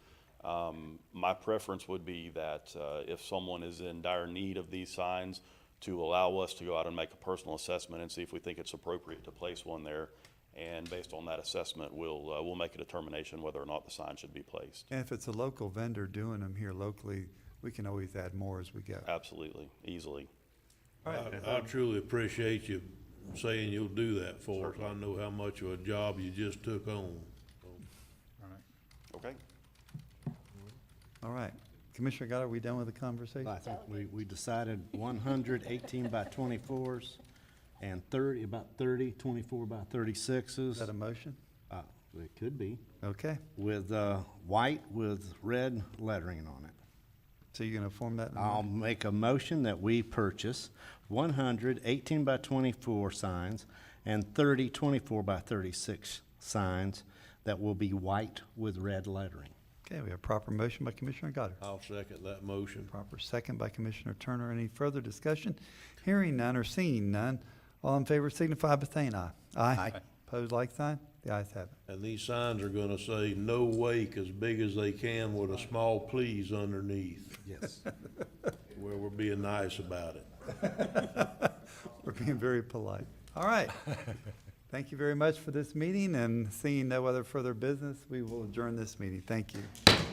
My preference would be that if someone is in dire need of these signs, to allow us to go out and make a personal assessment and see if we think it's appropriate to place one there. And based on that assessment, we'll make a determination whether or not the sign should be placed. And if it's a local vendor doing them here locally, we can always add more as we go. Absolutely, easily. I truly appreciate you saying you'll do that for us. I know how much of a job you just took on. Okay. All right. Commissioner Goddard, are we done with the conversation? I think we decided 100 18 by 24s and 30, about 30, 24 by 36s. Is that a motion? It could be. Okay. With white with red lettering on it. So you're going to form that? in a I'll motion? make a motion that we purchase 100 18 by 24 signs and 30 24 by 36 signs that will be white with red lettering. Okay, we have proper motion by Commissioner Goddard. I'll second that motion. Proper second by Commissioner Turner. Any further discussion? Hearing none or seeing none. All in favor signify by saying aye. Aye. Pose like sign. The ayes have it. And these signs are gonna say, "No wake," as big as they can with a small please underneath. Yes. Where we're being nice about it. We're being very polite. All right. Thank you very much for this meeting, and seeing no other further business, we will adjourn this meeting. Thank you.